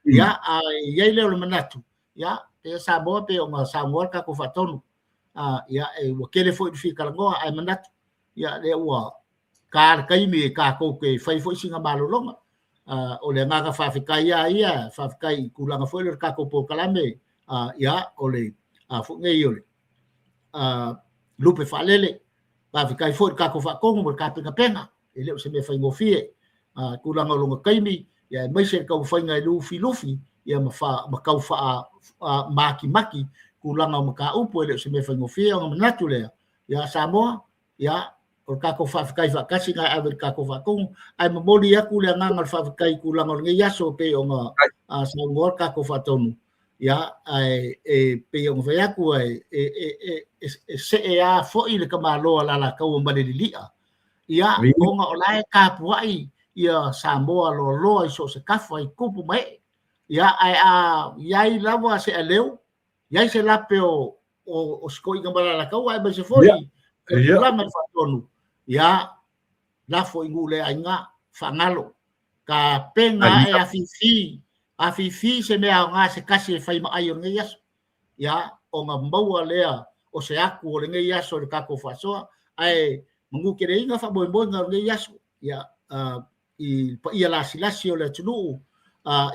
ia ai le manatu ia te sa bo pe o sa ngor ka ko fatonu ia e wo kele fo fi kala ngo ai manat ia le wa ka mi ka ko ke fai fo singa malo longa o le nga fa fi kai ia fa kai kulanga fo le ka ko po kalame ia o le fo ngai ole lupe fa lele fa fi kai fo ka ko fa ko mo ka penga ele se me fai ngo fie kulanga longa kai mi ia mai se ka fai ngai lufi ia ma kau fa maki kulanga ma ka upo ele se me fa ngofia nga manatu le ya Samoa ya o ka ko fa kai fa kasi nga aver ka ko fa kung ai mo moli ya kula nga fa kai kulanga ngi yaso pe o nga sa ngor ka ko fa tonu ya ai pe o fa ya ku ai se ya fo ile ka malo la ka o mbale lia ya o nga olai ka puai ya Samoa lo so se ka fa kupu mai ya ai yai lava se aleu yai se lape o skoi ngambala la kau ai ba se fori la ma fatonu ya lafo ingule ainga fangalo ka penga e afifi se mea nga se kasi fai ma ayo ngai yaso ya o nga maua lea o se aku o ngai yaso le kako fasoa ai mangu kere inga fa boy ngai yaso ya i pa ia la silasi o le tunu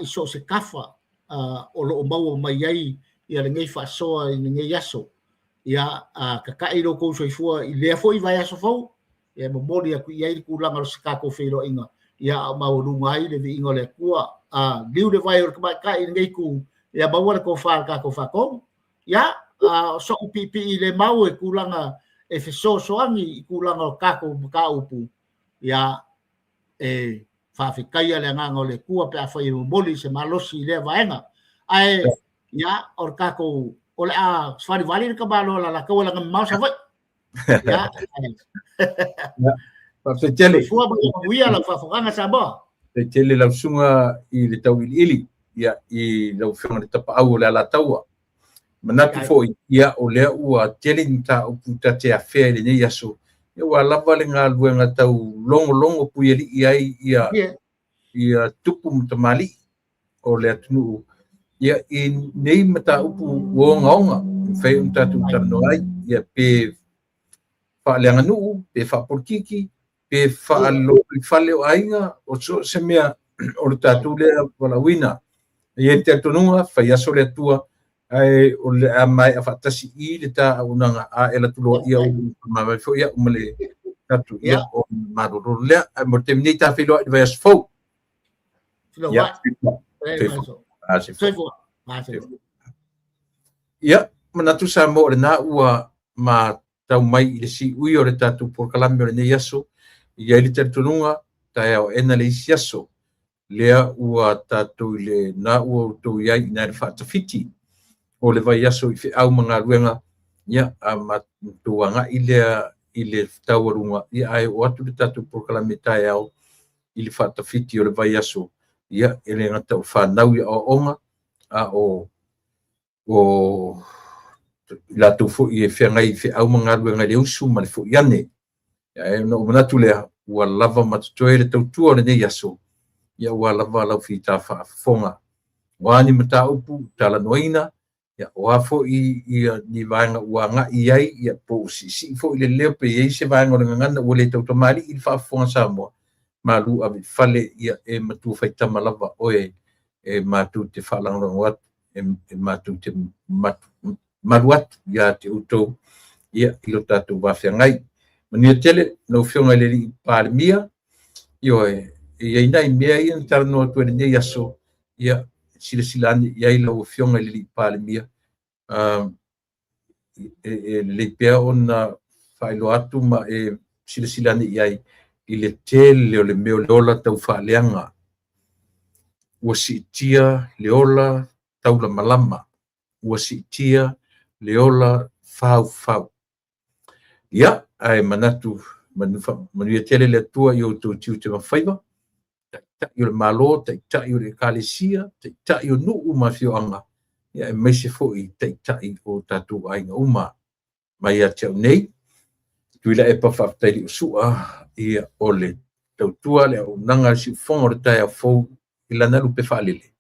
i so se kafa o lo maua mai ai ia ngai fasoa i ngai yaso ya ka kairo ko so ifua i le foi vai aso fo ya momoli aku ia i kulanga o se kako fero inga ya mau lungai le ingo le kua liu de vai ka ka i ngai ku ya bawa ko fa ka ko fa ko ya so pipi le mau e kulanga e fe so angi kulanga ka ko ka upu ya e fa fe kai le nganga le kua pe fa i moli se malosi le vaenga ai ya or ka ko o le sfari vali ka balo la ka wala ngam sa vai ya pa se tele fua ba wia la fa fanga sa ba te tele la sunga i le tau ili ia i lo fenga le tapa au la taua manatu fo ia o le ua tele nta o puta te afe le nei aso ia wa lava le nga luenga tau longo pu ia tupu mtamali o le atunu ia i nei mata upu wonga fai mtatu tanoi ia pe fa le nganu pe fa porkiki pe fa lo fale o ainga o so se mea o tatu le wala wina ia te tonunga fa ia so le tua ai o le mai fa tasi I le ta unanga a ela tulo ia o ma fo ia umale tatu ia o maroro le mo terminita filo vai fo ia ia manatu sa mo na ua ma tau mai I le si ui o le tatu por kalame o le nei aso ia I le tertununga tae o ena le isi aso lea ua tatu le na ua tau iai na le whaatawhiti o le vai aso I au mga ruenga ia a matuanga I le tauarunga ia ai o atu le tatu por kalame tae au I le whaatawhiti o le vai aso ia ele ngata o whanau ia o onga a o la tu fo I whengai au mga ruenga le usu ma le fo iane ia no manatu lea ua lava matatoe le tautua le nei aso ia ua lava lau whita whaafonga wani mata upu tala noina ia oa fo ia ni vaenga ua ngai ai ia po si fo I le leo pe ei se vaenga o le ngana ua le tautamali I whaafonga Samoa malu ave fale ia e matu whaitama lava oe e matu te whalangrongo wat e matu te maruat ia te utou ia ilo tatu wawhiangai mania tele no whionga le I palemia ioe ia inai mea ia tarano atu nei aso ia silasilani ia ila o whionga le palemia le pea ona whailo atu ma e silasilani iai I le tele o le meo leola tau whaaleanga ua siitia leola tau la malama ua siitia leola fau ia ai manatu manuia tele le tua I o tiu te mawhaiva ta I o le malo ta I o le kalesia ta I o nuu ma whioanga ia e meise foi ta I o tatu ainga uma mai a te au nei tuila e pa whaftairi o sua ia o le tautua le au nanga si fonga o le tae a fau I lana lupe whaalele.